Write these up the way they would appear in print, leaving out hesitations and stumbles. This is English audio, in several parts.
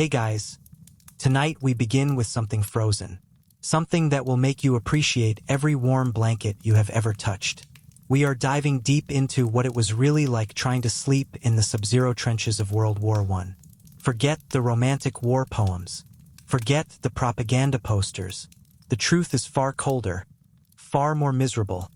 Hey guys, tonight we begin with something frozen. Something that will make you appreciate every warm blanket you have ever touched. We are diving deep into what it was really like trying to sleep in the Subzero trenches of World War I. Forget the romantic war poems. Forget the propaganda posters. The truth is far colder, far more miserable,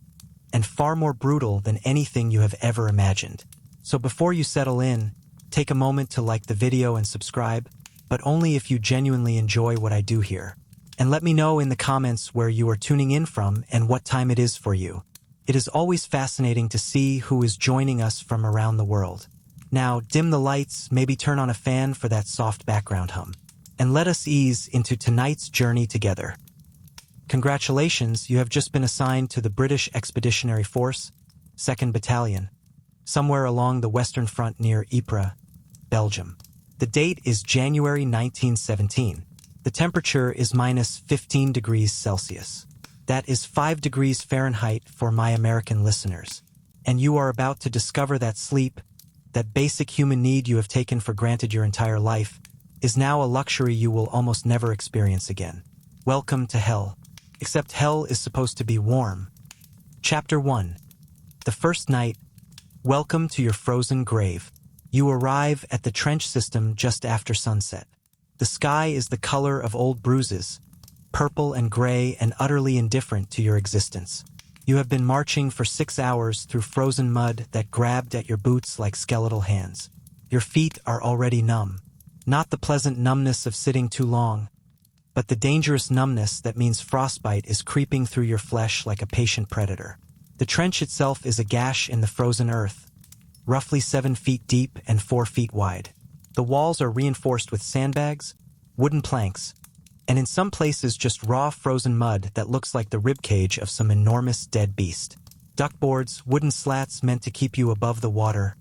and far more brutal than anything you have ever imagined. So before you settle in, take a moment to like the video and subscribe, but only if you genuinely enjoy what I do here. And let me know in the comments where you are tuning in from and what time it is for you. It is always fascinating to see who is joining us from around the world. Now, dim the lights, maybe turn on a fan for that soft background hum. And let us ease into tonight's journey together. Congratulations, you have just been assigned to the British Expeditionary Force, 2nd Battalion, somewhere along the Western Front near Ypres, Belgium. The date is January 1917. The temperature is -15 degrees Celsius. That is 5 degrees Fahrenheit for my American listeners. And you are about to discover that sleep, that basic human need you have taken for granted your entire life, is now a luxury you will almost never experience again. Welcome to hell. Except hell is supposed to be warm. Chapter 1. The first night. Welcome to your frozen grave. You arrive at the trench system just after sunset. The sky is the color of old bruises, purple and gray and utterly indifferent to your existence. You have been marching for 6 hours through frozen mud that grabbed at your boots like skeletal hands. Your feet are already numb. Not the pleasant numbness of sitting too long, but the dangerous numbness that means frostbite is creeping through your flesh like a patient predator. The trench itself is a gash in the frozen earth, roughly 7 feet deep and 4 feet wide. The walls are reinforced with sandbags, wooden planks, and in some places just raw frozen mud that looks like the ribcage of some enormous dead beast. Duckboards, wooden slats meant to keep you above the water,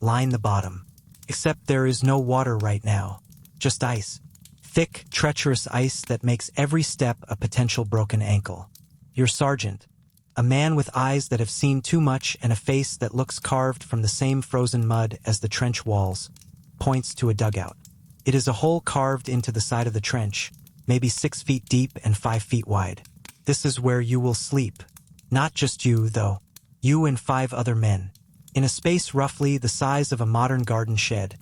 line the bottom. Except there is no water right now, just ice. Thick, treacherous ice that makes every step a potential broken ankle. Your sergeant, a man with eyes that have seen too much and a face that looks carved from the same frozen mud as the trench walls, points to a dugout. It is a hole carved into the side of the trench, maybe 6 feet deep and 5 feet wide. This is where you will sleep. Not just you, though. You and 5 other men. In a space roughly the size of a modern garden shed.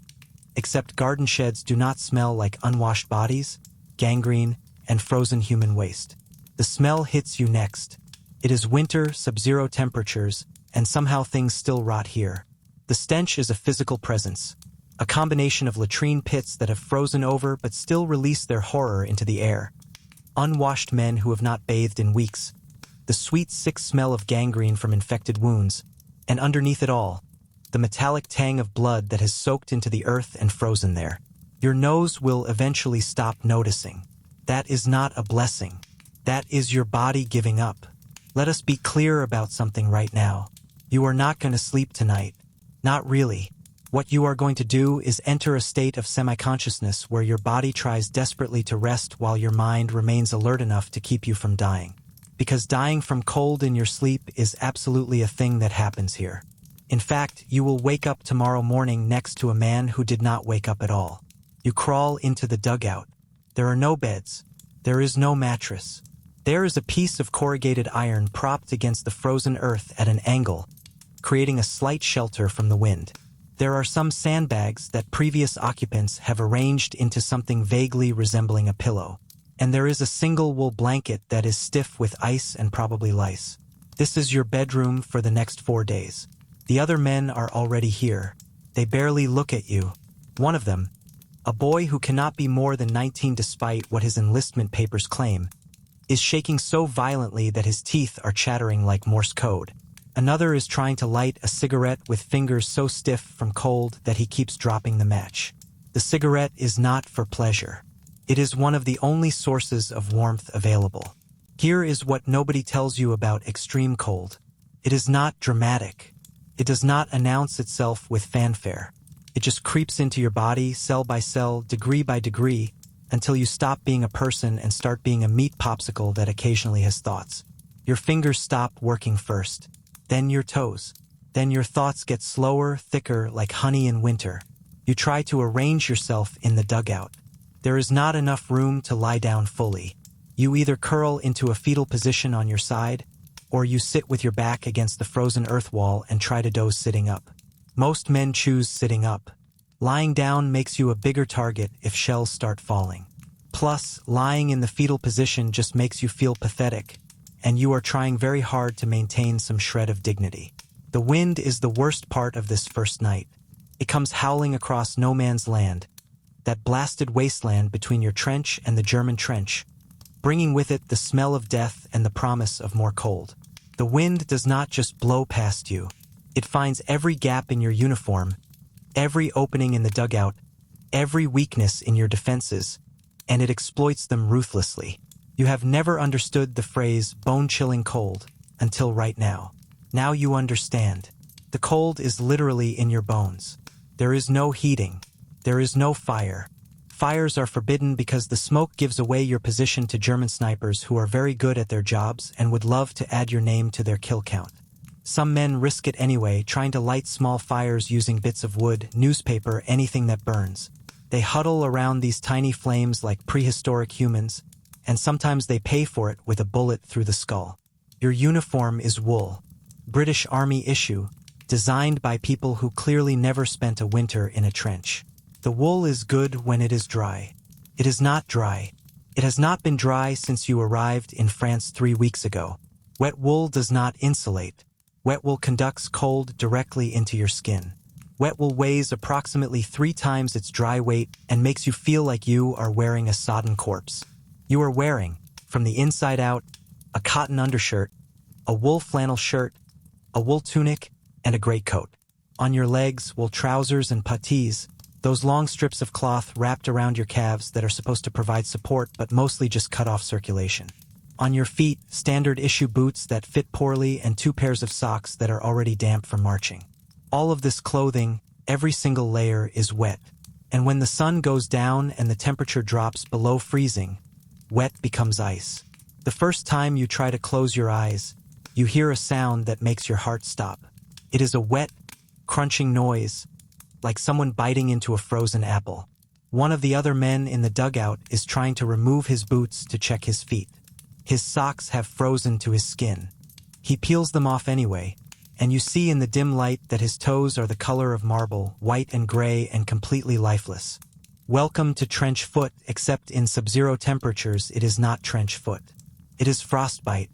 Except garden sheds do not smell like unwashed bodies, gangrene, and frozen human waste. The smell hits you next. It is winter, sub-zero temperatures, and somehow things still rot here. The stench is a physical presence, a combination of latrine pits that have frozen over but still release their horror into the air. Unwashed men who have not bathed in weeks. The sweet, sick smell of gangrene from infected wounds, and underneath it all, the metallic tang of blood that has soaked into the earth and frozen there. Your nose will eventually stop noticing. That is not a blessing. That is your body giving up. Let us be clear about something right now. You are not going to sleep tonight. Not really. What you are going to do is enter a state of semi-consciousness where your body tries desperately to rest while your mind remains alert enough to keep you from dying. Because dying from cold in your sleep is absolutely a thing that happens here. In fact, you will wake up tomorrow morning next to a man who did not wake up at all. You crawl into the dugout. There are no beds. There is no mattress. There is a piece of corrugated iron propped against the frozen earth at an angle, creating a slight shelter from the wind. There are some sandbags that previous occupants have arranged into something vaguely resembling a pillow. And there is a single wool blanket that is stiff with ice and probably lice. This is your bedroom for the next 4 days. The other men are already here. They barely look at you. One of them, a boy who cannot be more than 19 despite what his enlistment papers claim, is shaking so violently that his teeth are chattering like Morse code. Another is trying to light a cigarette with fingers so stiff from cold that he keeps dropping the match. The cigarette is not for pleasure. It is one of the only sources of warmth available. Here is what nobody tells you about extreme cold. It is not dramatic. It does not announce itself with fanfare. It just creeps into your body, cell by cell, degree by degree, until you stop being a person and start being a meat popsicle that occasionally has thoughts. Your fingers stop working first, then your toes. Then your thoughts get slower, thicker, like honey in winter. You try to arrange yourself in the dugout. There is not enough room to lie down fully. You either curl into a fetal position on your side, or you sit with your back against the frozen earth wall and try to doze sitting up. Most men choose sitting up. Lying down makes you a bigger target if shells start falling. Plus, lying in the fetal position just makes you feel pathetic, and you are trying very hard to maintain some shred of dignity. The wind is the worst part of this first night. It comes howling across no man's land, that blasted wasteland between your trench and the German trench, bringing with it the smell of death and the promise of more cold. The wind does not just blow past you. It finds every gap in your uniform, every opening in the dugout, every weakness in your defenses, and it exploits them ruthlessly. You have never understood the phrase bone-chilling cold until right now. Now you understand. The cold is literally in your bones. There is no heating. There is no fire. Fires are forbidden because the smoke gives away your position to German snipers who are very good at their jobs and would love to add your name to their kill count. Some men risk it anyway, trying to light small fires using bits of wood, newspaper, anything that burns. They huddle around these tiny flames like prehistoric humans, and sometimes they pay for it with a bullet through the skull. Your uniform is wool. British Army issue, designed by people who clearly never spent a winter in a trench. The wool is good when it is dry. It is not dry. It has not been dry since you arrived in France 3 weeks ago. Wet wool does not insulate. Wet wool conducts cold directly into your skin. Wet wool weighs approximately 3 times its dry weight and makes you feel like you are wearing a sodden corpse. You are wearing, from the inside out, a cotton undershirt, a wool flannel shirt, a wool tunic, and a greatcoat. On your legs, wool trousers and puttees, those long strips of cloth wrapped around your calves that are supposed to provide support but mostly just cut off circulation. On your feet, standard issue boots that fit poorly and 2 pairs of socks that are already damp from marching. All of this clothing, every single layer, is wet. And when the sun goes down and the temperature drops below freezing, wet becomes ice. The first time you try to close your eyes, you hear a sound that makes your heart stop. It is a wet, crunching noise, like someone biting into a frozen apple. One of the other men in the dugout is trying to remove his boots to check his feet. His socks have frozen to his skin. He peels them off anyway, and you see in the dim light that his toes are the color of marble, white and gray and completely lifeless. Welcome to trench foot, except in Subzero temperatures it is not trench foot. It is frostbite.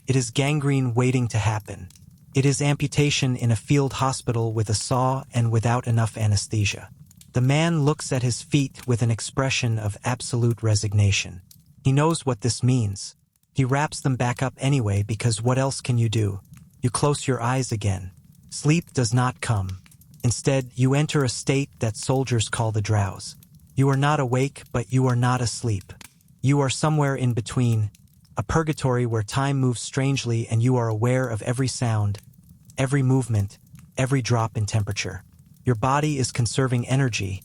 It is gangrene waiting to happen. It is amputation in a field hospital with a saw and without enough anesthesia. The man looks at his feet with an expression of absolute resignation. He knows what this means. He wraps them back up anyway because what else can you do? You close your eyes again. Sleep does not come. Instead, you enter a state that soldiers call the drowse. You are not awake, but you are not asleep. You are somewhere in between, a purgatory where time moves strangely and you are aware of every sound, every movement, every drop in temperature. Your body is conserving energy,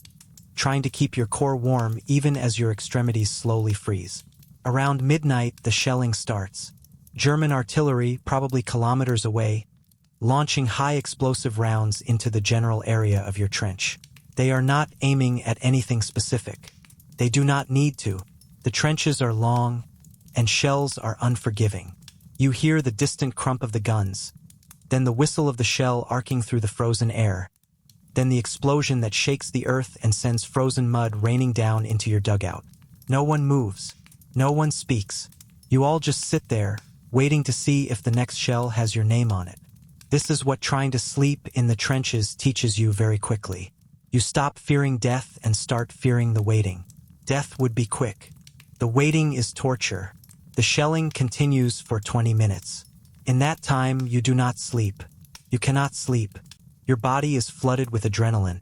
trying to keep your core warm even as your extremities slowly freeze. Around midnight, the shelling starts. German artillery, probably kilometers away, launching high explosive rounds into the general area of your trench. They are not aiming at anything specific. They do not need to. The trenches are long, and shells are unforgiving. You hear the distant crump of the guns, then the whistle of the shell arcing through the frozen air, then the explosion that shakes the earth and sends frozen mud raining down into your dugout. No one moves. No one speaks. You all just sit there, waiting to see if the next shell has your name on it. This is what trying to sleep in the trenches teaches you very quickly. You stop fearing death and start fearing the waiting. Death would be quick. The waiting is torture. The shelling continues for 20 minutes. In that time, you do not sleep. You cannot sleep. Your body is flooded with adrenaline.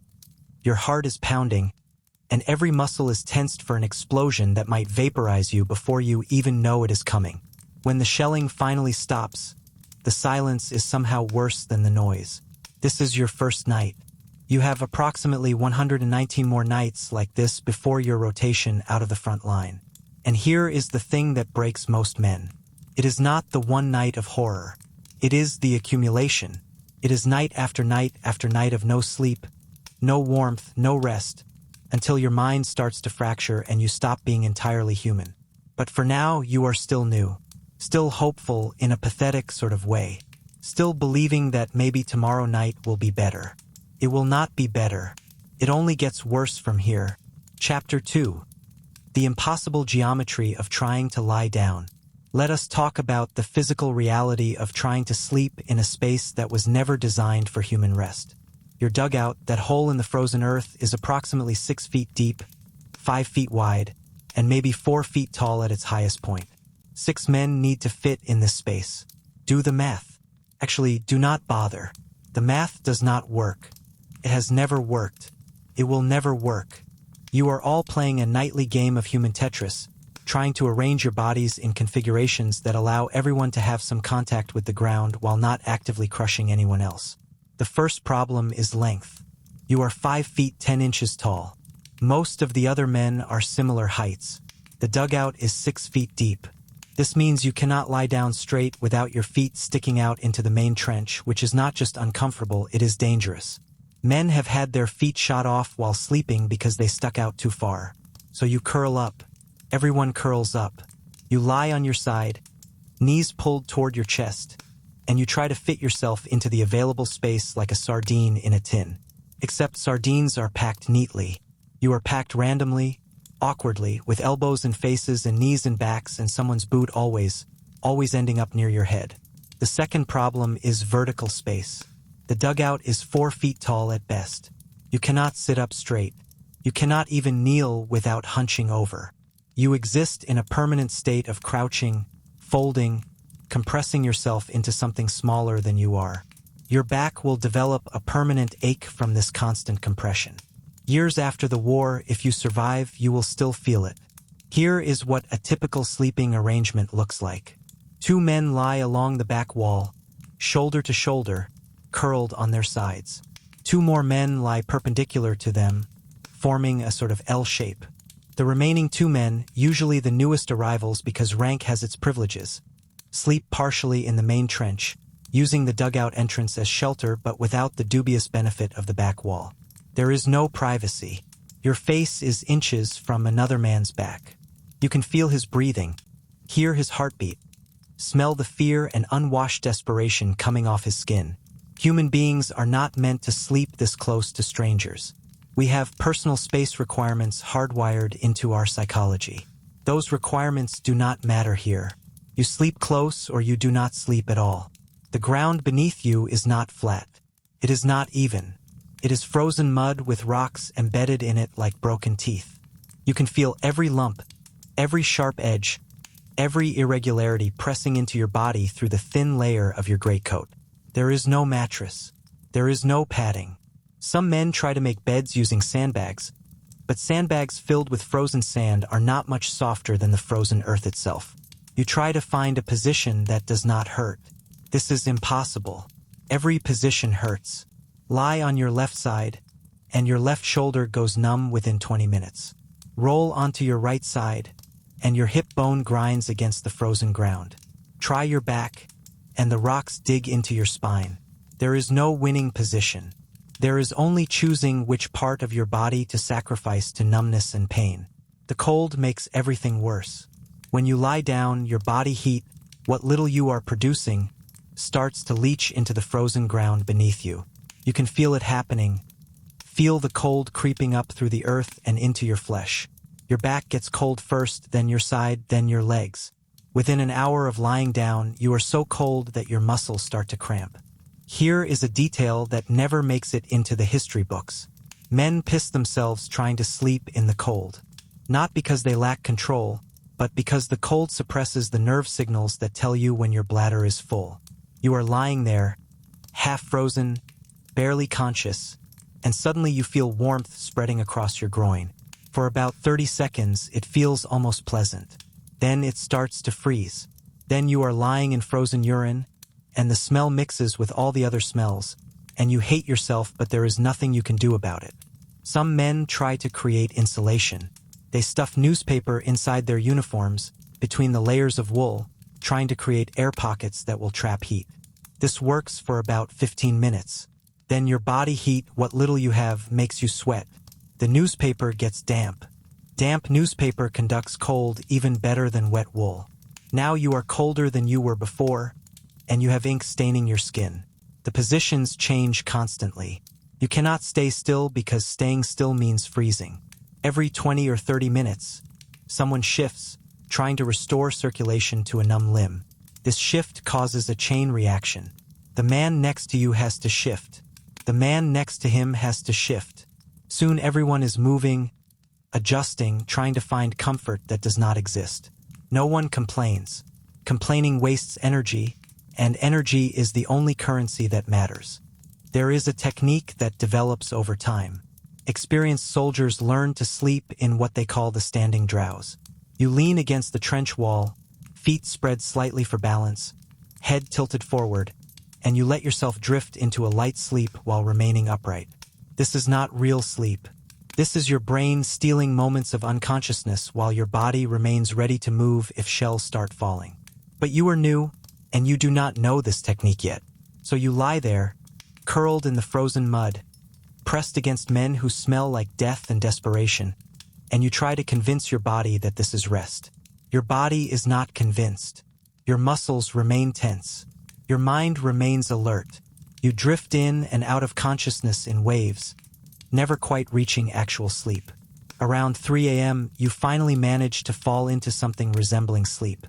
Your heart is pounding, and every muscle is tensed for an explosion that might vaporize you before you even know it is coming. When the shelling finally stops, the silence is somehow worse than the noise. This is your first night. You have approximately 119 more nights like this before your rotation out of the front line. And here is the thing that breaks most men. It is not the one night of horror. It is the accumulation. It is night after night after night of no sleep, no warmth, no rest, until your mind starts to fracture and you stop being entirely human. But for now, you are still new, still hopeful in a pathetic sort of way, still believing that maybe tomorrow night will be better. It will not be better. It only gets worse from here. Chapter 2. The impossible geometry of trying to lie down. Let us talk about the physical reality of trying to sleep in a space that was never designed for human rest. Your dugout, that hole in the frozen earth, is approximately 6 feet deep, 5 feet wide, and maybe 4 feet tall at its highest point. 6 men need to fit in this space. Do the math. Actually, do not bother. The math does not work. It has never worked. It will never work. You are all playing a nightly game of human Tetris, trying to arrange your bodies in configurations that allow everyone to have some contact with the ground while not actively crushing anyone else. The first problem is length. You are 5 feet 10 inches tall. Most of the other men are similar heights. The dugout is 6 feet deep. This means you cannot lie down straight without your feet sticking out into the main trench, which is not just uncomfortable, it is dangerous. Men have had their feet shot off while sleeping because they stuck out too far. So you curl up. Everyone curls up. You lie on your side, knees pulled toward your chest, and you try to fit yourself into the available space like a sardine in a tin. Except sardines are packed neatly. You are packed randomly, awkwardly, with elbows and faces and knees and backs and someone's boot always ending up near your head. The second problem is vertical space. The dugout is 4 feet tall at best. You cannot sit up straight. You cannot even kneel without hunching over. You exist in a permanent state of crouching, folding, compressing yourself into something smaller than you are. Your back will develop a permanent ache from this constant compression. Years after the war, if you survive, you will still feel it. Here is what a typical sleeping arrangement looks like. 2 men lie along the back wall, shoulder to shoulder, curled on their sides. 2 more men lie perpendicular to them, forming a sort of L shape. The remaining 2 men, usually the newest arrivals because rank has its privileges, sleep partially in the main trench, using the dugout entrance as shelter but without the dubious benefit of the back wall. There is no privacy. Your face is inches from another man's back. You can feel his breathing, hear his heartbeat, smell the fear and unwashed desperation coming off his skin. Human beings are not meant to sleep this close to strangers. We have personal space requirements hardwired into our psychology. Those requirements do not matter here. You sleep close or you do not sleep at all. The ground beneath you is not flat. It is not even. It is frozen mud with rocks embedded in it like broken teeth. You can feel every lump, every sharp edge, every irregularity pressing into your body through the thin layer of your greatcoat. There is no mattress. There is no padding. Some men try to make beds using sandbags, but sandbags filled with frozen sand are not much softer than the frozen earth itself. You try to find a position that does not hurt. This is impossible. Every position hurts. Lie on your left side, and your left shoulder goes numb within 20 minutes. Roll onto your right side, and your hip bone grinds against the frozen ground. Try your back, and the rocks dig into your spine. There is no winning position. There is only choosing which part of your body to sacrifice to numbness and pain. The cold makes everything worse. When you lie down, your body heat, what little you are producing, starts to leach into the frozen ground beneath you. You can feel it happening. Feel the cold creeping up through the earth and into your flesh. Your back gets cold first, then your side, then your legs. Within an hour of lying down, you are so cold that your muscles start to cramp. Here is a detail that never makes it into the history books. Men piss themselves trying to sleep in the cold. Not because they lack control, but because the cold suppresses the nerve signals that tell you when your bladder is full. You are lying there, half frozen, barely conscious, and suddenly you feel warmth spreading across your groin. For about 30 seconds, it feels almost pleasant. Then it starts to freeze. Then you are lying in frozen urine, and the smell mixes with all the other smells, and you hate yourself, but there is nothing you can do about it. Some men try to create insulation. They stuff newspaper inside their uniforms, between the layers of wool, trying to create air pockets that will trap heat. This works for about 15 minutes. Then your body heat, what little you have, makes you sweat. The newspaper gets damp. Damp newspaper conducts cold even better than wet wool. Now you are colder than you were before, and you have ink staining your skin. The positions change constantly. You cannot stay still because staying still means freezing. Every 20 or 30 minutes, someone shifts, trying to restore circulation to a numb limb. This shift causes a chain reaction. The man next to you has to shift. The man next to him has to shift. Soon everyone is moving, adjusting, trying to find comfort that does not exist. No one complains. Complaining wastes energy, and energy is the only currency that matters. There is a technique that develops over time. Experienced soldiers learn to sleep in what they call the standing drowse. You lean against the trench wall, feet spread slightly for balance, head tilted forward, and you let yourself drift into a light sleep while remaining upright. This is not real sleep. This is your brain stealing moments of unconsciousness while your body remains ready to move if shells start falling. But you are new, and you do not know this technique yet. So you lie there, curled in the frozen mud, pressed against men who smell like death and desperation, and you try to convince your body that this is rest. Your body is not convinced. Your muscles remain tense. Your mind remains alert. You drift in and out of consciousness in waves, never quite reaching actual sleep. Around 3 a.m., you finally manage to fall into something resembling sleep.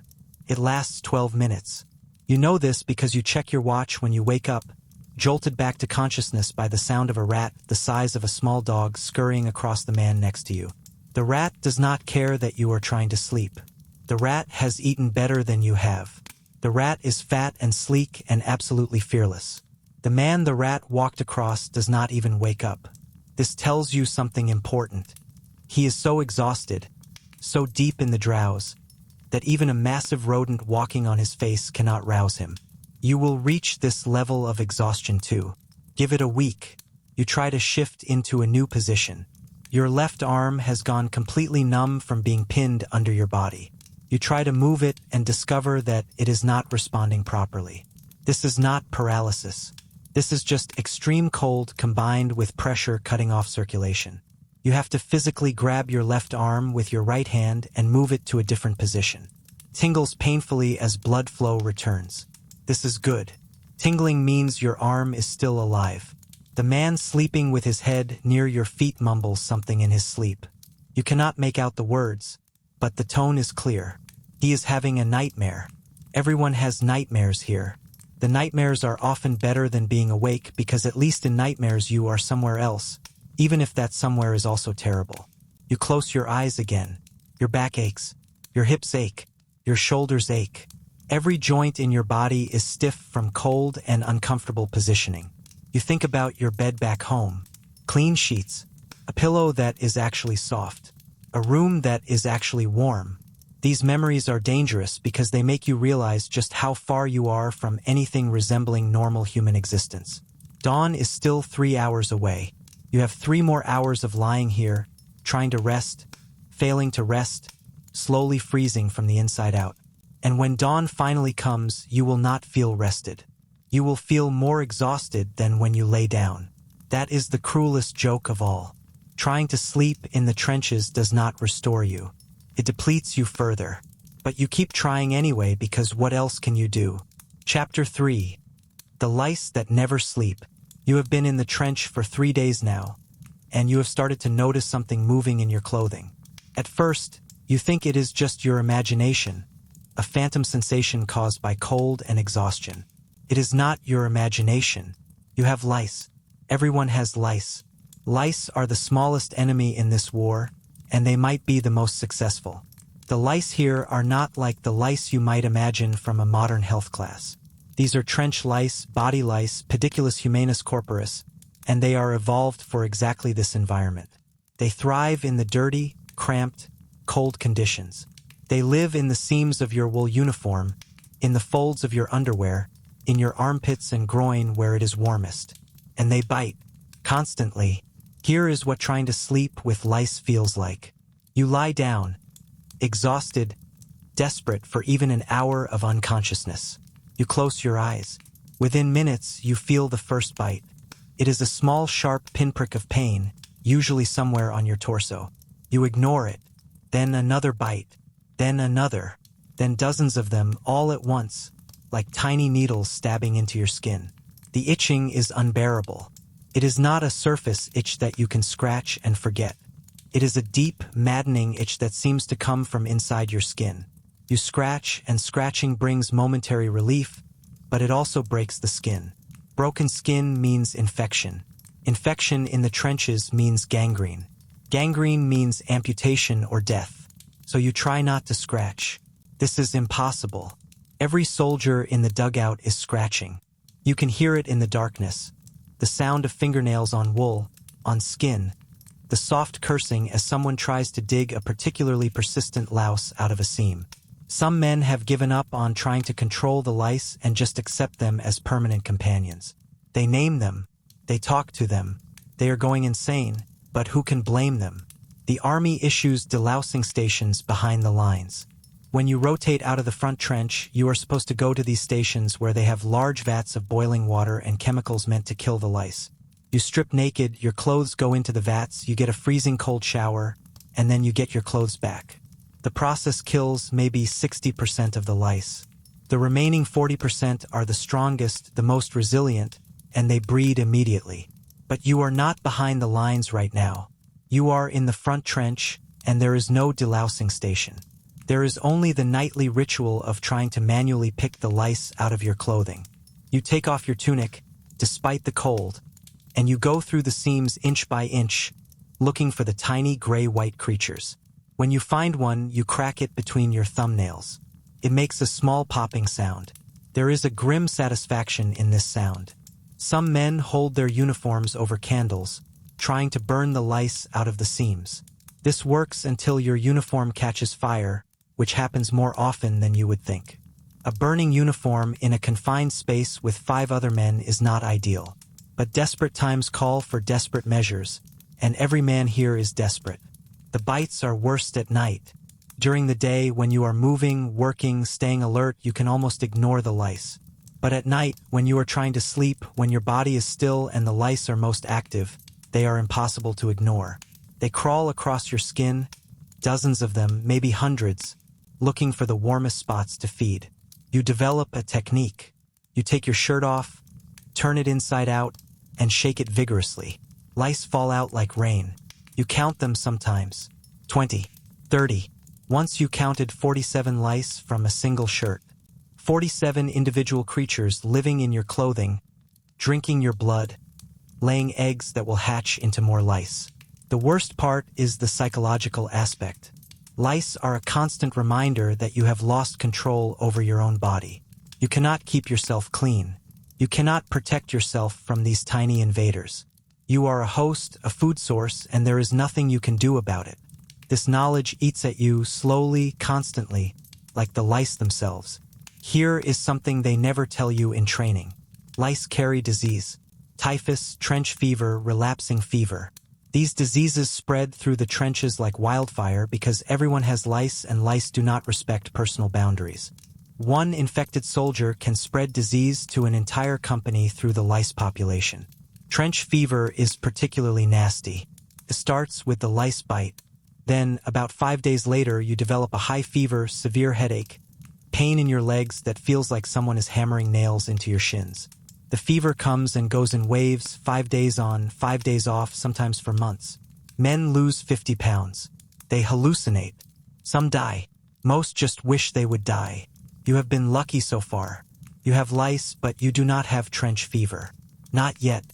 It lasts 12 minutes. You know this because you check your watch when you wake up, jolted back to consciousness by the sound of a rat the size of a small dog scurrying across the man next to you. The rat does not care that you are trying to sleep. The rat has eaten better than you have. The rat is fat and sleek and absolutely fearless. The man the rat walked across does not even wake up. This tells you something important. He is so exhausted, so deep in the drowse, that even a massive rodent walking on his face cannot rouse him. You will reach this level of exhaustion too. Give it a week. You try to shift into a new position. Your left arm has gone completely numb from being pinned under your body. You try to move it and discover that it is not responding properly. This is not paralysis. This is just extreme cold combined with pressure cutting off circulation. You have to physically grab your left arm with your right hand and move it to a different position. Tingles painfully as blood flow returns. This is good. Tingling means your arm is still alive. The man sleeping with his head near your feet mumbles something in his sleep. You cannot make out the words, but the tone is clear. He is having a nightmare. Everyone has nightmares here. The nightmares are often better than being awake because at least in nightmares you are somewhere else, even if that somewhere is also terrible. You close your eyes again. Your back aches. Your hips ache. Your shoulders ache. Every joint in your body is stiff from cold and uncomfortable positioning. You think about your bed back home. Clean sheets. A pillow that is actually soft. A room that is actually warm. These memories are dangerous because they make you realize just how far you are from anything resembling normal human existence. Dawn is still 3 hours away. You have 3 more hours of lying here, trying to rest, failing to rest, slowly freezing from the inside out. And when dawn finally comes, you will not feel rested. You will feel more exhausted than when you lay down. That is the cruelest joke of all. Trying to sleep in the trenches does not restore you. It depletes you further. But you keep trying anyway because what else can you do? Chapter 3. The lice that never sleep. You have been in the trench for 3 days now, and you have started to notice something moving in your clothing. At first, you think it is just your imagination, a phantom sensation caused by cold and exhaustion. It is not your imagination. You have lice. Everyone has lice. Lice are the smallest enemy in this war, and they might be the most successful. The lice here are not like the lice you might imagine from a modern health class. These are trench lice, body lice, Pediculus humanus corporis, and they are evolved for exactly this environment. They thrive in the dirty, cramped, cold conditions. They live in the seams of your wool uniform, in the folds of your underwear, in your armpits and groin where it is warmest. And they bite, constantly. Here is what trying to sleep with lice feels like. You lie down, exhausted, desperate for even an hour of unconsciousness. You close your eyes. Within minutes, you feel the first bite. It is a small, sharp pinprick of pain, usually somewhere on your torso. You ignore it. Then another bite. Then another. Then dozens of them all at once, like tiny needles stabbing into your skin. The itching is unbearable. It is not a surface itch that you can scratch and forget. It is a deep, maddening itch that seems to come from inside your skin. You scratch, and scratching brings momentary relief, but it also breaks the skin. Broken skin means infection. Infection in the trenches means gangrene. Gangrene means amputation or death. So you try not to scratch. This is impossible. Every soldier in the dugout is scratching. You can hear it in the darkness. The sound of fingernails on wool, on skin. The soft cursing as someone tries to dig a particularly persistent louse out of a seam. Some men have given up on trying to control the lice and just accept them as permanent companions. They name them. They talk to them. They are going insane, but who can blame them? The army issues delousing stations behind the lines. When you rotate out of the front trench, you are supposed to go to these stations where they have large vats of boiling water and chemicals meant to kill the lice. You strip naked, your clothes go into the vats, you get a freezing cold shower, and then you get your clothes back. The process kills maybe 60% of the lice. The remaining 40% are the strongest, the most resilient, and they breed immediately. But you are not behind the lines right now. You are in the front trench, and there is no delousing station. There is only the nightly ritual of trying to manually pick the lice out of your clothing. You take off your tunic, despite the cold, and you go through the seams inch by inch, looking for the tiny gray-white creatures. When you find one, you crack it between your thumbnails. It makes a small popping sound. There is a grim satisfaction in this sound. Some men hold their uniforms over candles, trying to burn the lice out of the seams. This works until your uniform catches fire, which happens more often than you would think. A burning uniform in a confined space with 5 other men is not ideal. But desperate times call for desperate measures, and every man here is desperate. The bites are worst at night. During the day, when you are moving, working, staying alert, you can almost ignore the lice. But at night, when you are trying to sleep, when your body is still and the lice are most active, they are impossible to ignore. They crawl across your skin, dozens of them, maybe hundreds, looking for the warmest spots to feed. You develop a technique. You take your shirt off, turn it inside out, and shake it vigorously. Lice fall out like rain. You count them sometimes. 20, 30. Once you counted 47 lice from a single shirt. 47 individual creatures living in your clothing, drinking your blood, laying eggs that will hatch into more lice. The worst part is the psychological aspect. Lice are a constant reminder that you have lost control over your own body. You cannot keep yourself clean. You cannot protect yourself from these tiny invaders. You are a host, a food source, and there is nothing you can do about it. This knowledge eats at you slowly, constantly, like the lice themselves. Here is something they never tell you in training. Lice carry disease. Typhus, trench fever, relapsing fever. These diseases spread through the trenches like wildfire because everyone has lice and lice do not respect personal boundaries. One infected soldier can spread disease to an entire company through the lice population. Trench fever is particularly nasty. It starts with the lice bite. Then, about 5 days later, you develop a high fever, severe headache, pain in your legs that feels like someone is hammering nails into your shins. The fever comes and goes in waves, 5 days on, 5 days off, sometimes for months. Men lose 50 pounds. They hallucinate. Some die. Most just wish they would die. You have been lucky so far. You have lice, but you do not have trench fever. Not yet.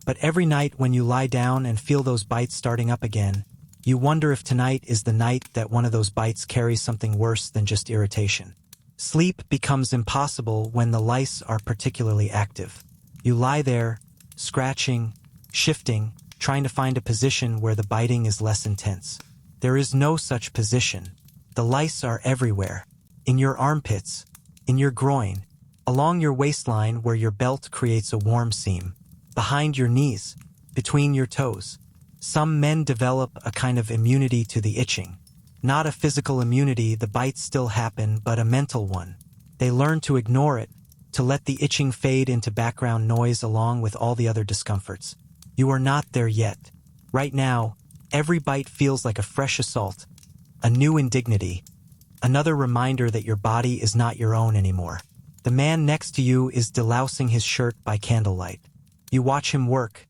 But every night when you lie down and feel those bites starting up again, you wonder if tonight is the night that one of those bites carries something worse than just irritation. Sleep becomes impossible when the lice are particularly active. You lie there, scratching, shifting, trying to find a position where the biting is less intense. There is no such position. The lice are everywhere. In your armpits, in your groin, along your waistline where your belt creates a warm seam, behind your knees, between your toes. Some men develop a kind of immunity to the itching. Not a physical immunity, the bites still happen, but a mental one. They learn to ignore it, to let the itching fade into background noise along with all the other discomforts. You are not there yet. Right now, every bite feels like a fresh assault, a new indignity, another reminder that your body is not your own anymore. The man next to you is delousing his shirt by candlelight. You watch him work,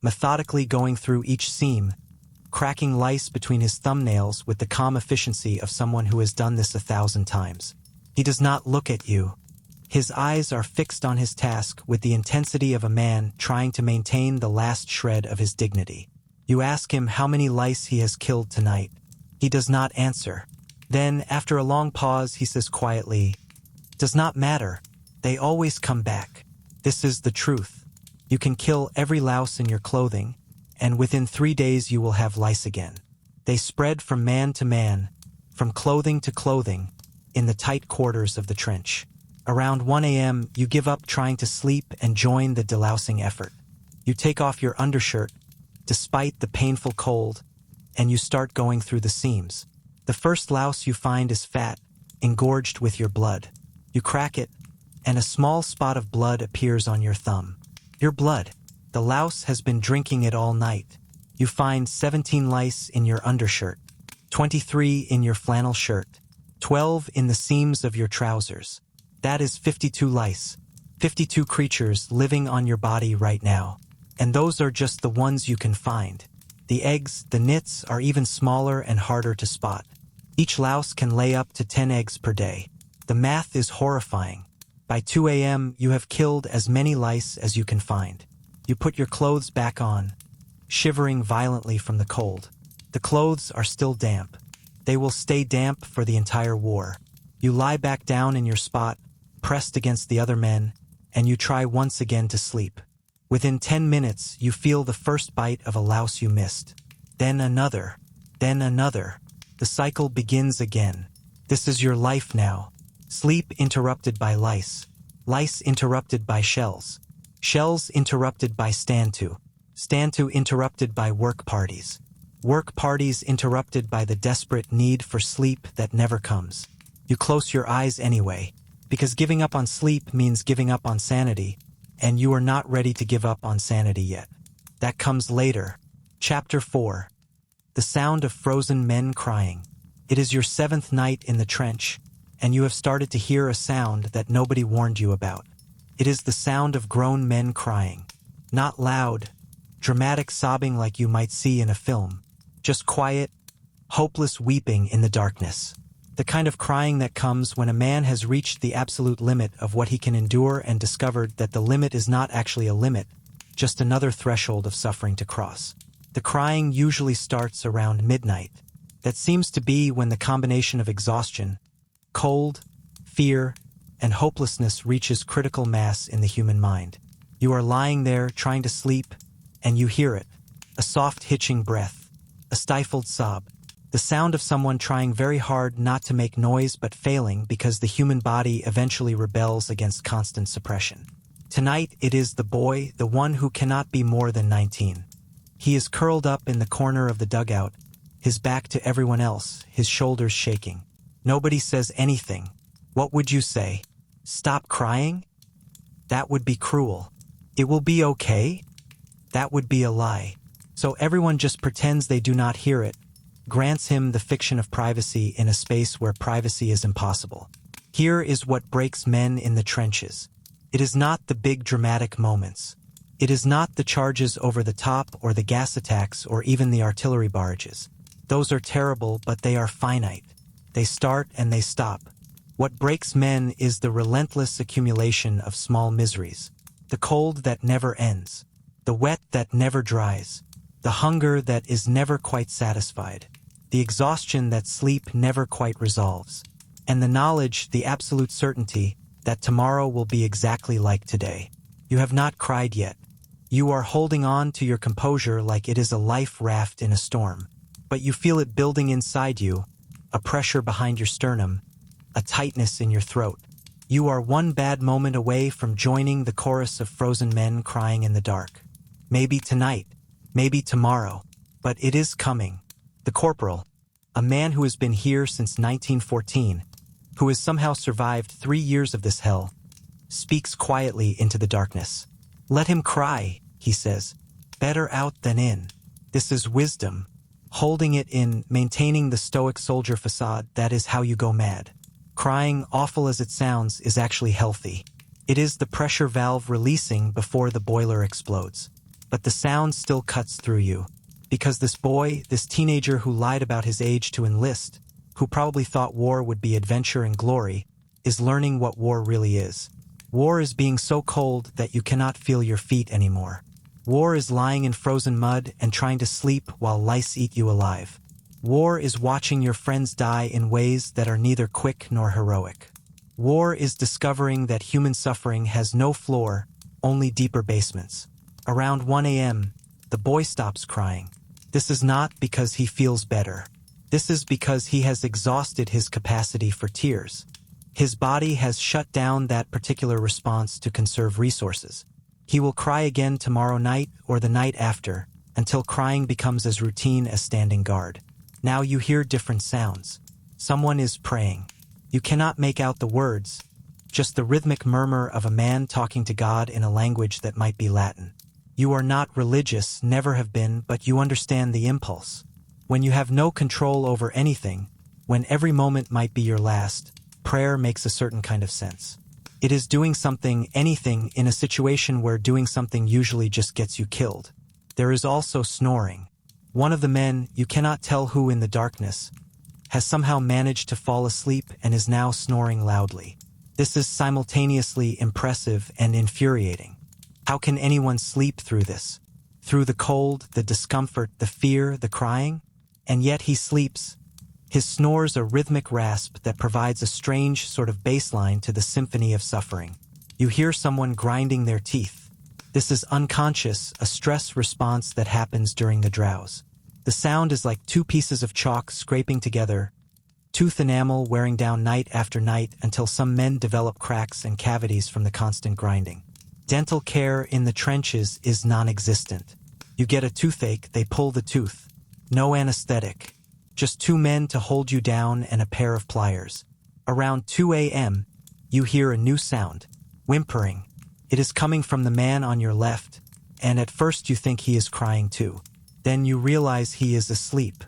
methodically going through each seam, cracking lice between his thumbnails with the calm efficiency of someone who has done this 1,000 times. He does not look at you. His eyes are fixed on his task with the intensity of a man trying to maintain the last shred of his dignity. You ask him how many lice he has killed tonight. He does not answer. Then, after a long pause, he says quietly, "Does not matter. They always come back. This is the truth. You can kill every louse in your clothing, and within 3 days you will have lice again. They spread from man to man, from clothing to clothing, in the tight quarters of the trench. Around 1 a.m., you give up trying to sleep and join the delousing effort. You take off your undershirt, despite the painful cold, and you start going through the seams. The first louse you find is fat, engorged with your blood. You crack it, and a small spot of blood appears on your thumb. Your blood. The louse has been drinking it all night. You find 17 lice in your undershirt, 23 in your flannel shirt, 12 in the seams of your trousers. That is 52 lice, 52 creatures living on your body right now. And those are just the ones you can find. The eggs, the nits, are even smaller and harder to spot. Each louse can lay up to 10 eggs per day. The math is horrifying. By 2 a.m., you have killed as many lice as you can find. You put your clothes back on, shivering violently from the cold. The clothes are still damp. They will stay damp for the entire war. You lie back down in your spot, pressed against the other men, and you try once again to sleep. Within 10 minutes, you feel the first bite of a louse you missed. Then another. Then another. The cycle begins again. This is your life now. Sleep interrupted by lice. Lice interrupted by shells. Shells interrupted by stand-to. Stand-to interrupted by work parties. Work parties interrupted by the desperate need for sleep that never comes. You close your eyes anyway, because giving up on sleep means giving up on sanity, and you are not ready to give up on sanity yet. That comes later. Chapter 4. The sound of frozen men crying. It is your 7th night in the trench, and you have started to hear a sound that nobody warned you about. It is the sound of grown men crying. Not loud, dramatic sobbing like you might see in a film. Just quiet, hopeless weeping in the darkness. The kind of crying that comes when a man has reached the absolute limit of what he can endure and discovered that the limit is not actually a limit, just another threshold of suffering to cross. The crying usually starts around midnight. That seems to be when the combination of exhaustion, cold, fear, and hopelessness reaches critical mass in the human mind. You are lying there trying to sleep, and you hear it. A soft hitching breath, a stifled sob, the sound of someone trying very hard not to make noise but failing because the human body eventually rebels against constant suppression. Tonight it is the boy, the one who cannot be more than 19. He is curled up in the corner of the dugout, his back to everyone else, his shoulders shaking. Nobody says anything. What would you say? Stop crying? That would be cruel. It will be okay? That would be a lie. So everyone just pretends they do not hear it, grants him the fiction of privacy in a space where privacy is impossible. Here is what breaks men in the trenches. It is not the big dramatic moments. It is not the charges over the top or the gas attacks or even the artillery barrages. Those are terrible, but they are finite. They start and they stop. What breaks men is the relentless accumulation of small miseries. The cold that never ends. The wet that never dries. The hunger that is never quite satisfied. The exhaustion that sleep never quite resolves. And the knowledge, the absolute certainty, that tomorrow will be exactly like today. You have not cried yet. You are holding on to your composure like it is a life raft in a storm. But you feel it building inside you, a pressure behind your sternum, a tightness in your throat. You are one bad moment away from joining the chorus of frozen men crying in the dark. Maybe tonight, maybe tomorrow, but it is coming. The corporal, a man who has been here since 1914, who has somehow survived 3 years of this hell, speaks quietly into the darkness. Let him cry, he says. Better out than in. This is wisdom. Holding it in, maintaining the stoic soldier facade, that is how you go mad. Crying, awful as it sounds, is actually healthy. It is the pressure valve releasing before the boiler explodes. But the sound still cuts through you. Because this boy, this teenager who lied about his age to enlist, who probably thought war would be adventure and glory, is learning what war really is. War is being so cold that you cannot feel your feet anymore. War is lying in frozen mud and trying to sleep while lice eat you alive. War is watching your friends die in ways that are neither quick nor heroic. War is discovering that human suffering has no floor, only deeper basements. Around 1 a.m., the boy stops crying. This is not because he feels better. This is because he has exhausted his capacity for tears. His body has shut down that particular response to conserve resources. He will cry again tomorrow night or the night after, until crying becomes as routine as standing guard. Now you hear different sounds. Someone is praying. You cannot make out the words, just the rhythmic murmur of a man talking to God in a language that might be Latin. You are not religious, never have been, but you understand the impulse. When you have no control over anything, when every moment might be your last, prayer makes a certain kind of sense. It is doing something, anything, in a situation where doing something usually just gets you killed. There is also snoring. One of the men, you cannot tell who in the darkness, has somehow managed to fall asleep and is now snoring loudly. This is simultaneously impressive and infuriating. How can anyone sleep through this? Through the cold, the discomfort, the fear, the crying? And yet he sleeps. His snores a rhythmic rasp that provides a strange sort of baseline to the symphony of suffering. You hear someone grinding their teeth. This is unconscious, a stress response that happens during the drowse. The sound is like two pieces of chalk scraping together, tooth enamel wearing down night after night until some men develop cracks and cavities from the constant grinding. Dental care in the trenches is non-existent. You get a toothache, they pull the tooth. No anesthetic. Just two men to hold you down and a pair of pliers. Around 2 a.m., you hear a new sound, whimpering. It is coming from the man on your left, and at first you think he is crying too. Then you realize he is asleep.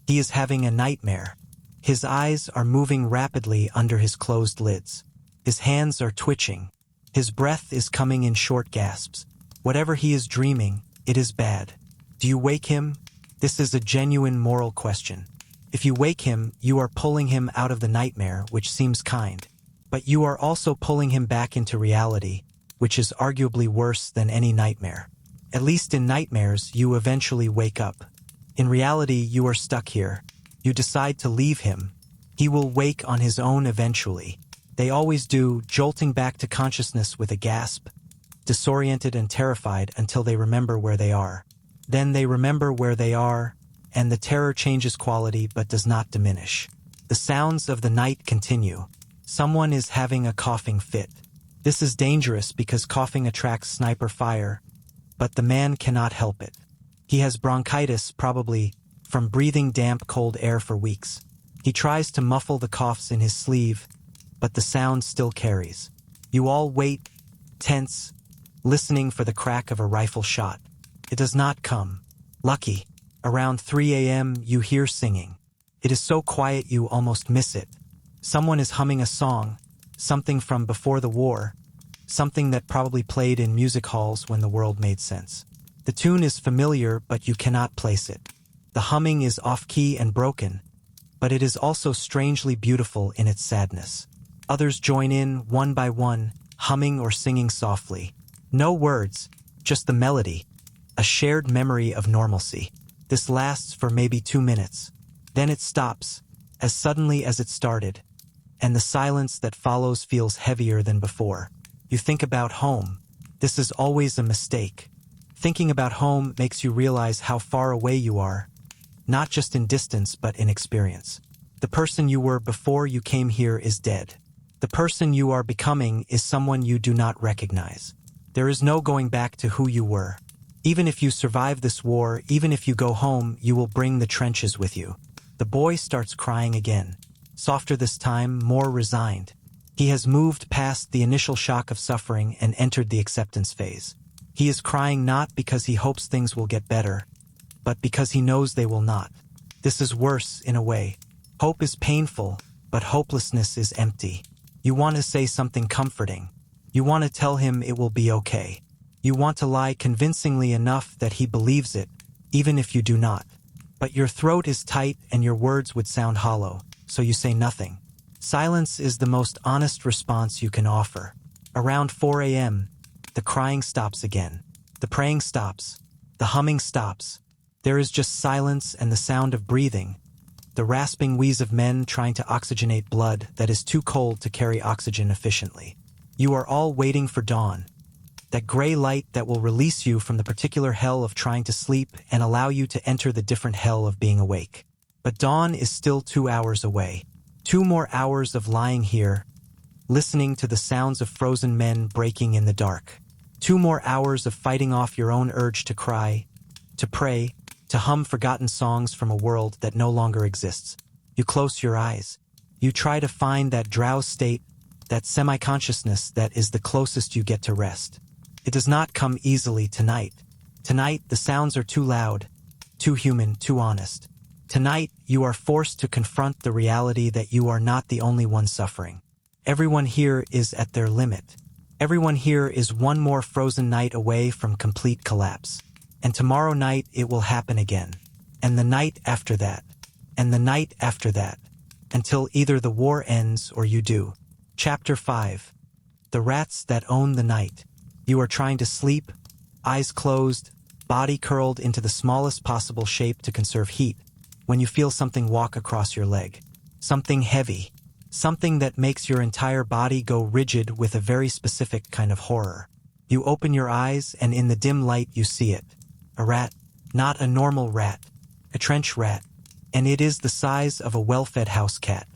He is having a nightmare. His eyes are moving rapidly under his closed lids. His hands are twitching. His breath is coming in short gasps. Whatever he is dreaming, it is bad. Do you wake him? This is a genuine moral question. If you wake him, you are pulling him out of the nightmare, which seems kind. But you are also pulling him back into reality, which is arguably worse than any nightmare. At least in nightmares, you eventually wake up. In reality, you are stuck here. You decide to leave him. He will wake on his own eventually. They always do, jolting back to consciousness with a gasp, disoriented and terrified until they remember where they are. Then they remember where they are, and the terror changes quality but does not diminish. The sounds of the night continue. Someone is having a coughing fit. This is dangerous because coughing attracts sniper fire, but the man cannot help it. He has bronchitis, probably, from breathing damp, cold air for weeks. He tries to muffle the coughs in his sleeve, but the sound still carries. You all wait, tense, listening for the crack of a rifle shot. It does not come. Lucky. Around 3 a.m., you hear singing. It is so quiet you almost miss it. Someone is humming a song, something from before the war, something that probably played in music halls when the world made sense. The tune is familiar, but you cannot place it. The humming is off-key and broken, but it is also strangely beautiful in its sadness. Others join in, one by one, humming or singing softly. No words, just the melody, a shared memory of normalcy. This lasts for maybe 2 minutes. Then it stops, as suddenly as it started, and the silence that follows feels heavier than before. You think about home. This is always a mistake. Thinking about home makes you realize how far away you are, not just in distance but in experience. The person you were before you came here is dead. The person you are becoming is someone you do not recognize. There is no going back to who you were. Even if you survive this war, even if you go home, you will bring the trenches with you. The boy starts crying again. Softer this time, more resigned. He has moved past the initial shock of suffering and entered the acceptance phase. He is crying not because he hopes things will get better, but because he knows they will not. This is worse, in a way. Hope is painful, but hopelessness is empty. You want to say something comforting. You want to tell him it will be okay. You want to lie convincingly enough that he believes it, even if you do not. But your throat is tight and your words would sound hollow, so you say nothing. Silence is the most honest response you can offer. Around 4 a.m., the crying stops again. The praying stops. The humming stops. There is just silence and the sound of breathing, the rasping wheeze of men trying to oxygenate blood that is too cold to carry oxygen efficiently. You are all waiting for dawn, that gray light that will release you from the particular hell of trying to sleep and allow you to enter the different hell of being awake. But dawn is still 2 hours away. 2 more hours of lying here, listening to the sounds of frozen men breaking in the dark. 2 more hours of fighting off your own urge to cry, to pray, to hum forgotten songs from a world that no longer exists. You close your eyes. You try to find that drowse state, that semi-consciousness that is the closest you get to rest. It does not come easily tonight. Tonight, the sounds are too loud, too human, too honest. Tonight, you are forced to confront the reality that you are not the only one suffering. Everyone here is at their limit. Everyone here is one more frozen night away from complete collapse. And tomorrow night it will happen again. And the night after that. And the night after that. Until either the war ends or you do. Chapter 5. The rats that own the night. You are trying to sleep, eyes closed, body curled into the smallest possible shape to conserve heat, when you feel something walk across your leg. Something heavy. Something that makes your entire body go rigid with a very specific kind of horror. You open your eyes and in the dim light you see it. A rat, not a normal rat, a trench rat, and it is the size of a well-fed house cat.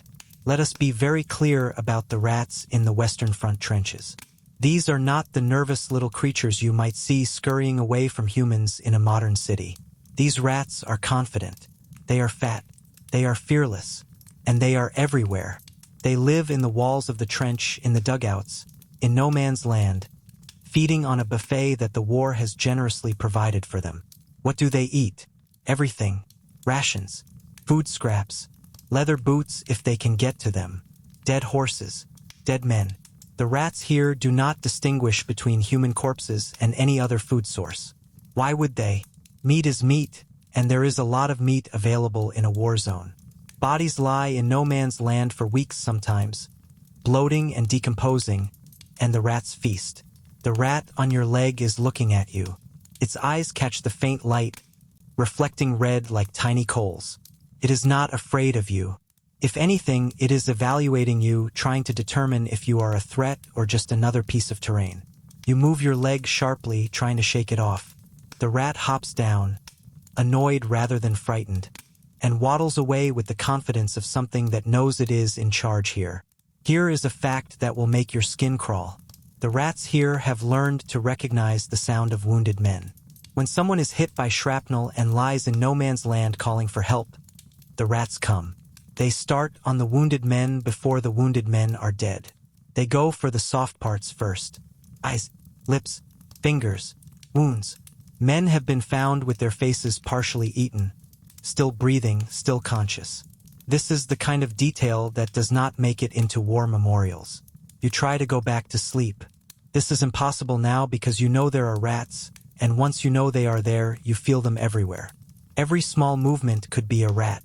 Let us be very clear about the rats in the Western Front trenches. These are not the nervous little creatures you might see scurrying away from humans in a modern city. These rats are confident. They are fat. They are fearless. And they are everywhere. They live in the walls of the trench, in the dugouts, in no man's land, feeding on a buffet that the war has generously provided for them. What do they eat? Everything. Rations. Food scraps. Leather boots if they can get to them. Dead horses. Dead men. The rats here do not distinguish between human corpses and any other food source. Why would they? Meat is meat, and there is a lot of meat available in a war zone. Bodies lie in no man's land for weeks sometimes, bloating and decomposing, and the rats feast. The rat on your leg is looking at you. Its eyes catch the faint light, reflecting red like tiny coals. It is not afraid of you. If anything, it is evaluating you, trying to determine if you are a threat or just another piece of terrain. You move your leg sharply, trying to shake it off. The rat hops down, annoyed rather than frightened, and waddles away with the confidence of something that knows it is in charge here. Here is a fact that will make your skin crawl. The rats here have learned to recognize the sound of wounded men. When someone is hit by shrapnel and lies in no man's land calling for help, the rats come. They start on the wounded men before the wounded men are dead. They go for the soft parts first. Eyes, lips, fingers, wounds. Men have been found with their faces partially eaten, still breathing, still conscious. This is the kind of detail that does not make it into war memorials. You try to go back to sleep. This is impossible now because you know there are rats, and once you know they are there, you feel them everywhere. Every small movement could be a rat.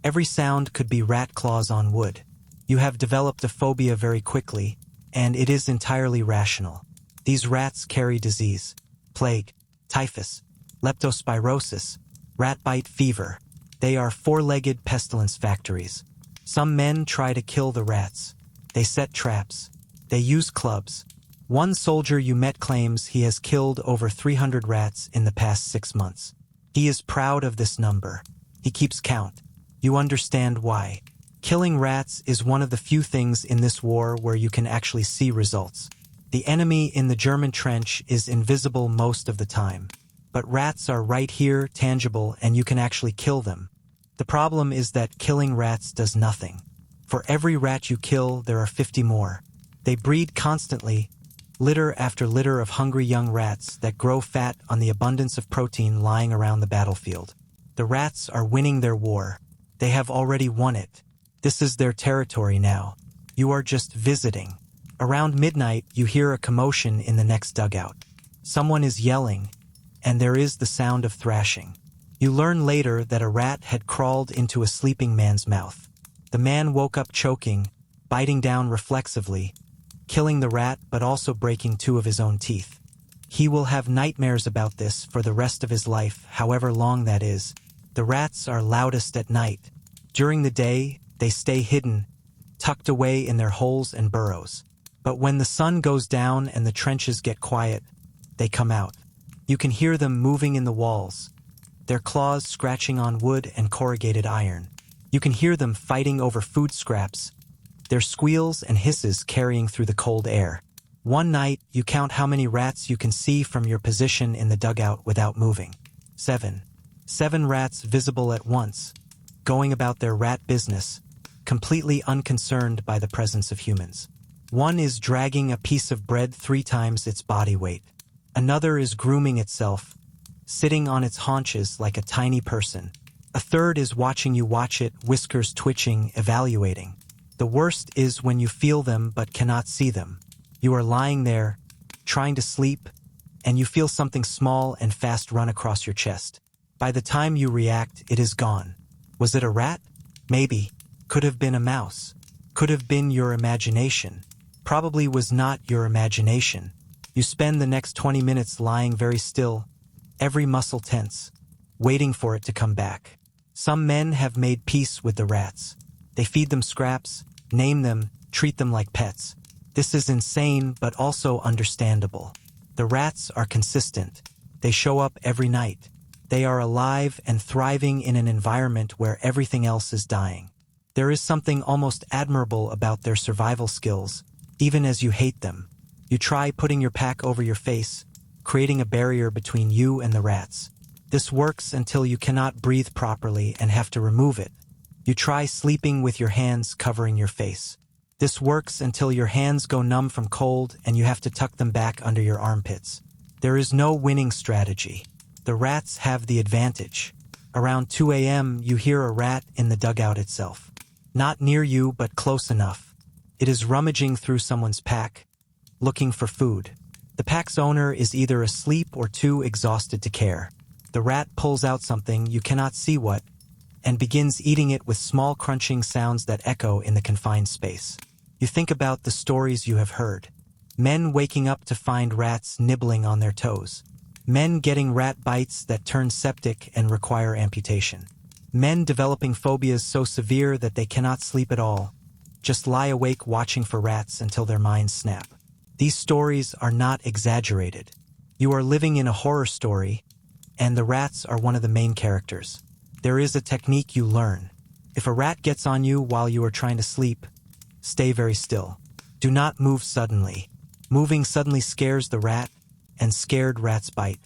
Every sound could be rat claws on wood. You have developed a phobia very quickly, and it is entirely rational. These rats carry disease, plague, typhus, leptospirosis, rat bite fever. They are four-legged pestilence factories. Some men try to kill the rats. They set traps. They use clubs. One soldier you met claims he has killed over 300 rats in the past 6 months. He is proud of this number. He keeps count. You understand why. Killing rats is one of the few things in this war where you can actually see results. The enemy in the German trench is invisible most of the time. But rats are right here, tangible, and you can actually kill them. The problem is that killing rats does nothing. For every rat you kill, there are 50 more. They breed constantly, litter after litter of hungry young rats that grow fat on the abundance of protein lying around the battlefield. The rats are winning their war. They have already won it. This is their territory now. You are just visiting. Around midnight, you hear a commotion in the next dugout. Someone is yelling, and there is the sound of thrashing. You learn later that a rat had crawled into a sleeping man's mouth. The man woke up choking, biting down reflexively, killing the rat but also breaking 2 of his own teeth. He will have nightmares about this for the rest of his life, however long that is. The rats are loudest at night. During the day, they stay hidden, tucked away in their holes and burrows. But when the sun goes down and the trenches get quiet, they come out. You can hear them moving in the walls, their claws scratching on wood and corrugated iron. You can hear them fighting over food scraps, their squeals and hisses carrying through the cold air. One night, you count how many rats you can see from your position in the dugout without moving. 7. 7 rats visible at once, going about their rat business, completely unconcerned by the presence of humans. One is dragging a piece of bread 3 times its body weight. Another is grooming itself, sitting on its haunches like a tiny person. A third is watching you watch it, whiskers twitching, evaluating. The worst is when you feel them but cannot see them. You are lying there, trying to sleep, and you feel something small and fast run across your chest. By the time you react, it is gone. Was it a rat? Maybe. Could have been a mouse. Could have been your imagination. Probably was not your imagination. You spend the next 20 minutes lying very still, every muscle tense, waiting for it to come back. Some men have made peace with the rats. They feed them scraps, name them, treat them like pets. This is insane but also understandable. The rats are consistent. They show up every night. They are alive and thriving in an environment where everything else is dying. There is something almost admirable about their survival skills, even as you hate them. You try putting your pack over your face, creating a barrier between you and the rats. This works until you cannot breathe properly and have to remove it. You try sleeping with your hands covering your face. This works until your hands go numb from cold and you have to tuck them back under your armpits. There is no winning strategy. The rats have the advantage. Around 2 a.m., you hear a rat in the dugout itself. Not near you, but close enough. It is rummaging through someone's pack, looking for food. The pack's owner is either asleep or too exhausted to care. The rat pulls out something, you cannot see what, and begins eating it with small crunching sounds that echo in the confined space. You think about the stories you have heard. Men waking up to find rats nibbling on their toes. Men getting rat bites that turn septic and require amputation. Men developing phobias so severe that they cannot sleep at all, just lie awake watching for rats until their minds snap. These stories are not exaggerated. You are living in a horror story, and the rats are one of the main characters. There is a technique you learn. If a rat gets on you while you are trying to sleep, stay very still. Do not move suddenly. Moving suddenly scares the rat, and scared rats bite.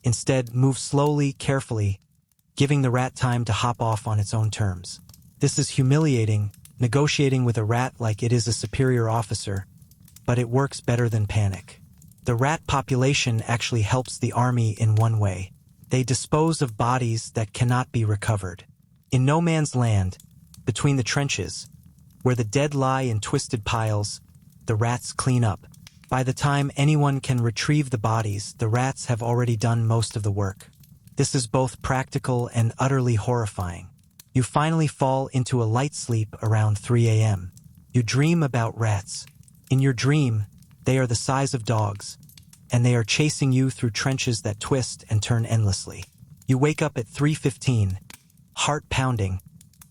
Instead, move slowly, carefully, giving the rat time to hop off on its own terms. This is humiliating, negotiating with a rat like it is a superior officer, but it works better than panic. The rat population actually helps the army in one way. They dispose of bodies that cannot be recovered. In no man's land, between the trenches, where the dead lie in twisted piles, the rats clean up. By the time anyone can retrieve the bodies, the rats have already done most of the work. This is both practical and utterly horrifying. You finally fall into a light sleep around 3 a.m. You dream about rats. In your dream, they are the size of dogs, and they are chasing you through trenches that twist and turn endlessly. You wake up at 3:15, heart pounding,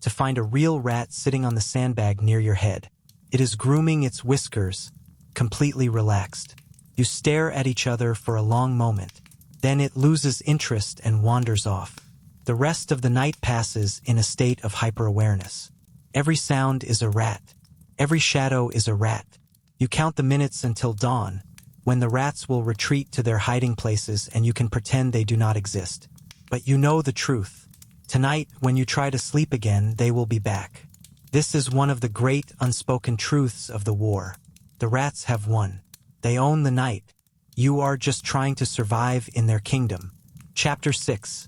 to find a real rat sitting on the sandbag near your head. It is grooming its whiskers, completely relaxed. You stare at each other for a long moment. Then it loses interest and wanders off. The rest of the night passes in a state of hyper-awareness. Every sound is a rat. Every shadow is a rat. You count the minutes until dawn, when the rats will retreat to their hiding places and you can pretend they do not exist. But you know the truth. Tonight, when you try to sleep again, they will be back. This is one of the great unspoken truths of the war. The rats have won. They own the night. You are just trying to survive in their kingdom. Chapter 6.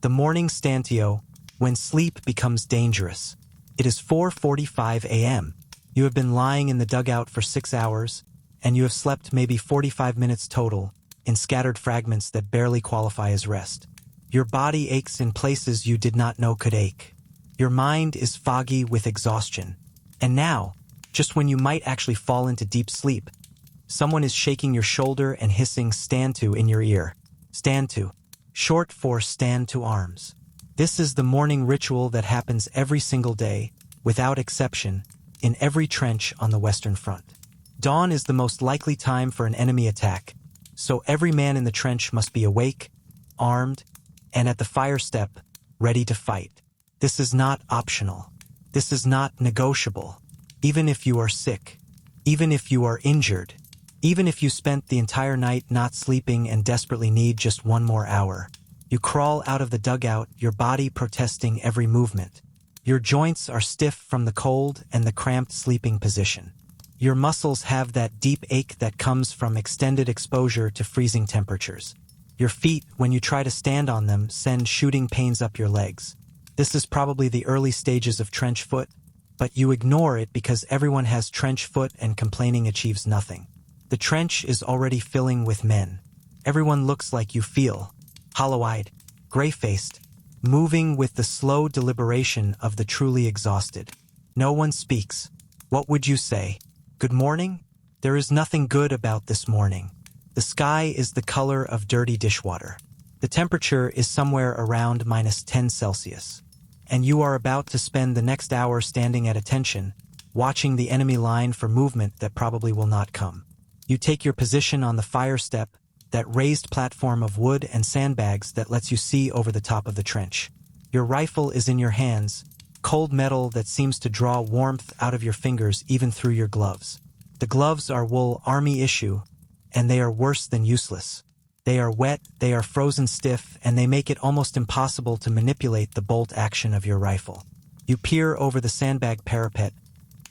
The morning stantio, when sleep becomes dangerous. It is 4:45 a.m. You have been lying in the dugout for 6 hours, and you have slept maybe 45 minutes total, in scattered fragments that barely qualify as rest. Your body aches in places you did not know could ache. Your mind is foggy with exhaustion. And now, just when you might actually fall into deep sleep, someone is shaking your shoulder and hissing "stand to" in your ear. Stand to, short for stand to arms. This is the morning ritual that happens every single day, without exception, in every trench on the Western Front. Dawn is the most likely time for an enemy attack, so every man in the trench must be awake, armed, and at the fire step, ready to fight. This is not optional. This is not negotiable. Even if you are sick, even if you are injured, even if you spent the entire night not sleeping and desperately need just one more hour, you crawl out of the dugout, your body protesting every movement. Your joints are stiff from the cold and the cramped sleeping position. Your muscles have that deep ache that comes from extended exposure to freezing temperatures. Your feet, when you try to stand on them, send shooting pains up your legs. This is probably the early stages of trench foot, but you ignore it because everyone has trench foot and complaining achieves nothing. The trench is already filling with men. Everyone looks like you feel, hollow-eyed, gray-faced, moving with the slow deliberation of the truly exhausted. No one speaks. What would you say? Good morning? There is nothing good about this morning. The sky is the color of dirty dishwater. The temperature is somewhere around -10 Celsius. And you are about to spend the next hour standing at attention, watching the enemy line for movement that probably will not come. You take your position on the fire step, that raised platform of wood and sandbags that lets you see over the top of the trench. Your rifle is in your hands, cold metal that seems to draw warmth out of your fingers even through your gloves. The gloves are wool army issue, and they are worse than useless. They are wet, they are frozen stiff, and they make it almost impossible to manipulate the bolt action of your rifle. You peer over the sandbag parapet,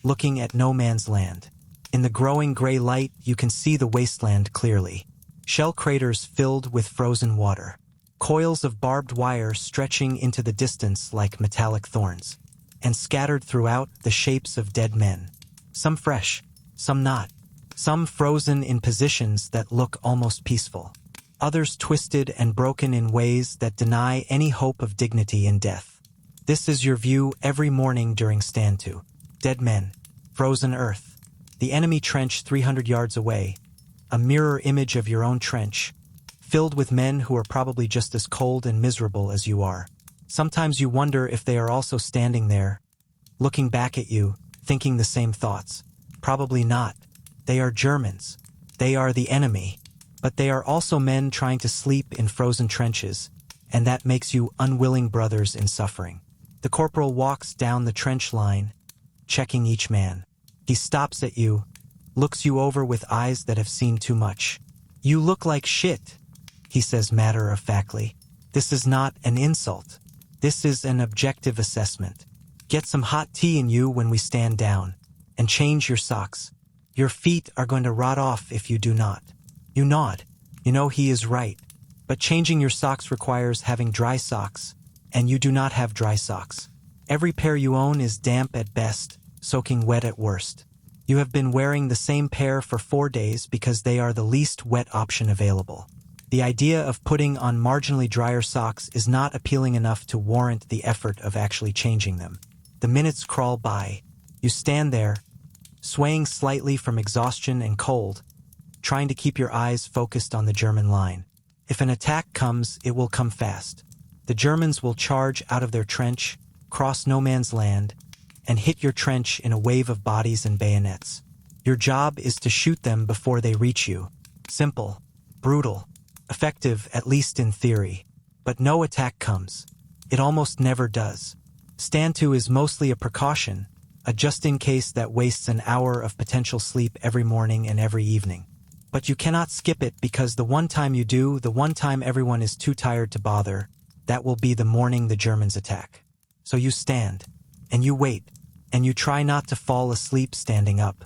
looking at no man's land. In the growing gray light, you can see the wasteland clearly. Shell craters filled with frozen water. Coils of barbed wire stretching into the distance like metallic thorns. And scattered throughout, the shapes of dead men. Some fresh, some not. Some frozen in positions that look almost peaceful. Others twisted and broken in ways that deny any hope of dignity in death. This is your view every morning during stand to. Dead men, frozen earth. The enemy trench 300 yards away, a mirror image of your own trench, filled with men who are probably just as cold and miserable as you are. Sometimes you wonder if they are also standing there, looking back at you, thinking the same thoughts. Probably not. They are Germans. They are the enemy. But they are also men trying to sleep in frozen trenches, and that makes you unwilling brothers in suffering. The corporal walks down the trench line, checking each man. He stops at you, looks you over with eyes that have seen too much. You look like shit, he says matter-of-factly. This is not an insult. This is an objective assessment. Get some hot tea in you when we stand down, and change your socks. Your feet are going to rot off if you do not. You nod. You know he is right. But changing your socks requires having dry socks, and you do not have dry socks. Every pair you own is damp at best, soaking wet at worst. You have been wearing the same pair for 4 days because they are the least wet option available. The idea of putting on marginally drier socks is not appealing enough to warrant the effort of actually changing them. The minutes crawl by. You stand there, swaying slightly from exhaustion and cold, trying to keep your eyes focused on the German line. If an attack comes, it will come fast. The Germans will charge out of their trench, cross no man's land, and hit your trench in a wave of bodies and bayonets. Your job is to shoot them before they reach you. Simple, brutal, effective at least in theory. But no attack comes. It almost never does. Stand to is mostly a precaution, a just-in-case that wastes an hour of potential sleep every morning and every evening. But you cannot skip it because the one time you do, the one time everyone is too tired to bother, that will be the morning the Germans attack. So you stand, and you wait, and you try not to fall asleep standing up.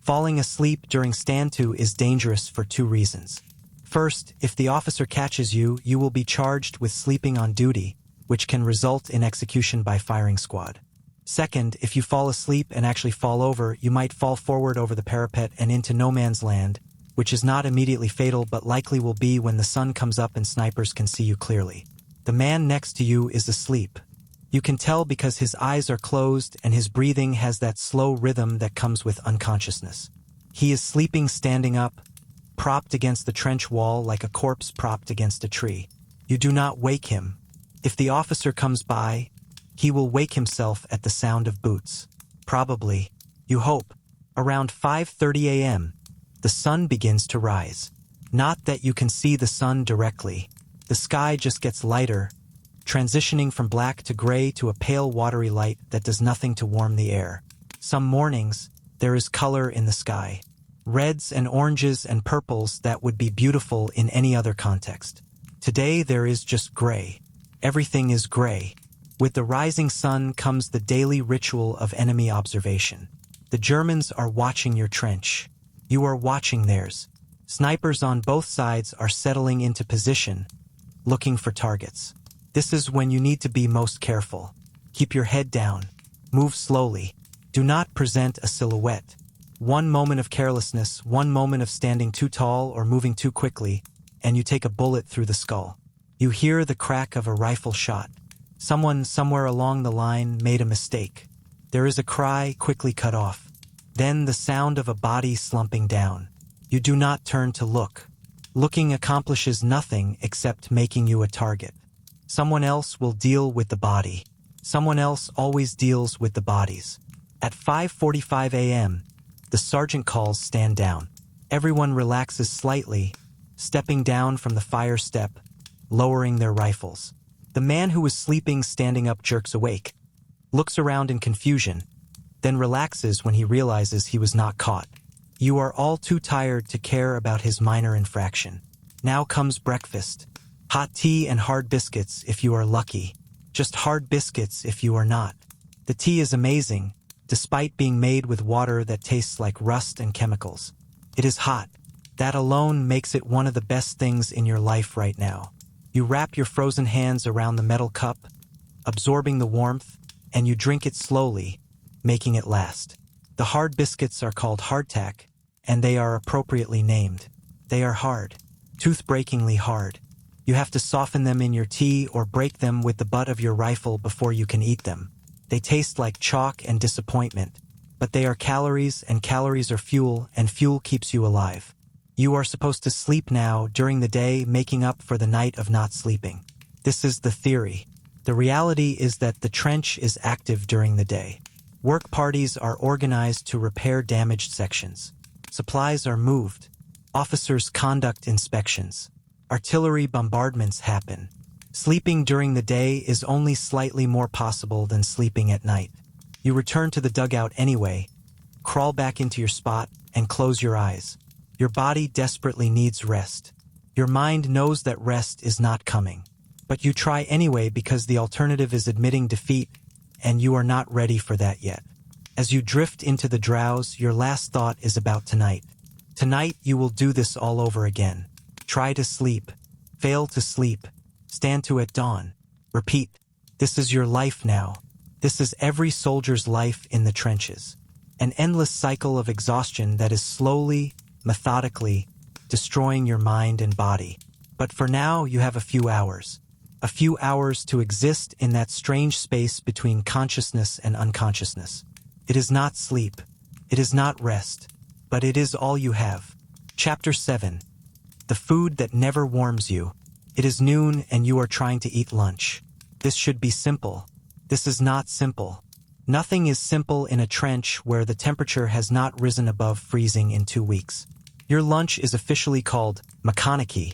Falling asleep during stand to is dangerous for 2 reasons. First, if the officer catches you, you will be charged with sleeping on duty, which can result in execution by firing squad. Second, if you fall asleep and actually fall over, you might fall forward over the parapet and into no man's land, which is not immediately fatal but likely will be when the sun comes up and snipers can see you clearly. The man next to you is asleep. You can tell because his eyes are closed and his breathing has that slow rhythm that comes with unconsciousness. He is sleeping standing up, propped against the trench wall like a corpse propped against a tree. You do not wake him. If the officer comes by, he will wake himself at the sound of boots. Probably, you hope, around 5:30 a.m., the sun begins to rise. Not that you can see the sun directly. The sky just gets lighter, transitioning from black to gray to a pale watery light that does nothing to warm the air. Some mornings, there is color in the sky. Reds and oranges and purples that would be beautiful in any other context. Today there is just gray. Everything is gray. With the rising sun comes the daily ritual of enemy observation. The Germans are watching your trench. You are watching theirs. Snipers on both sides are settling into position, looking for targets. This is when you need to be most careful. Keep your head down. Move slowly. Do not present a silhouette. One moment of carelessness, one moment of standing too tall or moving too quickly, and you take a bullet through the skull. You hear the crack of a rifle shot. Someone somewhere along the line made a mistake. There is a cry quickly cut off. Then the sound of a body slumping down. You do not turn to look. Looking accomplishes nothing except making you a target. Someone else will deal with the body. Someone else always deals with the bodies. At 5:45 a.m., the sergeant calls stand down. Everyone relaxes slightly, stepping down from the fire step, lowering their rifles. The man who was sleeping standing up jerks awake, looks around in confusion, then relaxes when he realizes he was not caught. You are all too tired to care about his minor infraction. Now comes breakfast. Hot tea and hard biscuits if you are lucky. Just hard biscuits if you are not. The tea is amazing, despite being made with water that tastes like rust and chemicals. It is hot. That alone makes it one of the best things in your life right now. You wrap your frozen hands around the metal cup, absorbing the warmth, and you drink it slowly, making it last. The hard biscuits are called hardtack, and they are appropriately named. They are hard, tooth-breakingly hard. You have to soften them in your tea or break them with the butt of your rifle before you can eat them. They taste like chalk and disappointment, but they are calories, and calories are fuel, and fuel keeps you alive. You are supposed to sleep now during the day, making up for the night of not sleeping. This is the theory. The reality is that the trench is active during the day. Work parties are organized to repair damaged sections. Supplies are moved. Officers conduct inspections. Artillery bombardments happen. Sleeping during the day is only slightly more possible than sleeping at night. You return to the dugout anyway, crawl back into your spot, and close your eyes. Your body desperately needs rest. Your mind knows that rest is not coming. But you try anyway because the alternative is admitting defeat, and you are not ready for that yet. As you drift into the drowse, your last thought is about tonight. Tonight you will do this all over again. Try to sleep. Fail to sleep. Stand to at dawn. Repeat. This is your life now. This is every soldier's life in the trenches. An endless cycle of exhaustion that is slowly, methodically, destroying your mind and body. But for now, you have a few hours. A few hours to exist in that strange space between consciousness and unconsciousness. It is not sleep. It is not rest. But it is all you have. Chapter 7. The food that never warms you. It is noon and you are trying to eat lunch. This should be simple. This is not simple. Nothing is simple in a trench where the temperature has not risen above freezing in 2 weeks. Your lunch is officially called makanaki,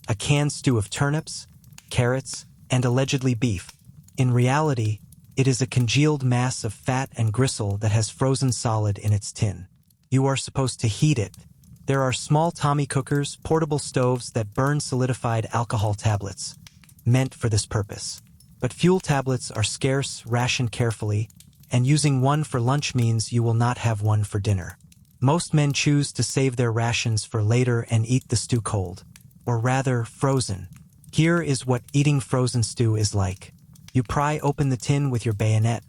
a canned stew of turnips, carrots, and allegedly beef. In reality, it is a congealed mass of fat and gristle that has frozen solid in its tin. You are supposed to heat it. There are small Tommy cookers, portable stoves that burn solidified alcohol tablets, meant for this purpose. But fuel tablets are scarce, ration carefully, and using one for lunch means you will not have one for dinner. Most men choose to save their rations for later and eat the stew cold, or rather, frozen. Here is what eating frozen stew is like. You pry open the tin with your bayonet,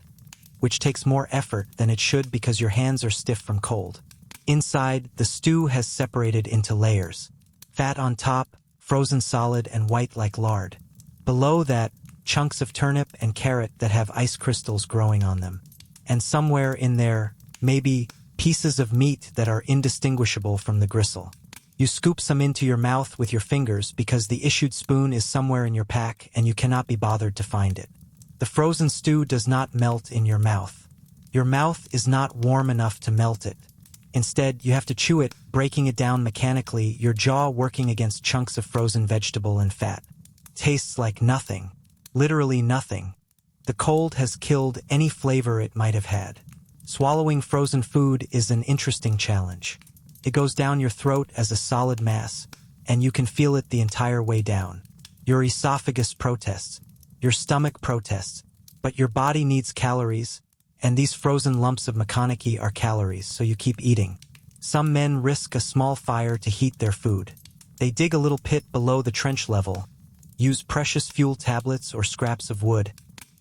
which takes more effort than it should because your hands are stiff from cold. Inside, the stew has separated into layers. Fat on top, frozen solid and white like lard. Below that, chunks of turnip and carrot that have ice crystals growing on them. And somewhere in there, maybe, pieces of meat that are indistinguishable from the gristle. You scoop some into your mouth with your fingers because the issued spoon is somewhere in your pack and you cannot be bothered to find it. The frozen stew does not melt in your mouth. Your mouth is not warm enough to melt it. Instead, you have to chew it, breaking it down mechanically, your jaw working against chunks of frozen vegetable and fat. Tastes like nothing. Literally nothing. The cold has killed any flavor it might have had. Swallowing frozen food is an interesting challenge. It goes down your throat as a solid mass, and you can feel it the entire way down. Your esophagus protests. Your stomach protests. But your body needs calories, and these frozen lumps of makanaki are calories, so you keep eating. Some men risk a small fire to heat their food. They dig a little pit below the trench level, use precious fuel tablets or scraps of wood,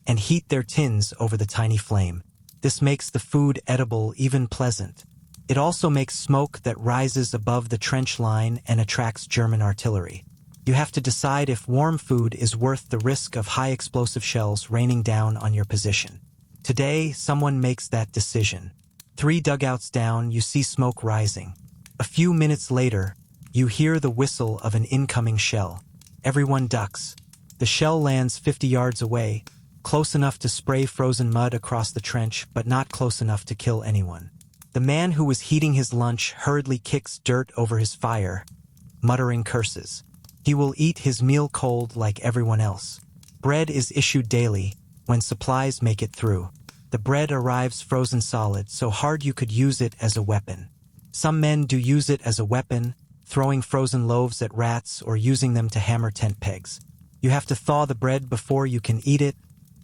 and heat their tins over the tiny flame. This makes the food edible, even pleasant. It also makes smoke that rises above the trench line and attracts German artillery. You have to decide if warm food is worth the risk of high explosive shells raining down on your position. Today, someone makes that decision. 3 dugouts down, you see smoke rising. A few minutes later, you hear the whistle of an incoming shell. Everyone ducks. The shell lands 50 yards away, close enough to spray frozen mud across the trench, but not close enough to kill anyone. The man who was heating his lunch hurriedly kicks dirt over his fire, muttering curses. He will eat his meal cold like everyone else. Bread is issued daily, when supplies make it through. The bread arrives frozen solid, so hard you could use it as a weapon. Some men do use it as a weapon, throwing frozen loaves at rats or using them to hammer tent pegs. You have to thaw the bread before you can eat it,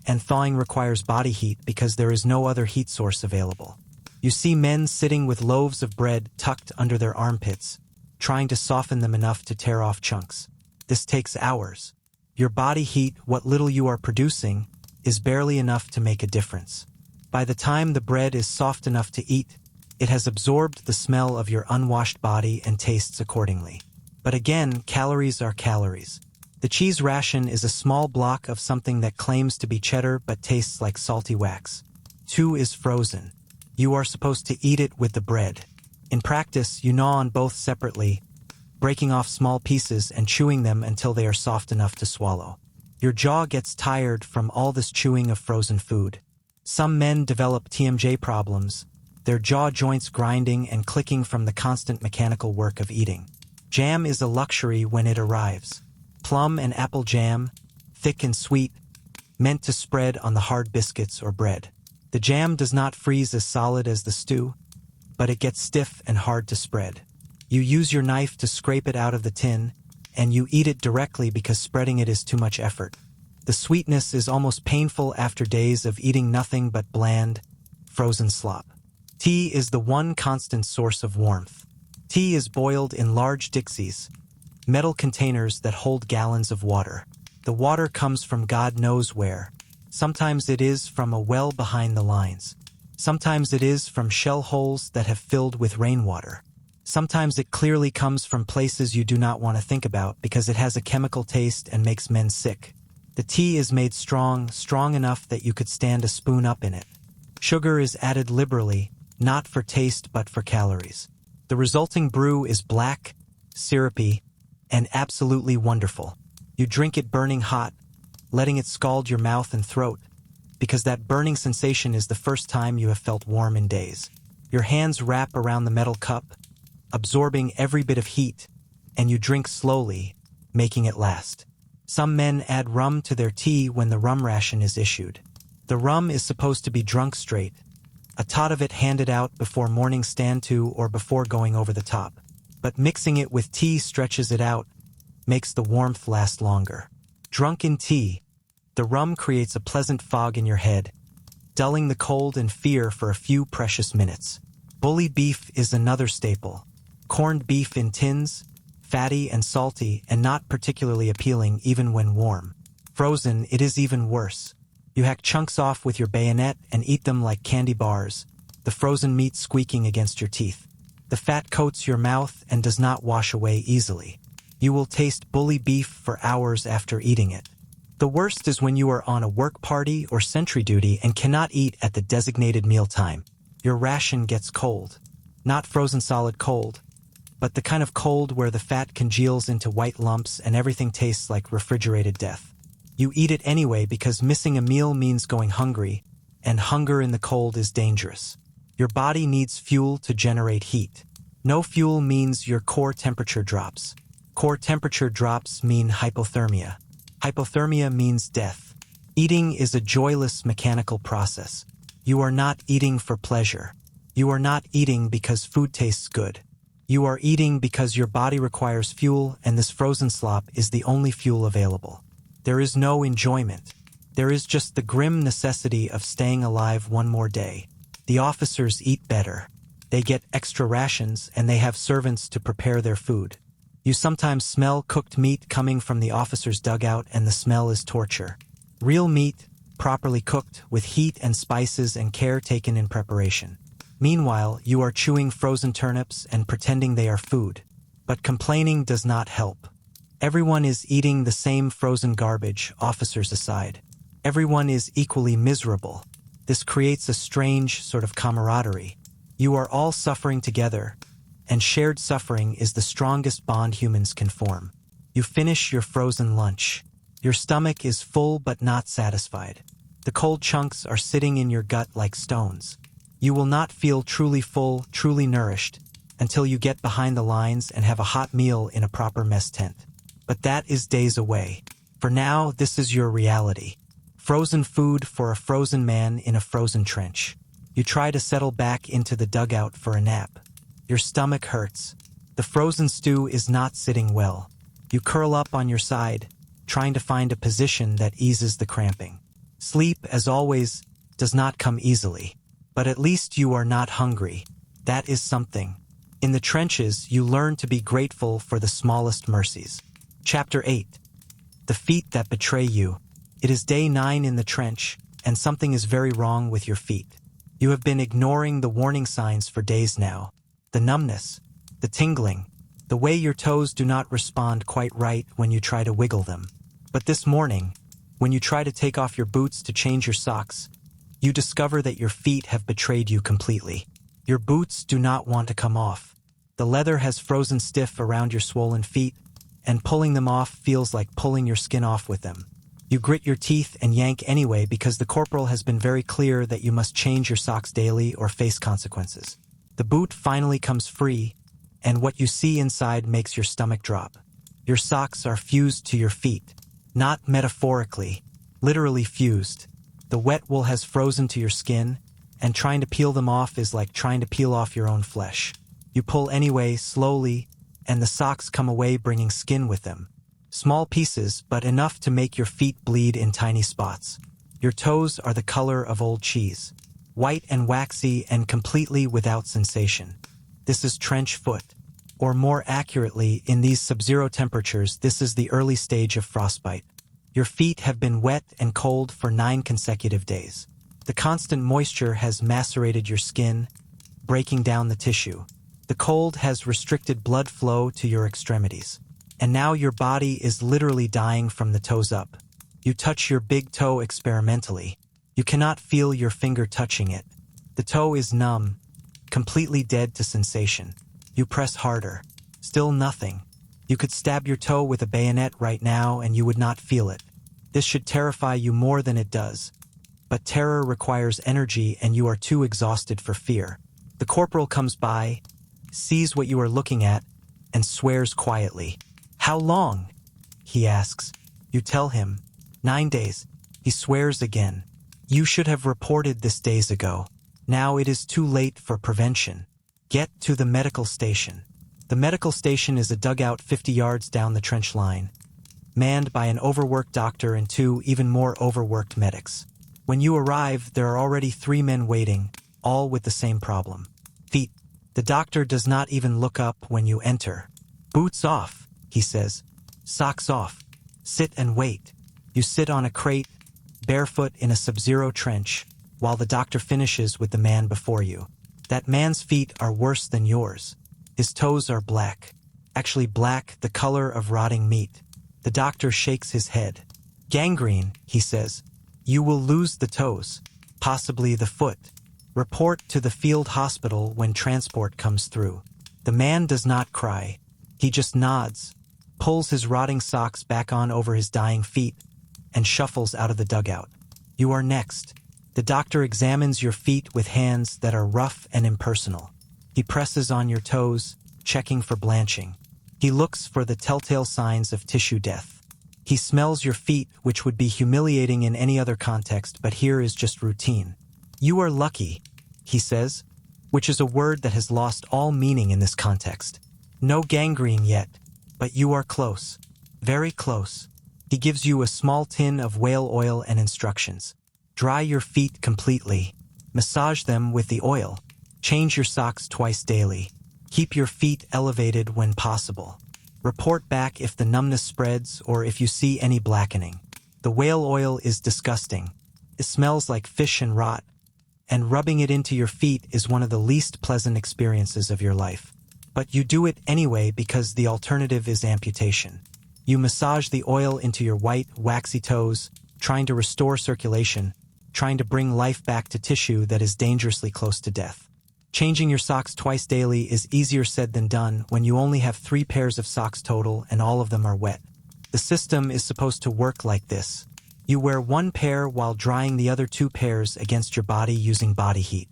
and thawing requires body heat because there is no other heat source available. You see men sitting with loaves of bread tucked under their armpits, trying to soften them enough to tear off chunks. This takes hours. Your body heat, what little you are producing, is barely enough to make a difference. By the time the bread is soft enough to eat, it has absorbed the smell of your unwashed body and tastes accordingly. But again, calories are calories. The cheese ration is a small block of something that claims to be cheddar but tastes like salty wax. 2 is frozen. You are supposed to eat it with the bread. In practice, you gnaw on both separately, breaking off small pieces and chewing them until they are soft enough to swallow. Your jaw gets tired from all this chewing of frozen food. Some men develop TMJ problems, their jaw joints grinding and clicking from the constant mechanical work of eating. Jam is a luxury when it arrives. Plum and apple jam, thick and sweet, meant to spread on the hard biscuits or bread. The jam does not freeze as solid as the stew, but it gets stiff and hard to spread. You use your knife to scrape it out of the tin, and you eat it directly because spreading it is too much effort. The sweetness is almost painful after days of eating nothing but bland, frozen slop. Tea is the one constant source of warmth. Tea is boiled in large dixies, metal containers that hold gallons of water. The water comes from God knows where. Sometimes it is from a well behind the lines. Sometimes it is from shell holes that have filled with rainwater. Sometimes it clearly comes from places you do not want to think about because it has a chemical taste and makes men sick. The tea is made strong enough that you could stand a spoon up in it. Sugar is added liberally, not for taste but for calories. The resulting brew is black, syrupy, and absolutely wonderful. You drink it burning hot, letting it scald your mouth and throat, because that burning sensation is the first time you have felt warm in days. Your hands wrap around the metal cup, absorbing every bit of heat, and you drink slowly, making it last. Some men add rum to their tea when the rum ration is issued. The rum is supposed to be drunk straight, a tot of it handed out before morning stand-to or before going over the top. But mixing it with tea stretches it out, makes the warmth last longer. Drunk in tea, the rum creates a pleasant fog in your head, dulling the cold and fear for a few precious minutes. Bully beef is another staple. Corned beef in tins, fatty and salty and not particularly appealing even when warm. Frozen, it is even worse. You hack chunks off with your bayonet and eat them like candy bars, the frozen meat squeaking against your teeth. The fat coats your mouth and does not wash away easily. You will taste bully beef for hours after eating it. The worst is when you are on a work party or sentry duty and cannot eat at the designated mealtime. Your ration gets cold. Not frozen solid cold, but the kind of cold where the fat congeals into white lumps and everything tastes like refrigerated death. You eat it anyway because missing a meal means going hungry, and hunger in the cold is dangerous. Your body needs fuel to generate heat. No fuel means your core temperature drops. Core temperature drops mean hypothermia. Hypothermia means death. Eating is a joyless mechanical process. You are not eating for pleasure. You are not eating because food tastes good. You are eating because your body requires fuel, and this frozen slop is the only fuel available. There is no enjoyment. There is just the grim necessity of staying alive one more day. The officers eat better. They get extra rations, and they have servants to prepare their food. You sometimes smell cooked meat coming from the officer's dugout, and the smell is torture. Real meat, properly cooked, with heat and spices and care taken in preparation. Meanwhile, you are chewing frozen turnips and pretending they are food. But complaining does not help. Everyone is eating the same frozen garbage, officers aside. Everyone is equally miserable. This creates a strange sort of camaraderie. You are all suffering together, and shared suffering is the strongest bond humans can form. You finish your frozen lunch. Your stomach is full but not satisfied. The cold chunks are sitting in your gut like stones. You will not feel truly full, truly nourished, until you get behind the lines and have a hot meal in a proper mess tent. But that is days away. For now, this is your reality. Frozen food for a frozen man in a frozen trench. You try to settle back into the dugout for a nap. Your stomach hurts. The frozen stew is not sitting well. You curl up on your side, trying to find a position that eases the cramping. Sleep, as always, does not come easily. But at least you are not hungry. That is something. In the trenches, you learn to be grateful for the smallest mercies. Chapter 8. The feet that betray you. It is day 9 in the trench, and something is very wrong with your feet. You have been ignoring the warning signs for days now. The numbness, the tingling, the way your toes do not respond quite right when you try to wiggle them. But this morning, when you try to take off your boots to change your socks, you discover that your feet have betrayed you completely. Your boots do not want to come off. The leather has frozen stiff around your swollen feet, and pulling them off feels like pulling your skin off with them. You grit your teeth and yank anyway because the corporal has been very clear that you must change your socks daily or face consequences. The boot finally comes free, and what you see inside makes your stomach drop. Your socks are fused to your feet. Not metaphorically, literally fused. The wet wool has frozen to your skin, and trying to peel them off is like trying to peel off your own flesh. You pull anyway, slowly, and the socks come away bringing skin with them. Small pieces, but enough to make your feet bleed in tiny spots. Your toes are the color of old cheese. White and waxy and completely without sensation. This is trench foot. Or more accurately, in these Subzero temperatures, this is the early stage of frostbite. Your feet have been wet and cold for 9 consecutive days. The constant moisture has macerated your skin, breaking down the tissue. The cold has restricted blood flow to your extremities. And now your body is literally dying from the toes up. You touch your big toe experimentally. You cannot feel your finger touching it. The toe is numb, completely dead to sensation. You press harder. Still nothing. You could stab your toe with a bayonet right now and you would not feel it. This should terrify you more than it does. But terror requires energy and you are too exhausted for fear. The corporal comes by, sees what you are looking at, and swears quietly. "How long?" he asks. You tell him. 9 days. He swears again. You should have reported this days ago. Now it is too late for prevention. Get to the medical station. The medical station is a dugout 50 yards down the trench line, manned by an overworked doctor and 2 even more overworked medics. When you arrive, there are already 3 men waiting, all with the same problem. Feet. The doctor does not even look up when you enter. "Boots off," he says. "Socks off. Sit and wait." You sit on a crate, barefoot in a Subzero trench, while the doctor finishes with the man before you. That man's feet are worse than yours. His toes are black. Actually black, the color of rotting meat. The doctor shakes his head. Gangrene, he says. You will lose the toes, possibly the foot. Report to the field hospital when transport comes through. The man does not cry. He just nods, pulls his rotting socks back on over his dying feet, and shuffles out of the dugout. You are next. The doctor examines your feet with hands that are rough and impersonal. He presses on your toes, checking for blanching. He looks for the telltale signs of tissue death. He smells your feet, which would be humiliating in any other context, but here is just routine. You are lucky, he says, which is a word that has lost all meaning in this context. No gangrene yet, but you are close. Very close. He gives you a small tin of whale oil and instructions. Dry your feet completely. Massage them with the oil. Change your socks twice daily. Keep your feet elevated when possible. Report back if the numbness spreads or if you see any blackening. The whale oil is disgusting. It smells like fish and rot, and rubbing it into your feet is one of the least pleasant experiences of your life. But you do it anyway because the alternative is amputation. You massage the oil into your white, waxy toes, trying to restore circulation, trying to bring life back to tissue that is dangerously close to death. Changing your socks twice daily is easier said than done when you only have 3 pairs of socks total and all of them are wet. The system is supposed to work like this. You wear 1 pair while drying the other 2 pairs against your body using body heat.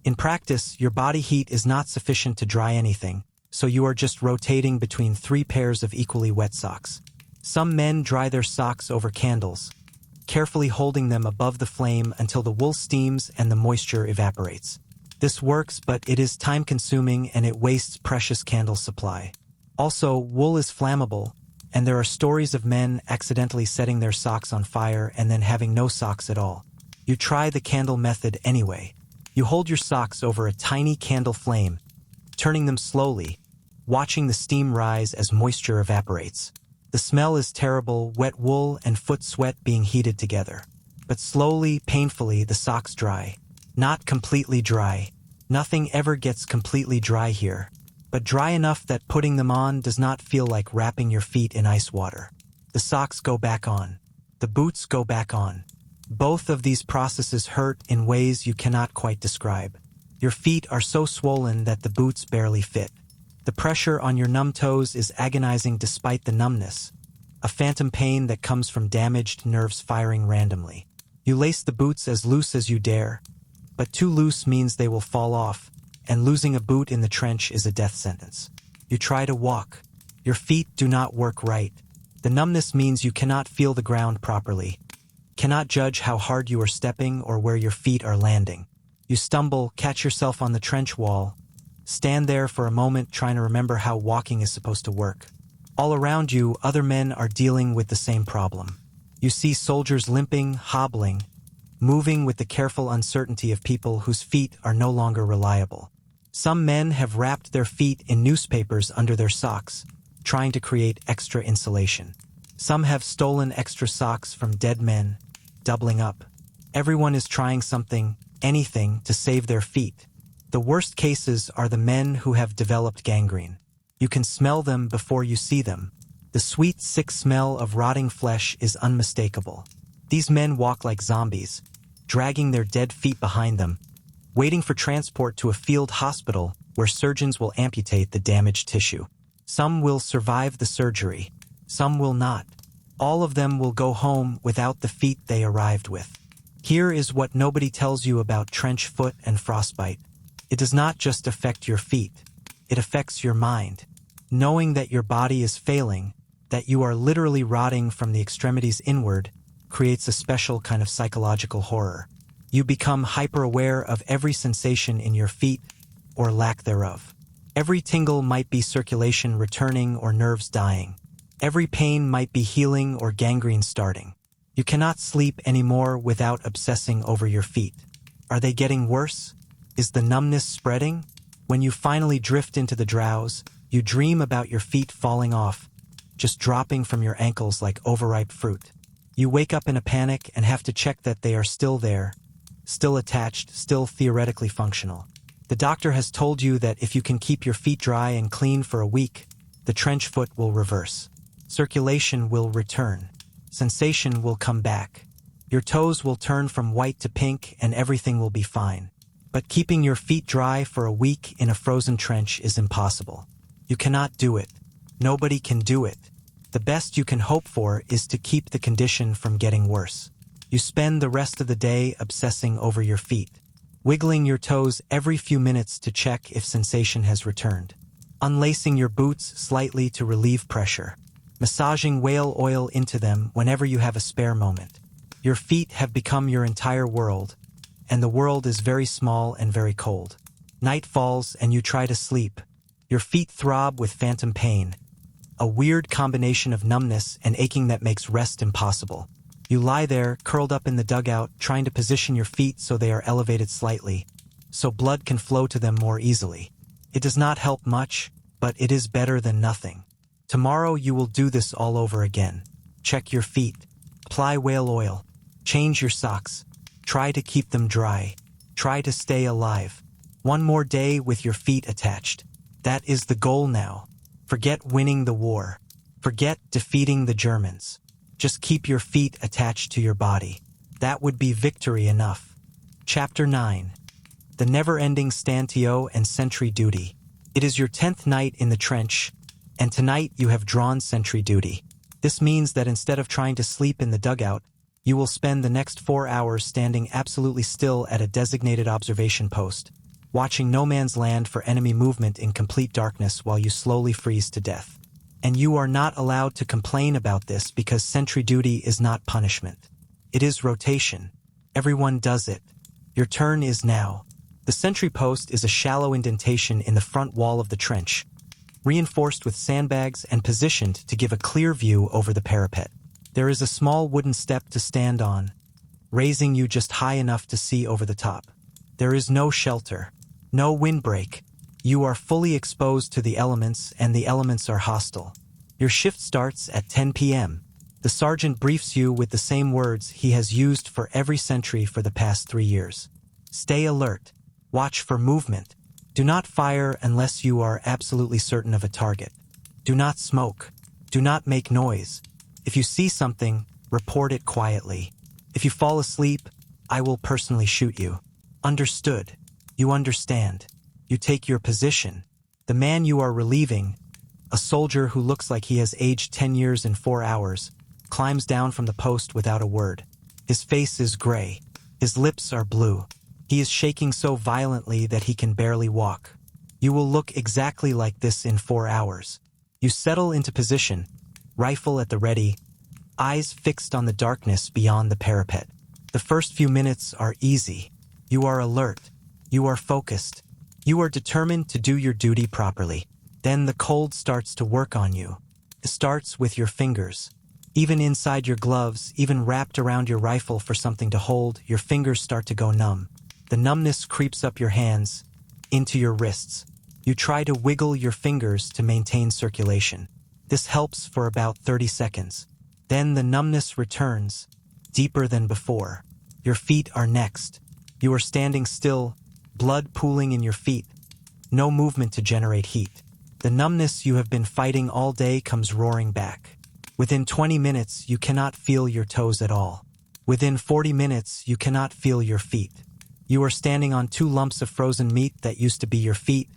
In practice, your body heat is not sufficient to dry anything, so you are just rotating between 3 pairs of equally wet socks. Some men dry their socks over candles, carefully holding them above the flame until the wool steams and the moisture evaporates. This works, but it is time-consuming and it wastes precious candle supply. Also, wool is flammable, and there are stories of men accidentally setting their socks on fire and then having no socks at all. You try the candle method anyway. You hold your socks over a tiny candle flame, turning them slowly, watching the steam rise as moisture evaporates. The smell is terrible, wet wool and foot sweat being heated together. But slowly, painfully, the socks dry. Not completely dry. Nothing ever gets completely dry here, but dry enough that putting them on does not feel like wrapping your feet in ice water. The socks go back on. The boots go back on. Both of these processes hurt in ways you cannot quite describe. Your feet are so swollen that the boots barely fit. The pressure on your numb toes is agonizing despite the numbness, a phantom pain that comes from damaged nerves firing randomly. You lace the boots as loose as you dare, but too loose means they will fall off, and losing a boot in the trench is a death sentence. You try to walk. Your feet do not work right. The numbness means you cannot feel the ground properly, cannot judge how hard you are stepping or where your feet are landing. You stumble, catch yourself on the trench wall, stand there for a moment trying to remember how walking is supposed to work. All around you, other men are dealing with the same problem. You see soldiers limping, hobbling, moving with the careful uncertainty of people whose feet are no longer reliable. Some men have wrapped their feet in newspapers under their socks, trying to create extra insulation. Some have stolen extra socks from dead men, doubling up. Everyone is trying something, anything, to save their feet. The worst cases are the men who have developed gangrene. You can smell them before you see them. The sweet, sick smell of rotting flesh is unmistakable. These men walk like zombies, dragging their dead feet behind them, waiting for transport to a field hospital where surgeons will amputate the damaged tissue. Some will survive the surgery, some will not. All of them will go home without the feet they arrived with. Here is what nobody tells you about trench foot and frostbite. It does not just affect your feet, it affects your mind. Knowing that your body is failing, that you are literally rotting from the extremities inward, creates a special kind of psychological horror. You become hyper-aware of every sensation in your feet, or lack thereof. Every tingle might be circulation returning or nerves dying. Every pain might be healing or gangrene starting. You cannot sleep anymore without obsessing over your feet. Are they getting worse? Is the numbness spreading? When you finally drift into the drowse, you dream about your feet falling off, just dropping from your ankles like overripe fruit. You wake up in a panic and have to check that they are still there, still attached, still theoretically functional. The doctor has told you that if you can keep your feet dry and clean for a week, the trench foot will reverse. Circulation will return. Sensation will come back. Your toes will turn from white to pink and everything will be fine. But keeping your feet dry for a week in a frozen trench is impossible. You cannot do it. Nobody can do it. The best you can hope for is to keep the condition from getting worse. You spend the rest of the day obsessing over your feet, wiggling your toes every few minutes to check if sensation has returned, unlacing your boots slightly to relieve pressure, massaging whale oil into them whenever you have a spare moment. Your feet have become your entire world, and the world is very small and very cold. Night falls and you try to sleep. Your feet throb with phantom pain, a weird combination of numbness and aching that makes rest impossible. You lie there, curled up in the dugout, trying to position your feet so they are elevated slightly, so blood can flow to them more easily. It does not help much, but it is better than nothing. Tomorrow you will do this all over again. Check your feet. Apply whale oil. Change your socks. Try to keep them dry. Try to stay alive. One more day with your feet attached. That is the goal now. Forget winning the war. Forget defeating the Germans. Just keep your feet attached to your body. That would be victory enough. Chapter 9. The never-ending Stantio and Sentry Duty. It is your 10th night in the trench, and tonight you have drawn sentry duty. This means that instead of trying to sleep in the dugout, you will spend the next 4 hours standing absolutely still at a designated observation post, watching no man's land for enemy movement in complete darkness while you slowly freeze to death. And you are not allowed to complain about this because sentry duty is not punishment. It is rotation. Everyone does it. Your turn is now. The sentry post is a shallow indentation in the front wall of the trench, reinforced with sandbags and positioned to give a clear view over the parapet. There is a small wooden step to stand on, raising you just high enough to see over the top. There is no shelter, no windbreak. You are fully exposed to the elements, and the elements are hostile. Your shift starts at 10 p.m. The sergeant briefs you with the same words he has used for every sentry for the past 3 years. Stay alert. Watch for movement. Do not fire unless you are absolutely certain of a target. Do not smoke. Do not make noise. If you see something, report it quietly. If you fall asleep, I will personally shoot you. Understood. You understand. You take your position. The man you are relieving, a soldier who looks like he has aged 10 years in 4 hours, climbs down from the post without a word. His face is gray. His lips are blue. He is shaking so violently that he can barely walk. You will look exactly like this in 4 hours. You settle into position, rifle at the ready, eyes fixed on the darkness beyond the parapet. The first few minutes are easy. You are alert. You are focused. You are determined to do your duty properly. Then the cold starts to work on you. It starts with your fingers. Even inside your gloves, even wrapped around your rifle for something to hold, your fingers start to go numb. The numbness creeps up your hands, into your wrists. You try to wiggle your fingers to maintain circulation. This helps for about 30 seconds. Then the numbness returns, deeper than before. Your feet are next. You are standing still, blood pooling in your feet. No movement to generate heat. The numbness you have been fighting all day comes roaring back. Within 20 minutes, you cannot feel your toes at all. Within 40 minutes, you cannot feel your feet. You are standing on 2 lumps of frozen meat that used to be your feet,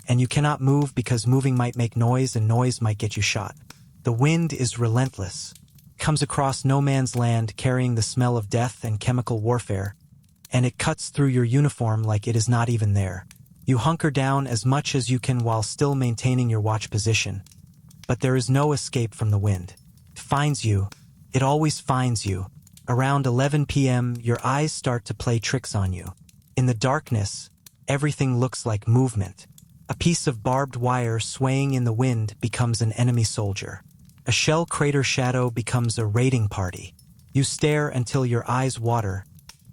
and you cannot move because moving might make noise and noise might get you shot. The wind is relentless. Comes across no man's land carrying the smell of death and chemical warfare, and it cuts through your uniform like it is not even there. You hunker down as much as you can while still maintaining your watch position. But there is no escape from the wind. It finds you. It always finds you. Around 11 p.m., your eyes start to play tricks on you. In the darkness, everything looks like movement. A piece of barbed wire swaying in the wind becomes an enemy soldier. A shell crater shadow becomes a raiding party. You stare until your eyes water,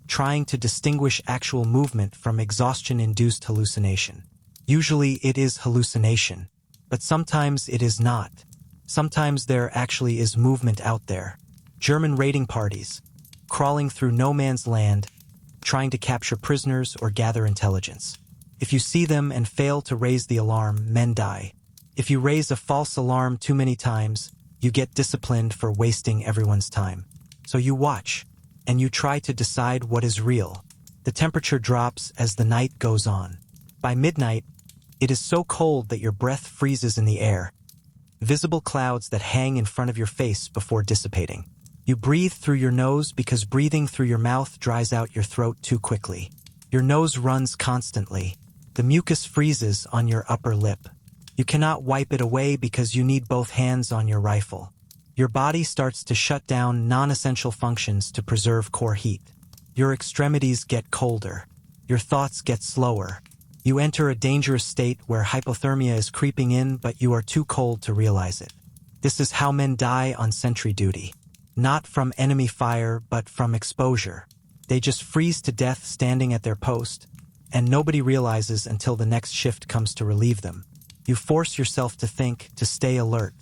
trying to distinguish actual movement from exhaustion-induced hallucination. Usually it is hallucination, but sometimes it is not. Sometimes there actually is movement out there. German raiding parties, crawling through no man's land, trying to capture prisoners or gather intelligence. If you see them and fail to raise the alarm, men die. If you raise a false alarm too many times, you get disciplined for wasting everyone's time. So you watch, and you try to decide what is real. The temperature drops as the night goes on. By midnight, it is so cold that your breath freezes in the air. Visible clouds that hang in front of your face before dissipating. You breathe through your nose because breathing through your mouth dries out your throat too quickly. Your nose runs constantly. The mucus freezes on your upper lip. You cannot wipe it away because you need both hands on your rifle. Your body starts to shut down non-essential functions to preserve core heat. Your extremities get colder. Your thoughts get slower. You enter a dangerous state where hypothermia is creeping in, but you are too cold to realize it. This is how men die on sentry duty. Not from enemy fire, but from exposure. They just freeze to death standing at their post, and nobody realizes until the next shift comes to relieve them. You force yourself to think, to stay alert.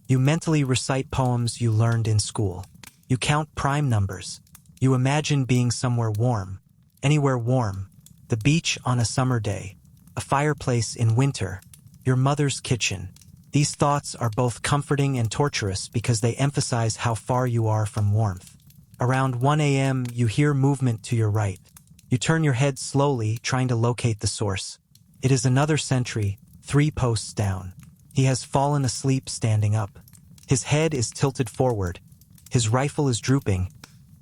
You mentally recite poems you learned in school. You count prime numbers. You imagine being somewhere warm. Anywhere warm. The beach on a summer day. A fireplace in winter. Your mother's kitchen. These thoughts are both comforting and torturous because they emphasize how far you are from warmth. Around 1 a.m., you hear movement to your right. You turn your head slowly, trying to locate the source. It is another sentry, 3 posts down. He has fallen asleep standing up. His head is tilted forward. His rifle is drooping,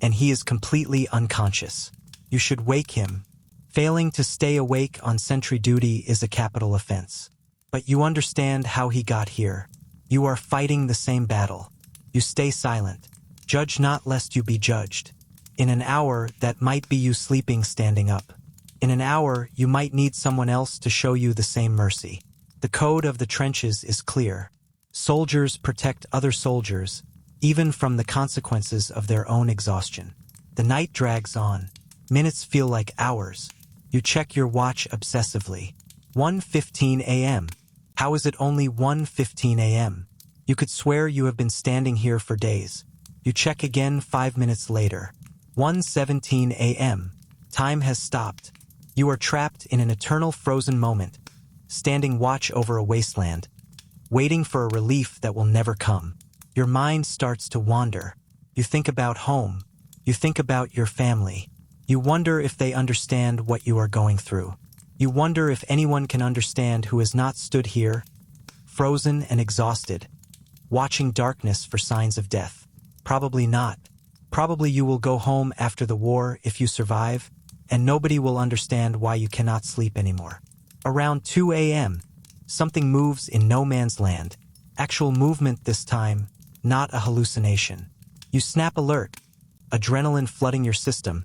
and he is completely unconscious. You should wake him. Failing to stay awake on sentry duty is a capital offense. But you understand how he got here. You are fighting the same battle. You stay silent. Judge not lest you be judged. In an hour, that might be you sleeping standing up. In an hour, you might need someone else to show you the same mercy. The code of the trenches is clear. Soldiers protect other soldiers, even from the consequences of their own exhaustion. The night drags on. Minutes feel like hours. You check your watch obsessively. 1:15 a.m. How is it only 1:15 a.m.? You could swear you have been standing here for days. You check again 5 minutes later. 1:17 a.m. Time has stopped. You are trapped in an eternal frozen moment, standing watch over a wasteland, waiting for a relief that will never come. Your mind starts to wander. You think about home. You think about your family. You wonder if they understand what you are going through. You wonder if anyone can understand who has not stood here, frozen and exhausted, watching darkness for signs of death. Probably not. Probably you will go home after the war if you survive, and nobody will understand why you cannot sleep anymore. Around 2 a.m., something moves in no man's land. Actual movement this time, not a hallucination. You snap alert, adrenaline flooding your system,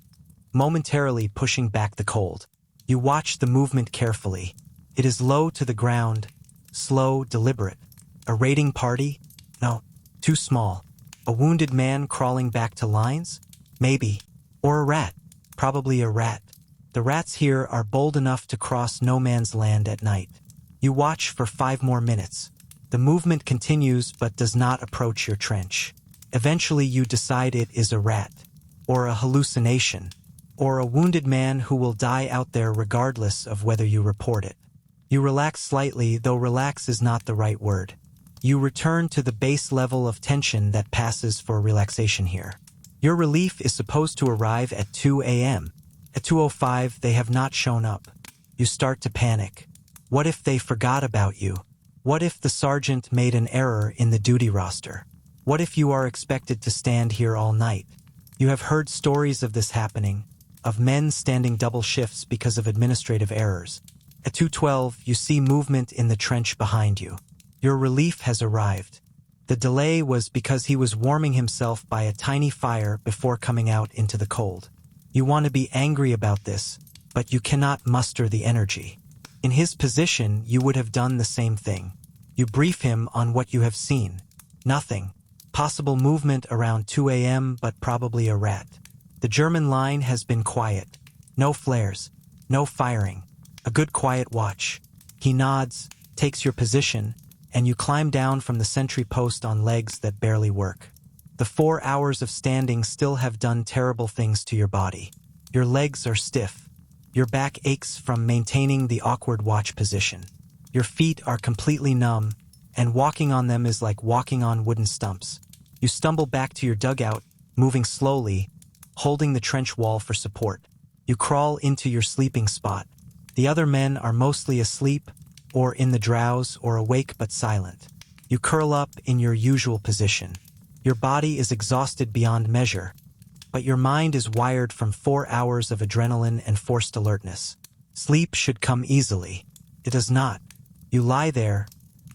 momentarily pushing back the cold. You watch the movement carefully. It is low to the ground, slow, deliberate. A raiding party? No, too small. A wounded man crawling back to lines? Maybe. Or a rat. Probably a rat. The rats here are bold enough to cross no man's land at night. You watch for 5 more minutes. The movement continues but does not approach your trench. Eventually you decide it is a rat, or a hallucination, or a wounded man who will die out there regardless of whether you report it. You relax slightly, though relax is not the right word. You return to the base level of tension that passes for relaxation here. Your relief is supposed to arrive at 2 a.m. At 2:05, they have not shown up. You start to panic. What if they forgot about you? What if the sergeant made an error in the duty roster? What if you are expected to stand here all night? You have heard stories of this happening, of men standing double shifts because of administrative errors. At 2:12, you see movement in the trench behind you. Your relief has arrived. The delay was because he was warming himself by a tiny fire before coming out into the cold. You want to be angry about this, but you cannot muster the energy. In his position, you would have done the same thing. You brief him on what you have seen. Nothing. Possible movement around 2 a.m., but probably a rat. The German line has been quiet. No flares. No firing. A good quiet watch. He nods, takes your position, and you climb down from the sentry post on legs that barely work. The 4 hours of standing still have done terrible things to your body. Your legs are stiff. Your back aches from maintaining the awkward watch position. Your feet are completely numb, and walking on them is like walking on wooden stumps. You stumble back to your dugout, moving slowly, holding the trench wall for support. You crawl into your sleeping spot. The other men are mostly asleep, or in the drowse, or awake but silent. You curl up in your usual position. Your body is exhausted beyond measure, but your mind is wired from 4 hours of adrenaline and forced alertness. Sleep should come easily. It does not. You lie there,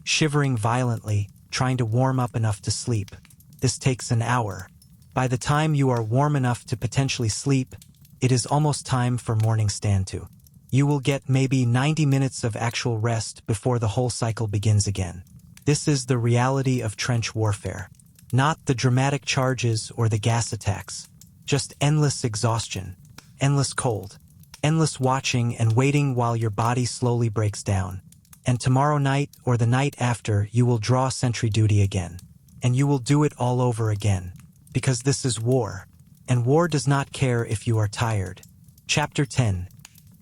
shivering violently, trying to warm up enough to sleep. This takes an hour. By the time you are warm enough to potentially sleep, it is almost time for morning stand to. You will get maybe 90 minutes of actual rest before the whole cycle begins again. This is the reality of trench warfare. Not the dramatic charges or the gas attacks. Just endless exhaustion, endless cold, endless watching and waiting while your body slowly breaks down. And tomorrow night or the night after, you will draw sentry duty again. And you will do it all over again. Because this is war. And war does not care if you are tired. Chapter 10.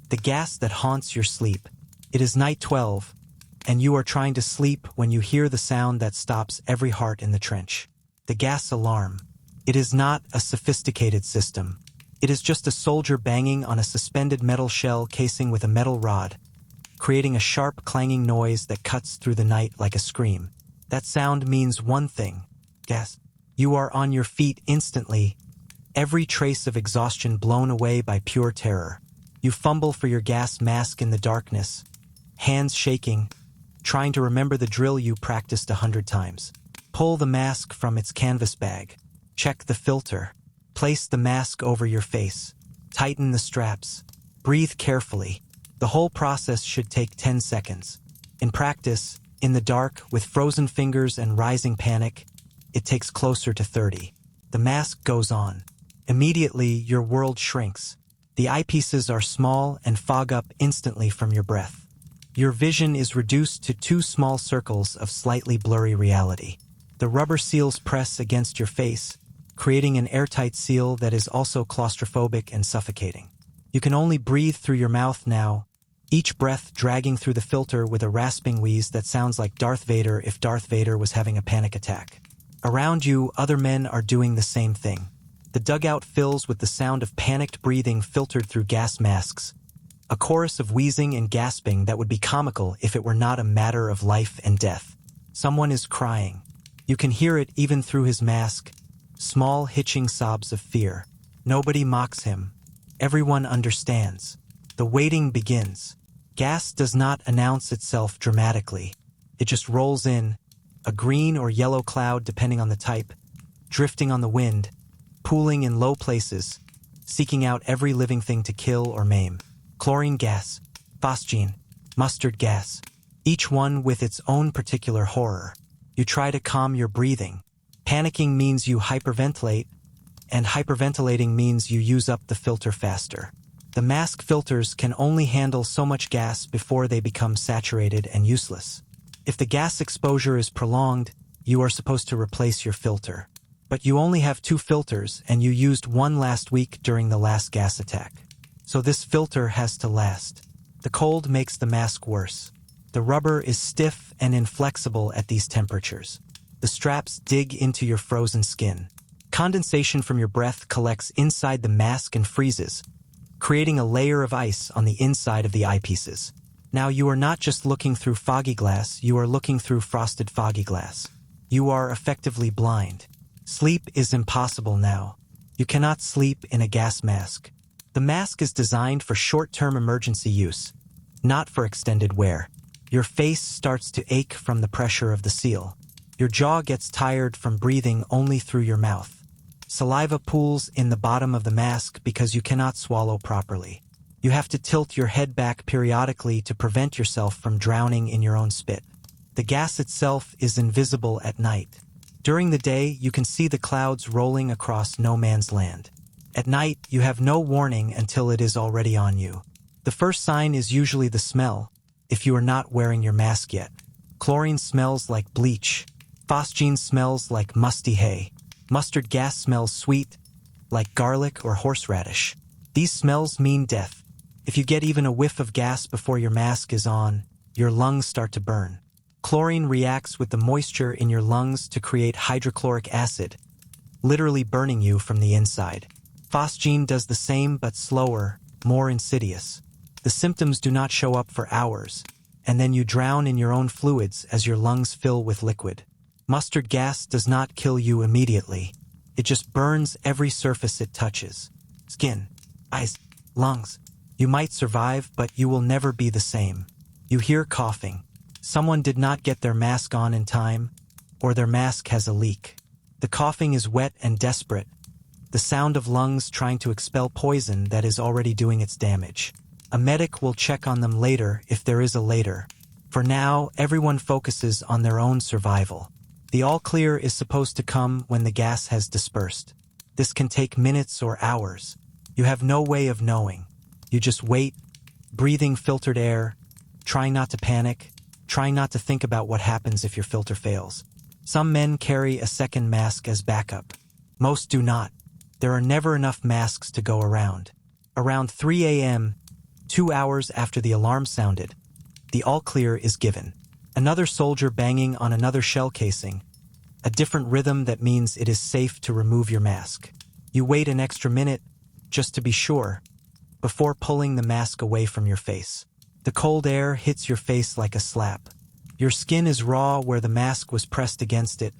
The gas that haunts your sleep. It is night 12, and you are trying to sleep when you hear the sound that stops every heart in the trench. The gas alarm. It is not a sophisticated system. It is just a soldier banging on a suspended metal shell casing with a metal rod, creating a sharp clanging noise that cuts through the night like a scream. That sound means one thing. Gas. You are on your feet instantly, every trace of exhaustion blown away by pure terror. You fumble for your gas mask in the darkness, hands shaking, trying to remember the drill you practiced 100 times. Pull the mask from its canvas bag. Check the filter. Place the mask over your face. Tighten the straps. Breathe carefully. The whole process should take 10 seconds. In practice, in the dark, with frozen fingers and rising panic, it takes closer to 30. The mask goes on. Immediately, your world shrinks. The eyepieces are small and fog up instantly from your breath. Your vision is reduced to 2 small circles of slightly blurry reality. The rubber seals press against your face, creating an airtight seal that is also claustrophobic and suffocating. You can only breathe through your mouth now, each breath dragging through the filter with a rasping wheeze that sounds like Darth Vader if Darth Vader was having a panic attack. Around you, other men are doing the same thing. The dugout fills with the sound of panicked breathing filtered through gas masks, a chorus of wheezing and gasping that would be comical if it were not a matter of life and death. Someone is crying. You can hear it even through his mask, small hitching sobs of fear. Nobody mocks him. Everyone understands. The waiting begins. Gas does not announce itself dramatically. It just rolls in, a green or yellow cloud depending on the type, drifting on the wind, pooling in low places, seeking out every living thing to kill or maim. Chlorine gas, phosgene, mustard gas, each one with its own particular horror. You try to calm your breathing. Panicking means you hyperventilate, and hyperventilating means you use up the filter faster. The mask filters can only handle so much gas before they become saturated and useless. If the gas exposure is prolonged, you are supposed to replace your filter. But you only have 2 filters and you used one last week during the last gas attack. So this filter has to last. The cold makes the mask worse. The rubber is stiff and inflexible at these temperatures. The straps dig into your frozen skin. Condensation from your breath collects inside the mask and freezes, creating a layer of ice on the inside of the eyepieces. Now you are not just looking through foggy glass, you are looking through frosted foggy glass. You are effectively blind. Sleep is impossible now. You cannot sleep in a gas mask. The mask is designed for short-term emergency use, not for extended wear. Your face starts to ache from the pressure of the seal. Your jaw gets tired from breathing only through your mouth. Saliva pools in the bottom of the mask because you cannot swallow properly. You have to tilt your head back periodically to prevent yourself from drowning in your own spit. The gas itself is invisible at night. During the day, you can see the clouds rolling across no man's land. At night, you have no warning until it is already on you. The first sign is usually the smell, if you are not wearing your mask yet. Chlorine smells like bleach. Phosgene smells like musty hay. Mustard gas smells sweet, like garlic or horseradish. These smells mean death. If you get even a whiff of gas before your mask is on, your lungs start to burn. Chlorine reacts with the moisture in your lungs to create hydrochloric acid, literally burning you from the inside. Phosgene does the same but slower, more insidious. The symptoms do not show up for hours, and then you drown in your own fluids as your lungs fill with liquid. Mustard gas does not kill you immediately. It just burns every surface it touches. Skin, eyes, lungs. You might survive, but you will never be the same. You hear coughing. Someone did not get their mask on in time, or their mask has a leak. The coughing is wet and desperate, the sound of lungs trying to expel poison that is already doing its damage. A medic will check on them later if there is a later. For now, everyone focuses on their own survival. The all clear is supposed to come when the gas has dispersed. This can take minutes or hours. You have no way of knowing. You just wait, breathing filtered air, trying not to panic, trying not to think about what happens if your filter fails. Some men carry a second mask as backup. Most do not. There are never enough masks to go around. Around 3 a.m., 2 hours after the alarm sounded, the all clear is given. Another soldier banging on another shell casing, a different rhythm that means it is safe to remove your mask. You wait an extra minute, just to be sure, before pulling the mask away from your face. The cold air hits your face like a slap. Your skin is raw where the mask was pressed against it,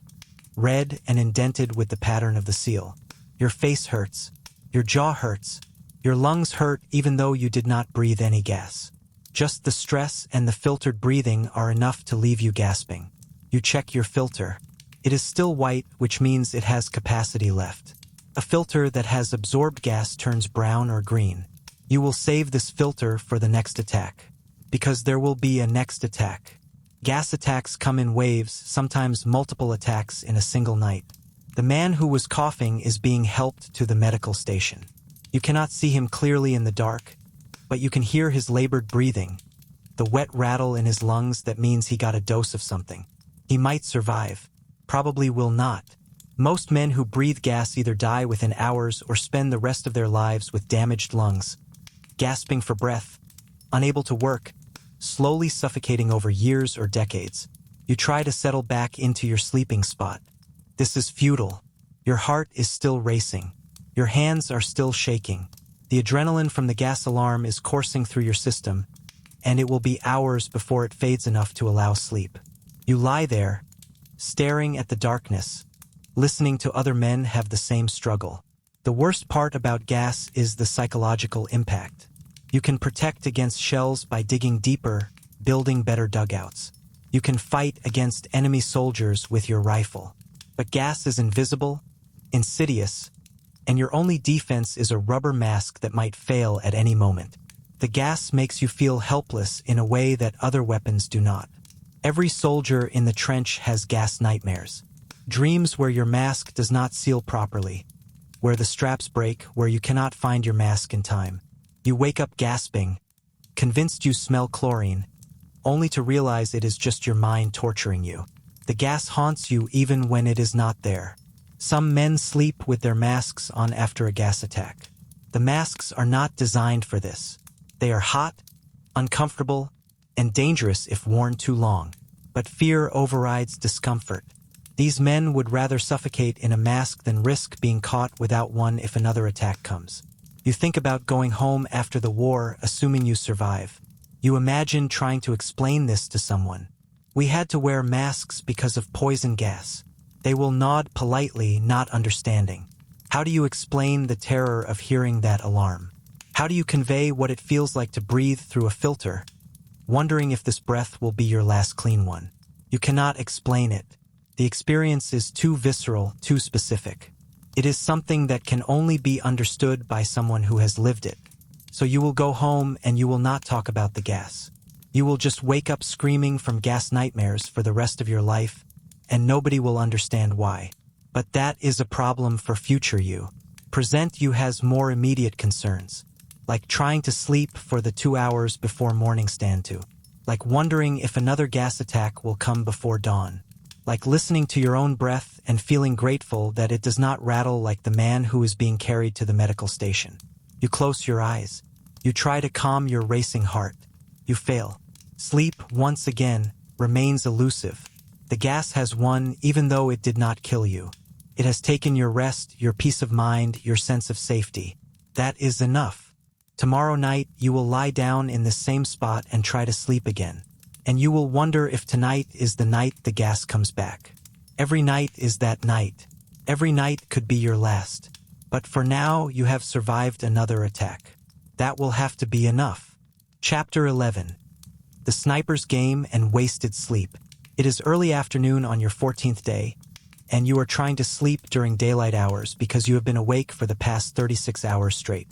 red and indented with the pattern of the seal. Your face hurts. Your jaw hurts. Your lungs hurt even though you did not breathe any gas. Just the stress and the filtered breathing are enough to leave you gasping. You check your filter. It is still white, which means it has capacity left. A filter that has absorbed gas turns brown or green. You will save this filter for the next attack, because there will be a next attack. Gas attacks come in waves, sometimes multiple attacks in a single night. The man who was coughing is being helped to the medical station. You cannot see him clearly in the dark, but you can hear his labored breathing, the wet rattle in his lungs that means he got a dose of something. He might survive, probably will not. Most men who breathe gas either die within hours or spend the rest of their lives with damaged lungs, gasping for breath, unable to work, slowly suffocating over years or decades. You try to settle back into your sleeping spot. This is futile. Your heart is still racing. Your hands are still shaking. The adrenaline from the gas alarm is coursing through your system, and it will be hours before it fades enough to allow sleep. You lie there, staring at the darkness, listening to other men have the same struggle. The worst part about gas is the psychological impact. You can protect against shells by digging deeper, building better dugouts. You can fight against enemy soldiers with your rifle. But gas is invisible, insidious, and your only defense is a rubber mask that might fail at any moment. The gas makes you feel helpless in a way that other weapons do not. Every soldier in the trench has gas nightmares. Dreams where your mask does not seal properly, where the straps break, where you cannot find your mask in time. You wake up gasping, convinced you smell chlorine, only to realize it is just your mind torturing you. The gas haunts you even when it is not there. Some men sleep with their masks on after a gas attack. The masks are not designed for this. They are hot, uncomfortable, and dangerous if worn too long. But fear overrides discomfort. These men would rather suffocate in a mask than risk being caught without one if another attack comes. You think about going home after the war, assuming you survive. You imagine trying to explain this to someone. We had to wear masks because of poison gas. They will nod politely, not understanding. How do you explain the terror of hearing that alarm? How do you convey what it feels like to breathe through a filter, wondering if this breath will be your last clean one? You cannot explain it. The experience is too visceral, too specific. It is something that can only be understood by someone who has lived it. So you will go home and you will not talk about the gas. You will just wake up screaming from gas nightmares for the rest of your life, and nobody will understand why. But that is a problem for future you. Present you has more immediate concerns, like trying to sleep for the 2 hours before morning stand to, like wondering if another gas attack will come before dawn. like listening to your own breath and feeling grateful that it does not rattle like the man who is being carried to the medical station. You close your eyes. You try to calm your racing heart. You fail. Sleep, once again, remains elusive. The gas has won even though it did not kill you. It has taken your rest, your peace of mind, your sense of safety. That is enough. Tomorrow night, you will lie down in the same spot and try to sleep again. And you will wonder if tonight is the night the gas comes back. Every night is that night. Every night could be your last. But for now, you have survived another attack. That will have to be enough. Chapter 11. The Sniper's Game and Wasted Sleep. It is early afternoon on your 14th day, and you are trying to sleep during daylight hours because you have been awake for the past 36 hours straight.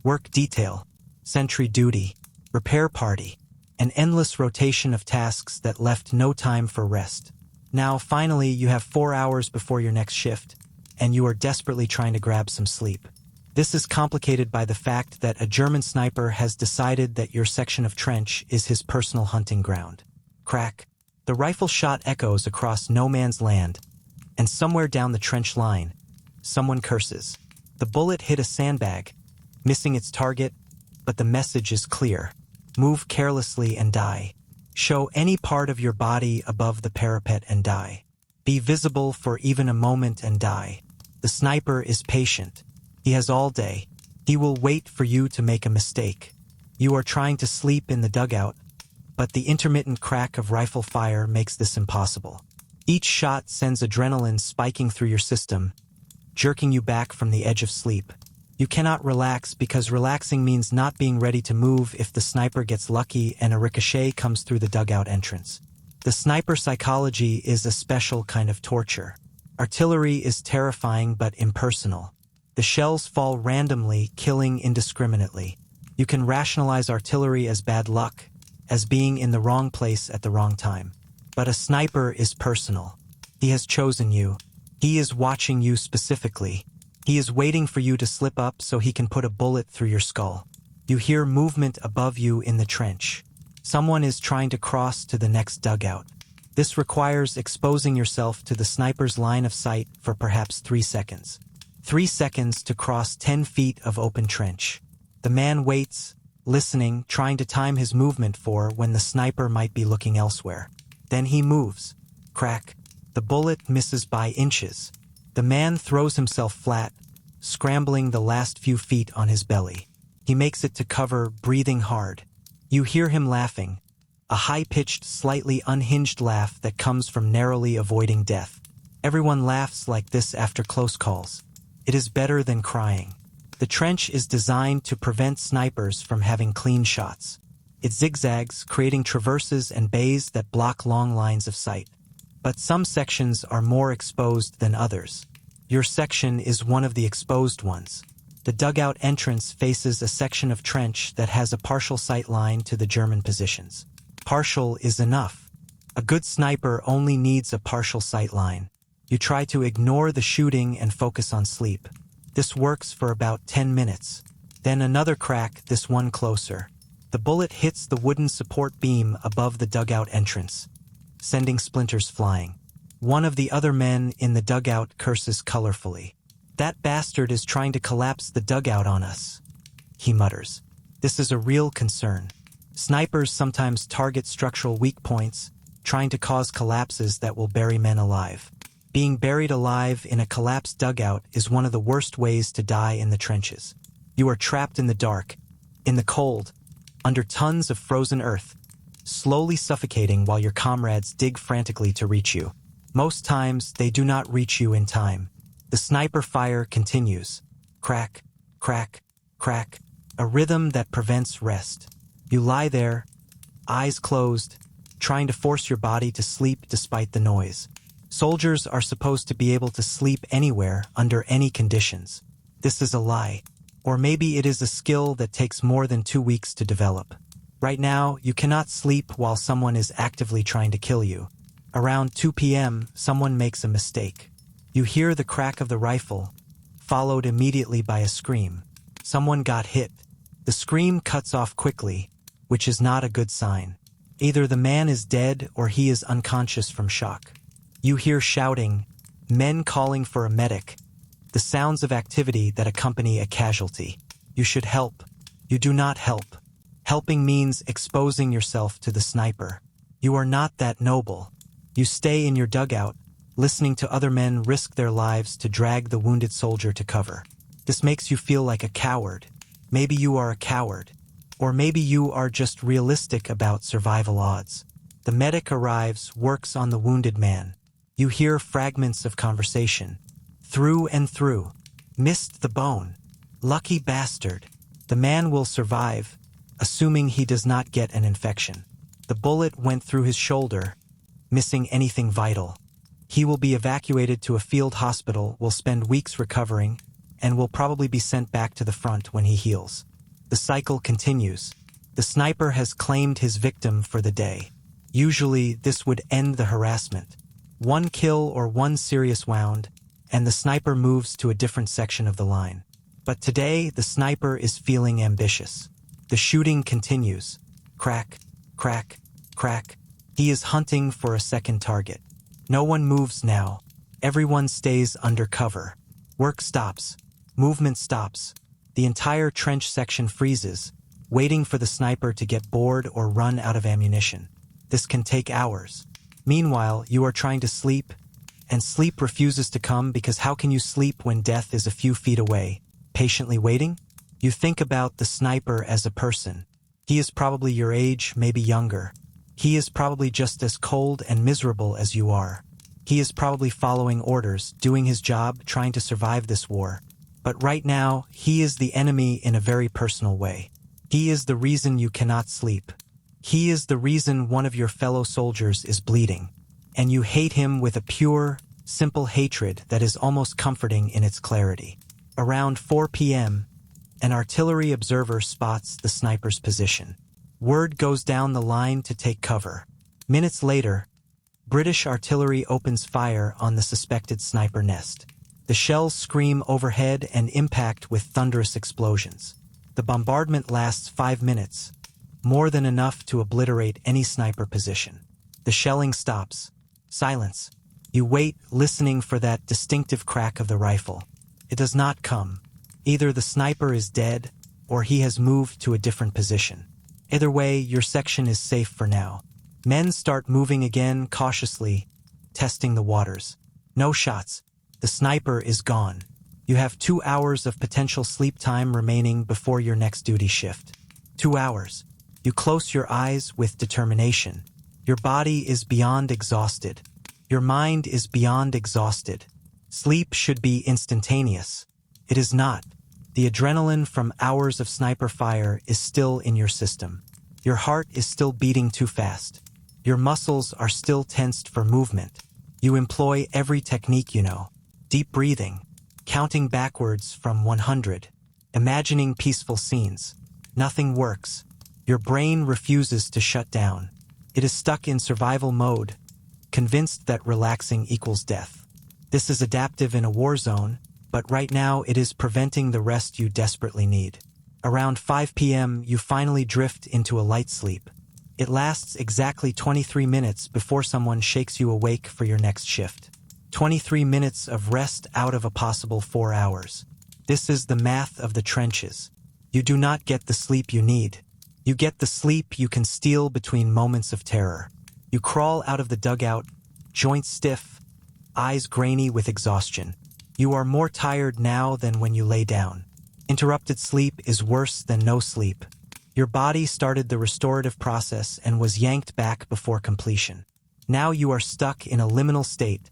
Work detail, sentry duty, repair party, an endless rotation of tasks that left no time for rest. Now, finally, you have 4 hours before your next shift, and you are desperately trying to grab some sleep. This is complicated by the fact that a German sniper has decided that your section of trench is his personal hunting ground. Crack. The rifle shot echoes across no man's land, and somewhere down the trench line, someone curses. The bullet hit a sandbag, missing its target, but the message is clear. Move carelessly and die. Show any part of your body above the parapet and die. Be visible for even a moment and die. The sniper is patient. He has all day. He will wait for you to make a mistake. You are trying to sleep in the dugout, but the intermittent crack of rifle fire makes this impossible. Each shot sends adrenaline spiking through your system, jerking you back from the edge of sleep. You cannot relax because relaxing means not being ready to move if the sniper gets lucky and a ricochet comes through the dugout entrance. The sniper psychology is a special kind of torture. Artillery is terrifying but impersonal. The shells fall randomly, killing indiscriminately. You can rationalize artillery as bad luck, as being in the wrong place at the wrong time. But a sniper is personal. He has chosen you. He is watching you specifically. He is waiting for you to slip up so he can put a bullet through your skull. You hear movement above you in the trench. Someone is trying to cross to the next dugout. This requires exposing yourself to the sniper's line of sight for perhaps 3 seconds. 3 seconds to cross 10 feet of open trench. The man waits, listening, trying to time his movement for when the sniper might be looking elsewhere. Then he moves. Crack. The bullet misses by inches. The man throws himself flat, scrambling the last few feet on his belly. He makes it to cover, breathing hard. You hear him laughing, a high-pitched, slightly unhinged laugh that comes from narrowly avoiding death. Everyone laughs like this after close calls. It is better than crying. The trench is designed to prevent snipers from having clean shots. It zigzags, creating traverses and bays that block long lines of sight. But some sections are more exposed than others. Your section is one of the exposed ones. The dugout entrance faces a section of trench that has a partial sight line to the German positions. Partial is enough. A good sniper only needs a partial sight line. You try to ignore the shooting and focus on sleep. This works for about 10 minutes. Then another crack, this one closer. The bullet hits the wooden support beam above the dugout entrance, sending splinters flying. One of the other men in the dugout curses colorfully. "That bastard is trying to collapse the dugout on us," he mutters. This is a real concern. Snipers sometimes target structural weak points, trying to cause collapses that will bury men alive. Being buried alive in a collapsed dugout is one of the worst ways to die in the trenches. You are trapped in the dark, in the cold, under tons of frozen earth, slowly suffocating while your comrades dig frantically to reach you. Most times, they do not reach you in time. The sniper fire continues. Crack, crack, crack, a rhythm that prevents rest. You lie there, eyes closed, trying to force your body to sleep despite the noise. Soldiers are supposed to be able to sleep anywhere, under any conditions. This is a lie. Or maybe it is a skill that takes more than 2 weeks to develop. Right now, you cannot sleep while someone is actively trying to kill you. Around 2 p.m., someone makes a mistake. You hear the crack of the rifle, followed immediately by a scream. Someone got hit. The scream cuts off quickly, which is not a good sign. Either the man is dead or he is unconscious from shock. You hear shouting, men calling for a medic, the sounds of activity that accompany a casualty. You should help. You do not help. Helping means exposing yourself to the sniper. You are not that noble. You stay in your dugout, listening to other men risk their lives to drag the wounded soldier to cover. This makes you feel like a coward. Maybe you are a coward. Or maybe you are just realistic about survival odds. The medic arrives, works on the wounded man. You hear fragments of conversation. Through and through. Missed the bone. Lucky bastard. The man will survive, assuming he does not get an infection. The bullet went through his shoulder, missing anything vital. He will be evacuated to a field hospital, will spend weeks recovering, and will probably be sent back to the front when he heals. The cycle continues. The sniper has claimed his victim for the day. Usually, this would end the harassment. One kill or one serious wound, and the sniper moves to a different section of the line. But today, the sniper is feeling ambitious. The shooting continues. Crack, crack, crack. He is hunting for a second target. No one moves now. Everyone stays under cover. Work stops. Movement stops. The entire trench section freezes, waiting for the sniper to get bored or run out of ammunition. This can take hours. Meanwhile, you are trying to sleep, and sleep refuses to come because how can you sleep when death is a few feet away, patiently waiting? You think about the sniper as a person. He is probably your age, maybe younger. He is probably just as cold and miserable as you are. He is probably following orders, doing his job, trying to survive this war. But right now, he is the enemy in a very personal way. He is the reason you cannot sleep. He is the reason one of your fellow soldiers is bleeding. And you hate him with a pure, simple hatred that is almost comforting in its clarity. Around 4 p.m., an artillery observer spots the sniper's position. Word goes down the line to take cover. Minutes later, British artillery opens fire on the suspected sniper nest. The shells scream overhead and impact with thunderous explosions. The bombardment lasts 5 minutes, more than enough to obliterate any sniper position. The shelling stops. Silence. You wait, listening for that distinctive crack of the rifle. It does not come. Either the sniper is dead, or he has moved to a different position. Either way, your section is safe for now. Men start moving again, cautiously, testing the waters. No shots. The sniper is gone. You have 2 hours of potential sleep time remaining before your next duty shift. 2 hours. You close your eyes with determination. Your body is beyond exhausted. Your mind is beyond exhausted. Sleep should be instantaneous. It is not. The adrenaline from hours of sniper fire is still in your system. Your heart is still beating too fast. Your muscles are still tensed for movement. You employ every technique you know. Deep breathing, counting backwards from 100, imagining peaceful scenes. Nothing works. Your brain refuses to shut down. It is stuck in survival mode, convinced that relaxing equals death. This is adaptive in a war zone, but right now it is preventing the rest you desperately need. Around 5 p.m., you finally drift into a light sleep. It lasts exactly 23 minutes before someone shakes you awake for your next shift. 23 minutes of rest out of a possible 4 hours. This is the math of the trenches. You do not get the sleep you need. You get the sleep you can steal between moments of terror. You crawl out of the dugout, joints stiff, eyes grainy with exhaustion. You are more tired now than when you lay down. Interrupted sleep is worse than no sleep. Your body started the restorative process and was yanked back before completion. Now you are stuck in a liminal state,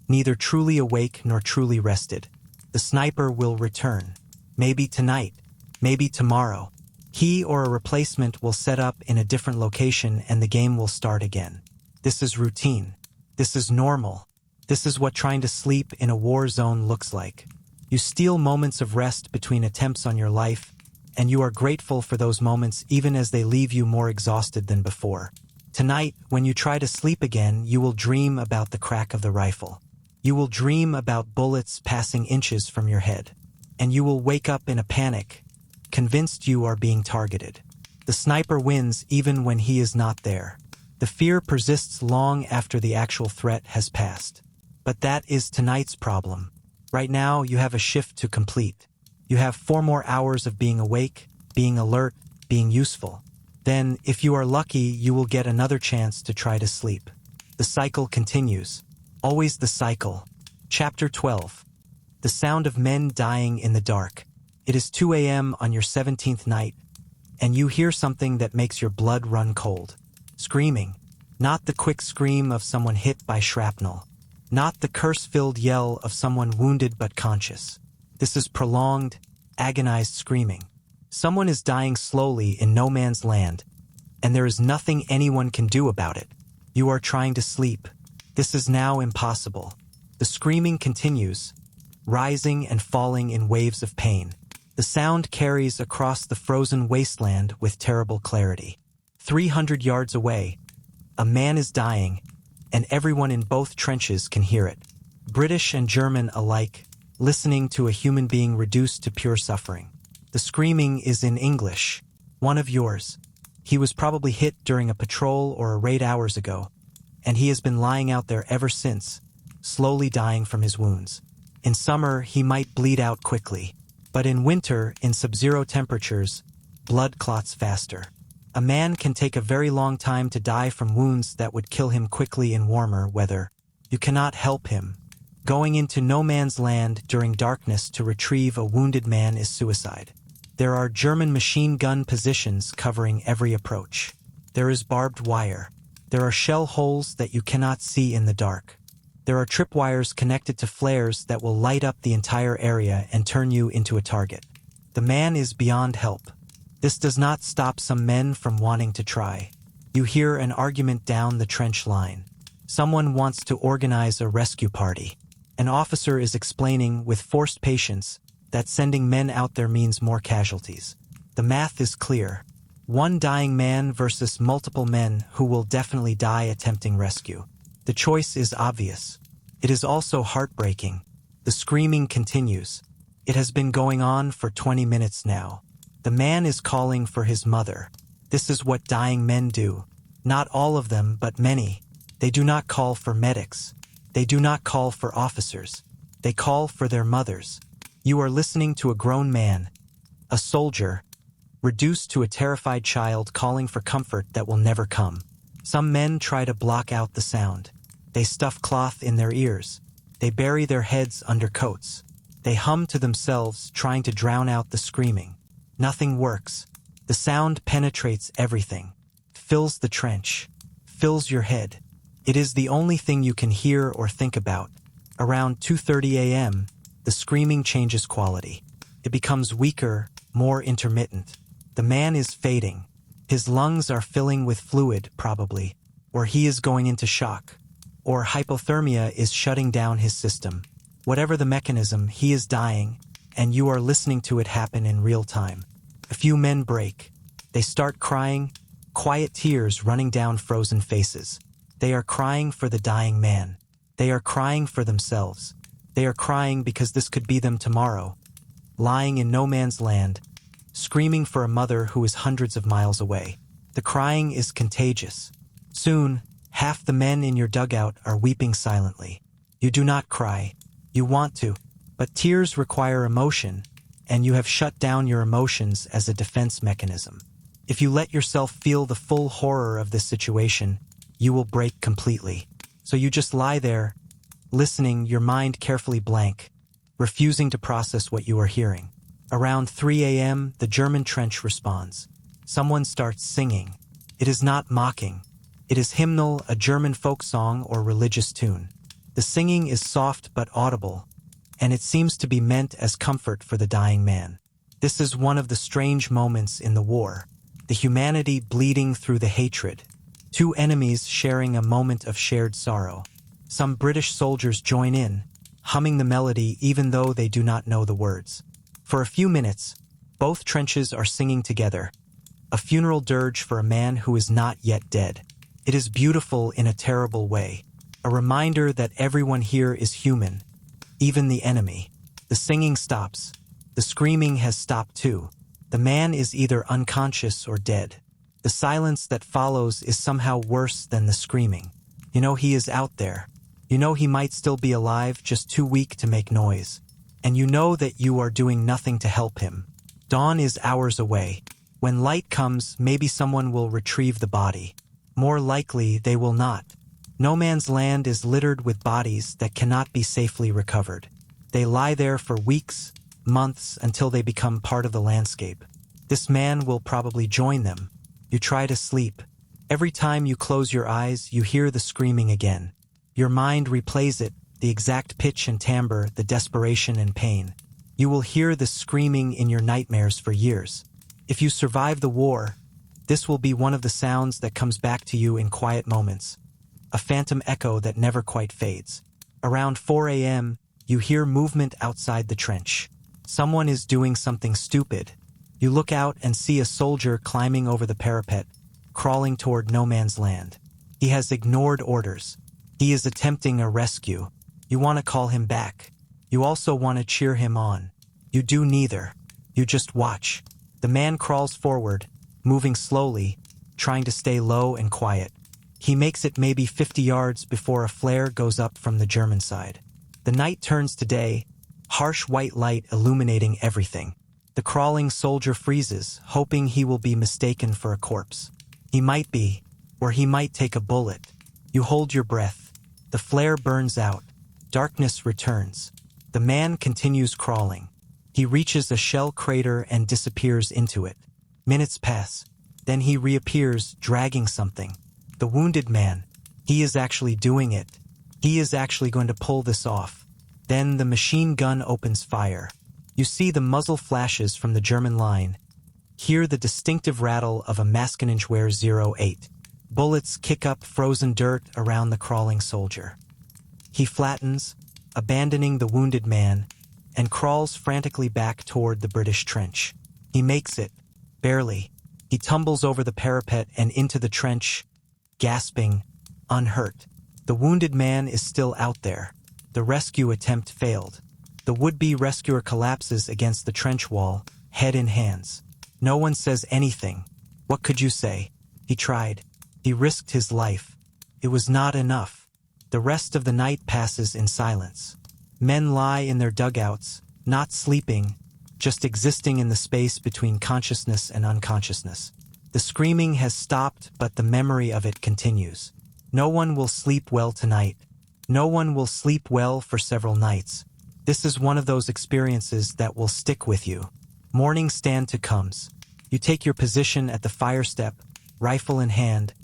neither truly awake nor truly rested. The sniper will return. Maybe tonight. Maybe tomorrow. He or a replacement will set up in a different location and the game will start again. This is routine. This is normal. This is what trying to sleep in a war zone looks like. You steal moments of rest between attempts on your life, and you are grateful for those moments even as they leave you more exhausted than before. Tonight, when you try to sleep again, you will dream about the crack of the rifle. You will dream about bullets passing inches from your head. And you will wake up in a panic, convinced you are being targeted. The sniper wins even when he is not there. The The fear persists long after the actual threat has passed. But that is tonight's problem. Right now, you have a shift to complete. You have 4 more hours of being awake, being alert, being useful. Then, if you are lucky, you will get another chance to try to sleep. The cycle continues. Always the cycle. Chapter 12. The sound of men dying in the dark. It is 2 a.m. on your 17th night, and you hear something that makes your blood run cold. Screaming. Not the quick scream of someone hit by shrapnel. Not the curse-filled yell of someone wounded but conscious. This is prolonged, agonized screaming. Someone is dying slowly in no man's land, and there is nothing anyone can do about it. You are trying to sleep. This is now impossible. The screaming continues, rising and falling in waves of pain. The sound carries across the frozen wasteland with terrible clarity. 300 yards away, a man is dying, and everyone in both trenches can hear it. British and German alike, listening to a human being reduced to pure suffering. The screaming is in English. One of yours. He was probably hit during a patrol or a raid hours ago, and he has been lying out there ever since, slowly dying from his wounds. In summer, he might bleed out quickly, but in winter, in Subzero temperatures, blood clots faster. A man can take a very long time to die from wounds that would kill him quickly in warmer weather. You cannot help him. Going into no man's land during darkness to retrieve a wounded man is suicide. There are German machine gun positions covering every approach. There is barbed wire. There are shell holes that you cannot see in the dark. There are tripwires connected to flares that will light up the entire area and turn you into a target. The man is beyond help. This does not stop some men from wanting to try. You hear an argument down the trench line. Someone wants to organize a rescue party. An officer is explaining with forced patience that sending men out there means more casualties. The math is clear. 1 dying man versus multiple men who will definitely die attempting rescue. The choice is obvious. It is also heartbreaking. The screaming continues. It has been going on for 20 minutes now. The man is calling for his mother. This is what dying men do. Not all of them, but many. They do not call for medics. They do not call for officers. They call for their mothers. You are listening to a grown man, a soldier, reduced to a terrified child calling for comfort that will never come. Some men try to block out the sound. They stuff cloth in their ears. They bury their heads under coats. They hum to themselves, trying to drown out the screaming. Nothing works. The sound penetrates everything, fills the trench, fills your head. It is the only thing you can hear or think about. Around 2:30 a.m., the screaming changes quality. It becomes weaker, more intermittent. The man is fading. His lungs are filling with fluid, probably, or he is going into shock, or hypothermia is shutting down his system. Whatever the mechanism, he is dying, and you are listening to it happen in real time. A few men break. They start crying, quiet tears running down frozen faces. They are crying for the dying man. They are crying for themselves. They are crying because this could be them tomorrow, lying in no man's land, screaming for a mother who is hundreds of miles away. The crying is contagious. Soon, half the men in your dugout are weeping silently. You do not cry. You want to, but tears require emotion, and you have shut down your emotions as a defense mechanism. If you let yourself feel the full horror of this situation, you will break completely. So you just lie there, listening, your mind carefully blank, refusing to process what you are hearing. Around 3 a.m., the German trench responds. Someone starts singing. It is not mocking. It is hymnal, a German folk song or religious tune. The singing is soft but audible, and it seems to be meant as comfort for the dying man. This is one of the strange moments in the war. The humanity bleeding through the hatred. 2 enemies sharing a moment of shared sorrow. Some British soldiers join in, humming the melody even though they do not know the words. For a few minutes, both trenches are singing together, a funeral dirge for a man who is not yet dead. It is beautiful in a terrible way, a reminder that everyone here is human, even the enemy. The singing stops. The screaming has stopped too. The man is either unconscious or dead. The silence that follows is somehow worse than the screaming. You know he is out there. You know he might still be alive, just too weak to make noise. And you know that you are doing nothing to help him. Dawn is hours away. When light comes, maybe someone will retrieve the body. More likely, they will not. No Man's Land is littered with bodies that cannot be safely recovered. They lie there for weeks, months, until they become part of the landscape. This man will probably join them. You try to sleep. Every time you close your eyes, you hear the screaming again. Your mind replays it, the exact pitch and timbre, the desperation and pain. You will hear the screaming in your nightmares for years. If you survive the war, this will be one of the sounds that comes back to you in quiet moments. A phantom echo that never quite fades. Around 4 a.m., you hear movement outside the trench. Someone is doing something stupid. You look out and see a soldier climbing over the parapet, crawling toward No Man's Land. He has ignored orders. He is attempting a rescue. You want to call him back. You also want to cheer him on. You do neither. You just watch. The man crawls forward, moving slowly, trying to stay low and quiet. He makes it maybe 50 yards before a flare goes up from the German side. The night turns to day, harsh white light illuminating everything. The crawling soldier freezes, hoping he will be mistaken for a corpse. He might be, or he might take a bullet. You hold your breath. The flare burns out. Darkness returns. The man continues crawling. He reaches a shell crater and disappears into it. Minutes pass. Then he reappears, dragging something. The wounded man. He is actually doing it. He is actually going to pull this off. Then the machine gun opens fire. You see the muzzle flashes from the German line. Hear the distinctive rattle of a Maskeningewehre 08. Bullets kick up frozen dirt around the crawling soldier. He flattens, abandoning the wounded man, and crawls frantically back toward the British trench. He makes it, barely. He tumbles over the parapet and into the trench, gasping, unhurt. The wounded man is still out there. The rescue attempt failed. The would-be rescuer collapses against the trench wall, head in hands. No one says anything. What could you say? He tried. He risked his life. It was not enough. The rest of the night passes in silence. Men lie in their dugouts, not sleeping, just existing in the space between consciousness and unconsciousness. The screaming has stopped, but the memory of it continues. No one will sleep well tonight. No one will sleep well for several nights. This is one of those experiences that will stick with you. Morning stand to comes. You take your position at the fire step, rifle in hand,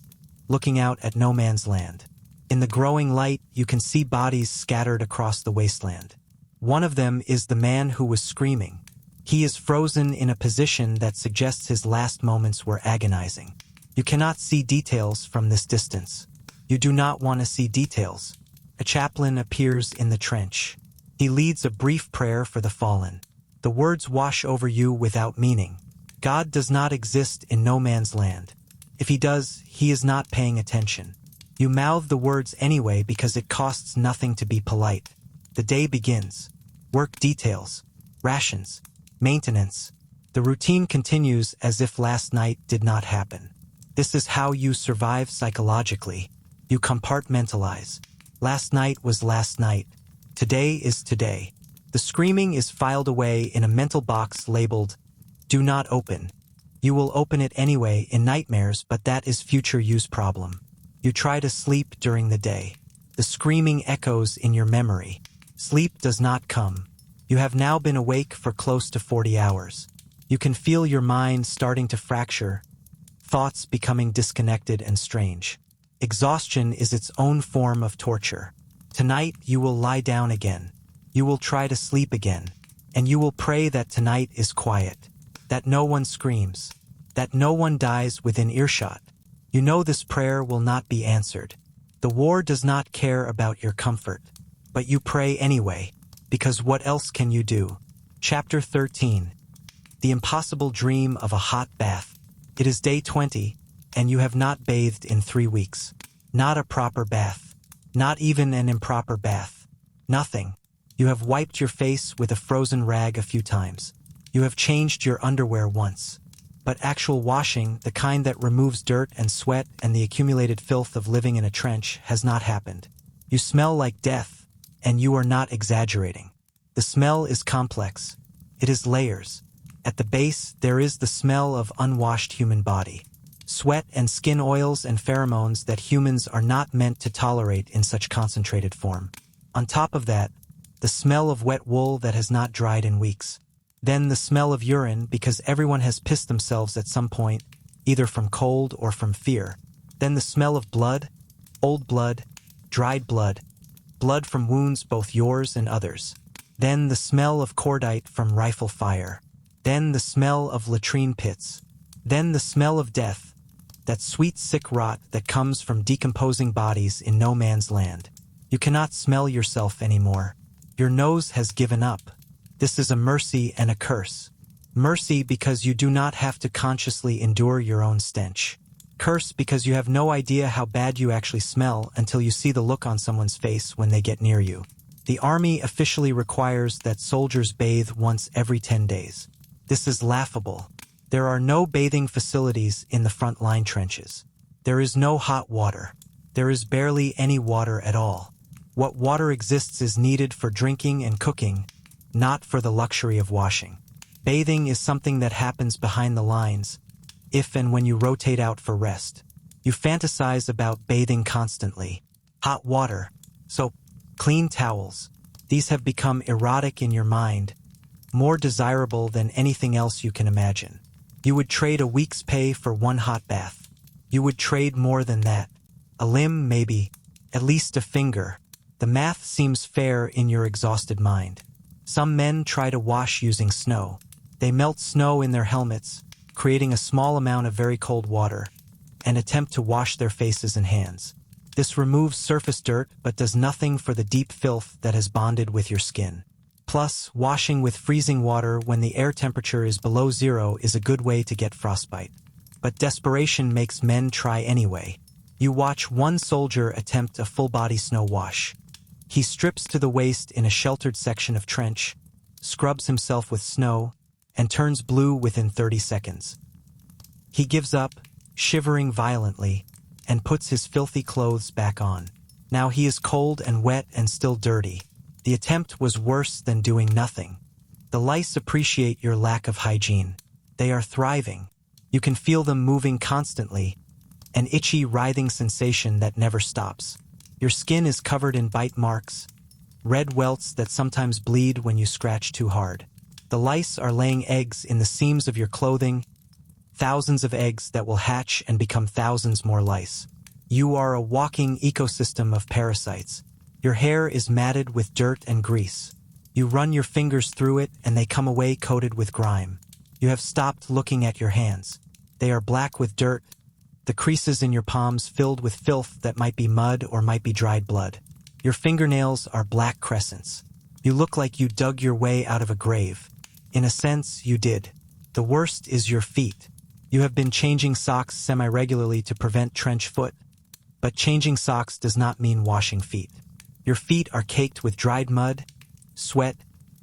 looking out at No Man's Land. In the growing light, you can see bodies scattered across the wasteland. One of them is the man who was screaming. He is frozen in a position that suggests his last moments were agonizing. You cannot see details from this distance. You do not want to see details. A chaplain appears in the trench. He leads a brief prayer for the fallen. The words wash over you without meaning. God does not exist in No Man's Land. If he does, he is not paying attention. You mouth the words anyway because it costs nothing to be polite. The day begins. Work details. Rations. Maintenance. The routine continues as if last night did not happen. This is how you survive psychologically. You compartmentalize. Last night was last night. Today is today. The screaming is filed away in a mental box labeled, "Do not open." You will open it anyway in nightmares, but that is future use problem. You try to sleep during the day. The screaming echoes in your memory. Sleep does not come. You have now been awake for close to 40 hours. You can feel your mind starting to fracture, thoughts becoming disconnected and strange. Exhaustion is its own form of torture. Tonight you will lie down again. You will try to sleep again. And you will pray that tonight is quiet. That no one screams. That no one dies within earshot. You know this prayer will not be answered. The war does not care about your comfort. But you pray anyway, because what else can you do? Chapter 13. The impossible dream of a hot bath. It is day 20, and you have not bathed in 3 weeks. Not a proper bath. Not even an improper bath. Nothing. You have wiped your face with a frozen rag a few times. You have changed your underwear once. But actual washing, the kind that removes dirt and sweat and the accumulated filth of living in a trench, has not happened. You smell like death, and you are not exaggerating. The smell is complex. It is layers. At the base, there is the smell of unwashed human body. Sweat and skin oils and pheromones that humans are not meant to tolerate in such concentrated form. On top of that, the smell of wet wool that has not dried in weeks. Then the smell of urine, because everyone has pissed themselves at some point, either from cold or from fear. Then the smell of blood, old blood, dried blood, blood from wounds both yours and others. Then the smell of cordite from rifle fire. Then the smell of latrine pits. Then the smell of death, that sweet sick rot that comes from decomposing bodies in no man's land. You cannot smell yourself anymore. Your nose has given up. This is a mercy and a curse. Mercy because you do not have to consciously endure your own stench. Curse because you have no idea how bad you actually smell until you see the look on someone's face when they get near you. The army officially requires that soldiers bathe once every 10 days. This is laughable. There are no bathing facilities in the front line trenches. There is no hot water. There is barely any water at all. What water exists is needed for drinking and cooking, not for the luxury of washing. Bathing is something that happens behind the lines, if and when you rotate out for rest. You fantasize about bathing constantly. Hot water, soap, clean towels. These have become erotic in your mind, more desirable than anything else you can imagine. You would trade a week's pay for one hot bath. You would trade more than that. A limb, maybe. At least a finger. The math seems fair in your exhausted mind. Some men try to wash using snow. They melt snow in their helmets, creating a small amount of very cold water, and attempt to wash their faces and hands. This removes surface dirt but does nothing for the deep filth that has bonded with your skin. Plus, washing with freezing water when the air temperature is below zero is a good way to get frostbite. But desperation makes men try anyway. You watch one soldier attempt a full-body snow wash. He strips to the waist in a sheltered section of trench, scrubs himself with snow, and turns blue within 30 seconds. He gives up, shivering violently, and puts his filthy clothes back on. Now he is cold and wet and still dirty. The attempt was worse than doing nothing. The lice appreciate your lack of hygiene. They are thriving. You can feel them moving constantly, an itchy, writhing sensation that never stops. Your skin is covered in bite marks, red welts that sometimes bleed when you scratch too hard. The lice are laying eggs in the seams of your clothing, thousands of eggs that will hatch and become thousands more lice. You are a walking ecosystem of parasites. Your hair is matted with dirt and grease. You run your fingers through it and they come away coated with grime. You have stopped looking at your hands. They are black with dirt, the creases in your palms filled with filth that might be mud or might be dried blood. Your fingernails are black crescents. You look like you dug your way out of a grave. In a sense, you did. The worst is your feet. You have been changing socks semi-regularly to prevent trench foot, but changing socks does not mean washing feet. Your feet are caked with dried mud, sweat,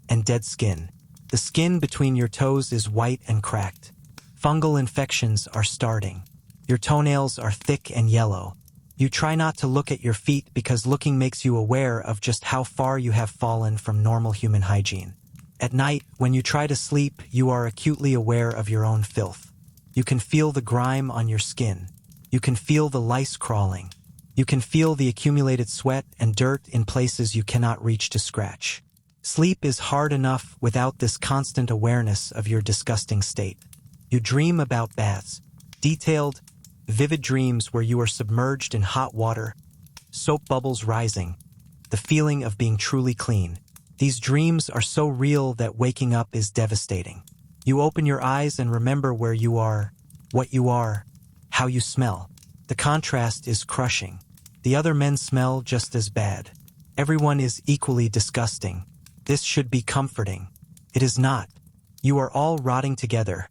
and dead skin. The skin between your toes is white and cracked. Fungal infections are starting. Your toenails are thick and yellow. You try not to look at your feet because looking makes you aware of just how far you have fallen from normal human hygiene. At night, when you try to sleep, you are acutely aware of your own filth. You can feel the grime on your skin. You can feel the lice crawling. You can feel the accumulated sweat and dirt in places you cannot reach to scratch. Sleep is hard enough without this constant awareness of your disgusting state. You dream about baths, detailed, vivid dreams where you are submerged in hot water, soap bubbles rising, the feeling of being truly clean. These dreams are so real that waking up is devastating. You open your eyes and remember where you are, what you are, how you smell. The contrast is crushing. The other men smell just as bad. Everyone is equally disgusting. This should be comforting. It is not. You are all rotting together.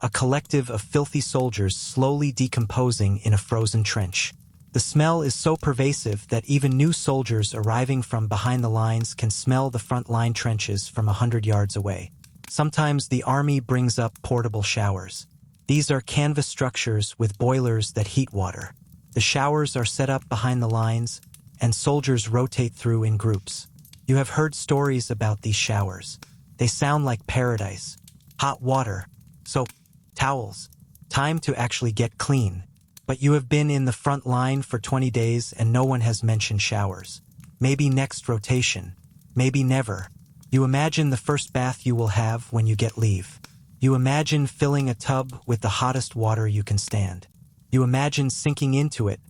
A collective of filthy soldiers slowly decomposing in a frozen trench. The smell is so pervasive that even new soldiers arriving from behind the lines can smell the front line trenches from 100 yards away. Sometimes the army brings up portable showers. These are canvas structures with boilers that heat water. The showers are set up behind the lines, and soldiers rotate through in groups. You have heard stories about these showers. They sound like paradise. Hot water, soap, towels. Time to actually get clean. But you have been in the front line for 20 days and no one has mentioned showers. Maybe next rotation. Maybe never. You imagine the first bath you will have when you get leave. You imagine filling a tub with the hottest water you can stand. You imagine sinking into it,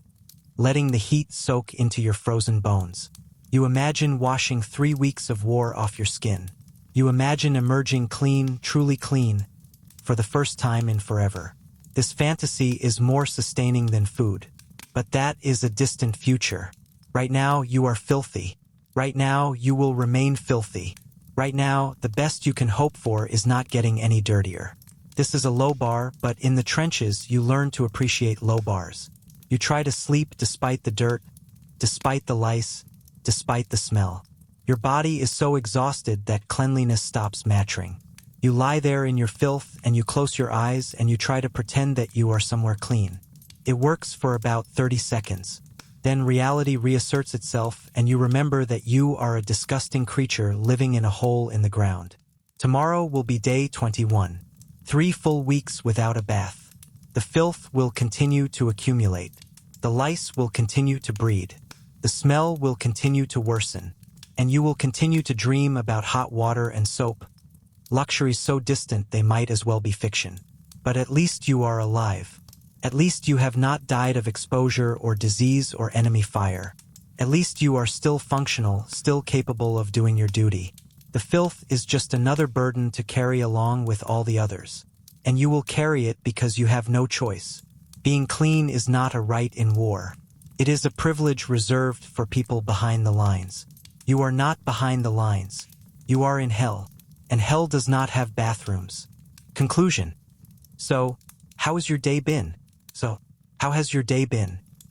letting the heat soak into your frozen bones. You imagine washing 3 weeks of war off your skin. You imagine emerging clean, truly clean, for the first time in forever. This fantasy is more sustaining than food. But that is a distant future. Right now, you are filthy. Right now, you will remain filthy. Right now, the best you can hope for is not getting any dirtier. This is a low bar, but in the trenches, you learn to appreciate low bars. You try to sleep despite the dirt, despite the lice, despite the smell. Your body is so exhausted that cleanliness stops mattering. You lie there in your filth and you close your eyes and you try to pretend that you are somewhere clean. It works for about 30 seconds. Then reality reasserts itself and you remember that you are a disgusting creature living in a hole in the ground. Tomorrow will be day 21. 3 full weeks without a bath. The filth will continue to accumulate. The lice will continue to breed. The smell will continue to worsen. And you will continue to dream about hot water and soap. Luxuries so distant they might as well be fiction. But at least you are alive. At least you have not died of exposure or disease or enemy fire. At least you are still functional, still capable of doing your duty. The filth is just another burden to carry along with all the others. And you will carry it because you have no choice. Being clean is not a right in war. It is a privilege reserved for people behind the lines. You are not behind the lines. You are in hell. And hell does not have bathrooms. Conclusion. So, how has your day been?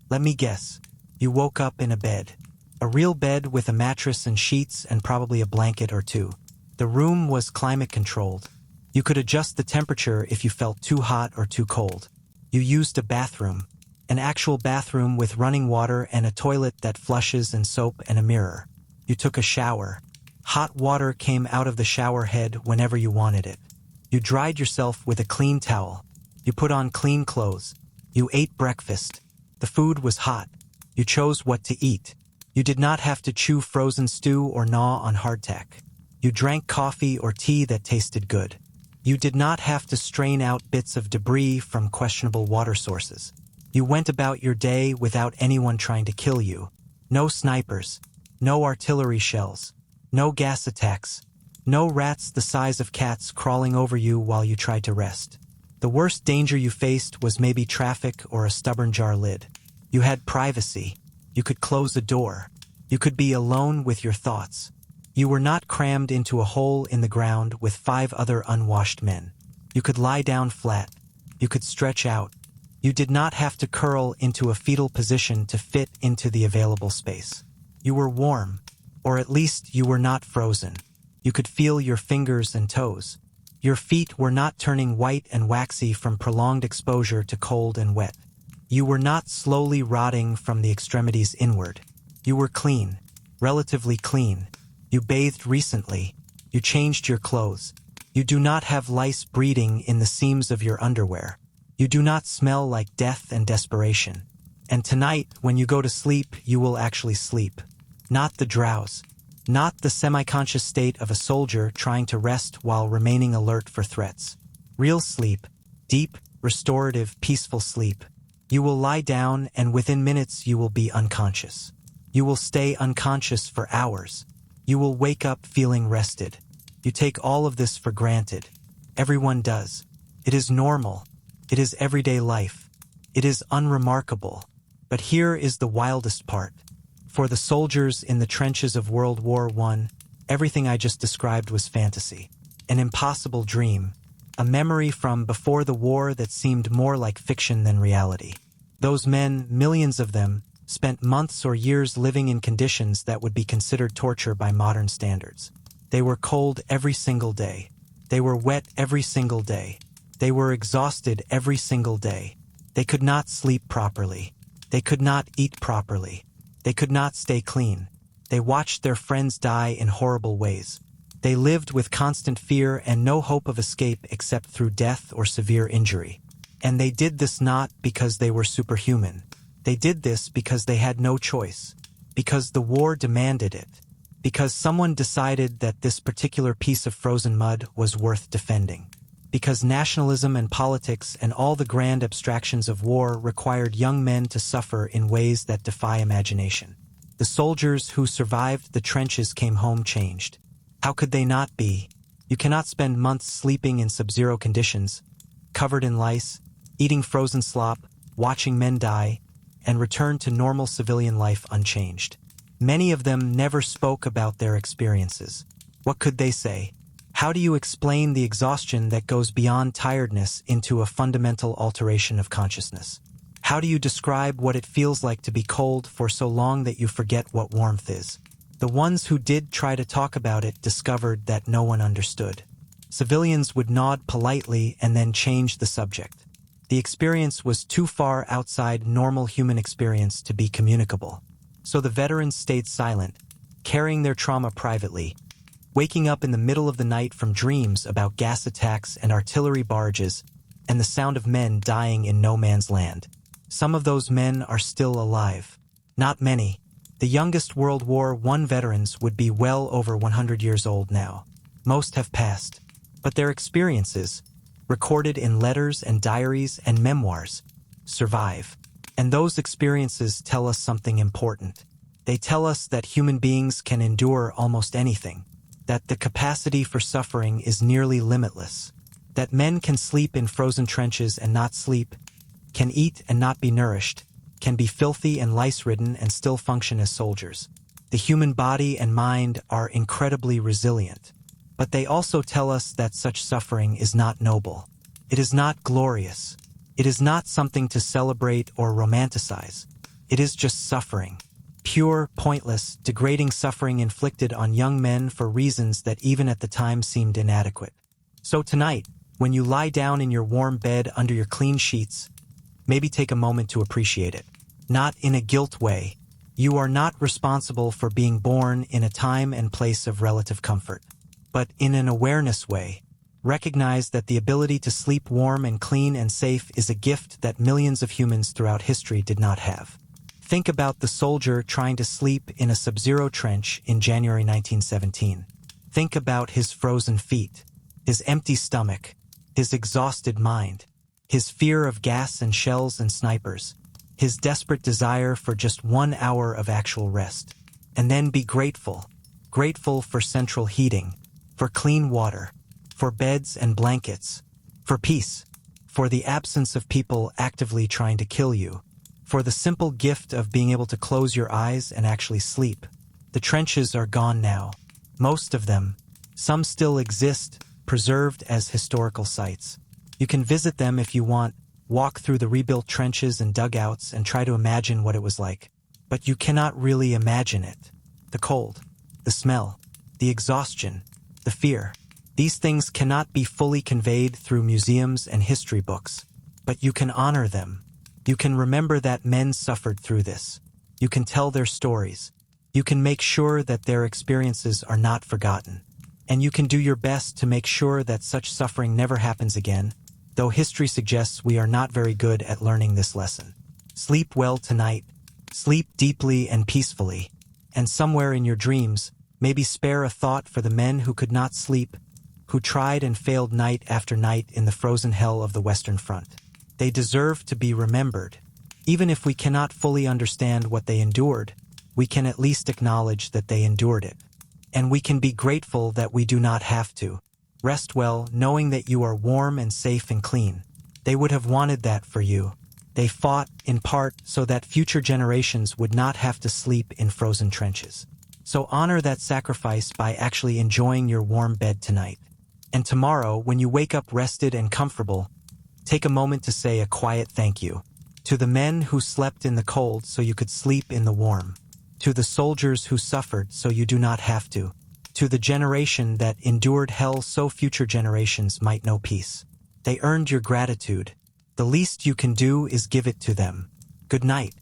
Let me guess. You woke up in a bed. A real bed with a mattress and sheets and probably a blanket or two. The room was climate controlled. You could adjust the temperature if you felt too hot or too cold. You used a bathroom. An actual bathroom with running water and a toilet that flushes and soap and a mirror. You took a shower. Hot water came out of the shower head whenever you wanted it. You dried yourself with a clean towel. You put on clean clothes. You ate breakfast. The food was hot. You chose what to eat. You did not have to chew frozen stew or gnaw on hardtack. You drank coffee or tea that tasted good. You did not have to strain out bits of debris from questionable water sources. You went about your day without anyone trying to kill you. No snipers. No artillery shells. No gas attacks. No rats the size of cats crawling over you while you tried to rest. The worst danger you faced was maybe traffic or a stubborn jar lid. You had privacy. You could close a door. You could be alone with your thoughts. You were not crammed into a hole in the ground with 5 other unwashed men. You could lie down flat. You could stretch out. You did not have to curl into a fetal position to fit into the available space. You were warm. Or at least you were not frozen. You could feel your fingers and toes. Your feet were not turning white and waxy from prolonged exposure to cold and wet. You were not slowly rotting from the extremities inward. You were clean, relatively clean. You bathed recently. You changed your clothes. You do not have lice breeding in the seams of your underwear. You do not smell like death and desperation. And tonight, when you go to sleep, you will actually sleep. Not the drowse. Not the semi-conscious state of a soldier trying to rest while remaining alert for threats. Real sleep. Deep, restorative, peaceful sleep. You will lie down and within minutes you will be unconscious. You will stay unconscious for hours. You will wake up feeling rested. You take all of this for granted. Everyone does. It is normal. It is everyday life. It is unremarkable. But here is the wildest part. For the soldiers in the trenches of World War I, everything I just described was fantasy. An impossible dream. A memory from before the war that seemed more like fiction than reality. Those men, millions of them, spent months or years living in conditions that would be considered torture by modern standards. They were cold every single day. They were wet every single day. They were exhausted every single day. They could not sleep properly. They could not eat properly. They could not stay clean. They watched their friends die in horrible ways. They lived with constant fear and no hope of escape except through death or severe injury. And they did this not because they were superhuman. They did this because they had no choice. Because the war demanded it. Because someone decided that this particular piece of frozen mud was worth defending. Because nationalism and politics and all the grand abstractions of war required young men to suffer in ways that defy imagination. The soldiers who survived the trenches came home changed. How could they not be? You cannot spend months sleeping in Subzero conditions, covered in lice, eating frozen slop, watching men die, and return to normal civilian life unchanged. Many of them never spoke about their experiences. What could they say? How do you explain the exhaustion that goes beyond tiredness into a fundamental alteration of consciousness? How do you describe what it feels like to be cold for so long that you forget what warmth is? The ones who did try to talk about it discovered that no one understood. Civilians would nod politely and then change the subject. The experience was too far outside normal human experience to be communicable. So the veterans stayed silent, carrying their trauma privately, waking up in the middle of the night from dreams about gas attacks and artillery barrages and the sound of men dying in no man's land. Some of those men are still alive. Not many. The youngest World War I veterans would be well over 100 years old now. Most have passed. But their experiences, recorded in letters and diaries and memoirs, survive. And those experiences tell us something important. They tell us that human beings can endure almost anything, that the capacity for suffering is nearly limitless, that men can sleep in frozen trenches and not sleep, can eat and not be nourished, can be filthy and lice-ridden and still function as soldiers. The human body and mind are incredibly resilient, but they also tell us that such suffering is not noble. It is not glorious. It is not something to celebrate or romanticize. It is just suffering. Pure, pointless, degrading suffering inflicted on young men for reasons that even at the time seemed inadequate. So tonight, when you lie down in your warm bed under your clean sheets, maybe take a moment to appreciate it. Not in a guilt way. You are not responsible for being born in a time and place of relative comfort. But in an awareness way, recognize that the ability to sleep warm and clean and safe is a gift that millions of humans throughout history did not have. Think about the soldier trying to sleep in a Subzero trench in January 1917. Think about his frozen feet, his empty stomach, his exhausted mind, his fear of gas and shells and snipers, his desperate desire for just 1 hour of actual rest. And then be grateful. Grateful for central heating, for clean water, for beds and blankets, for peace, for the absence of people actively trying to kill you, for the simple gift of being able to close your eyes and actually sleep. The trenches are gone now. Most of them. Some still exist, preserved as historical sites. You can visit them if you want, walk through the rebuilt trenches and dugouts and try to imagine what it was like. But you cannot really imagine it. The cold, the smell, the exhaustion, the fear. These things cannot be fully conveyed through museums and history books. But you can honor them. You can remember that men suffered through this. You can tell their stories. You can make sure that their experiences are not forgotten. And you can do your best to make sure that such suffering never happens again, though history suggests we are not very good at learning this lesson. Sleep well tonight. Sleep deeply and peacefully. And somewhere in your dreams, maybe spare a thought for the men who could not sleep, who tried and failed night after night in the frozen hell of the Western Front. They deserve to be remembered. Even if we cannot fully understand what they endured, we can at least acknowledge that they endured it. And we can be grateful that we do not have to. Rest well, knowing that you are warm and safe and clean. They would have wanted that for you. They fought, in part, so that future generations would not have to sleep in frozen trenches. So honor that sacrifice by actually enjoying your warm bed tonight. And tomorrow, when you wake up rested and comfortable, take a moment to say a quiet thank you. To the men who slept in the cold so you could sleep in the warm. To the soldiers who suffered so you do not have to. To the generation that endured hell so future generations might know peace. They earned your gratitude. The least you can do is give it to them. Good night.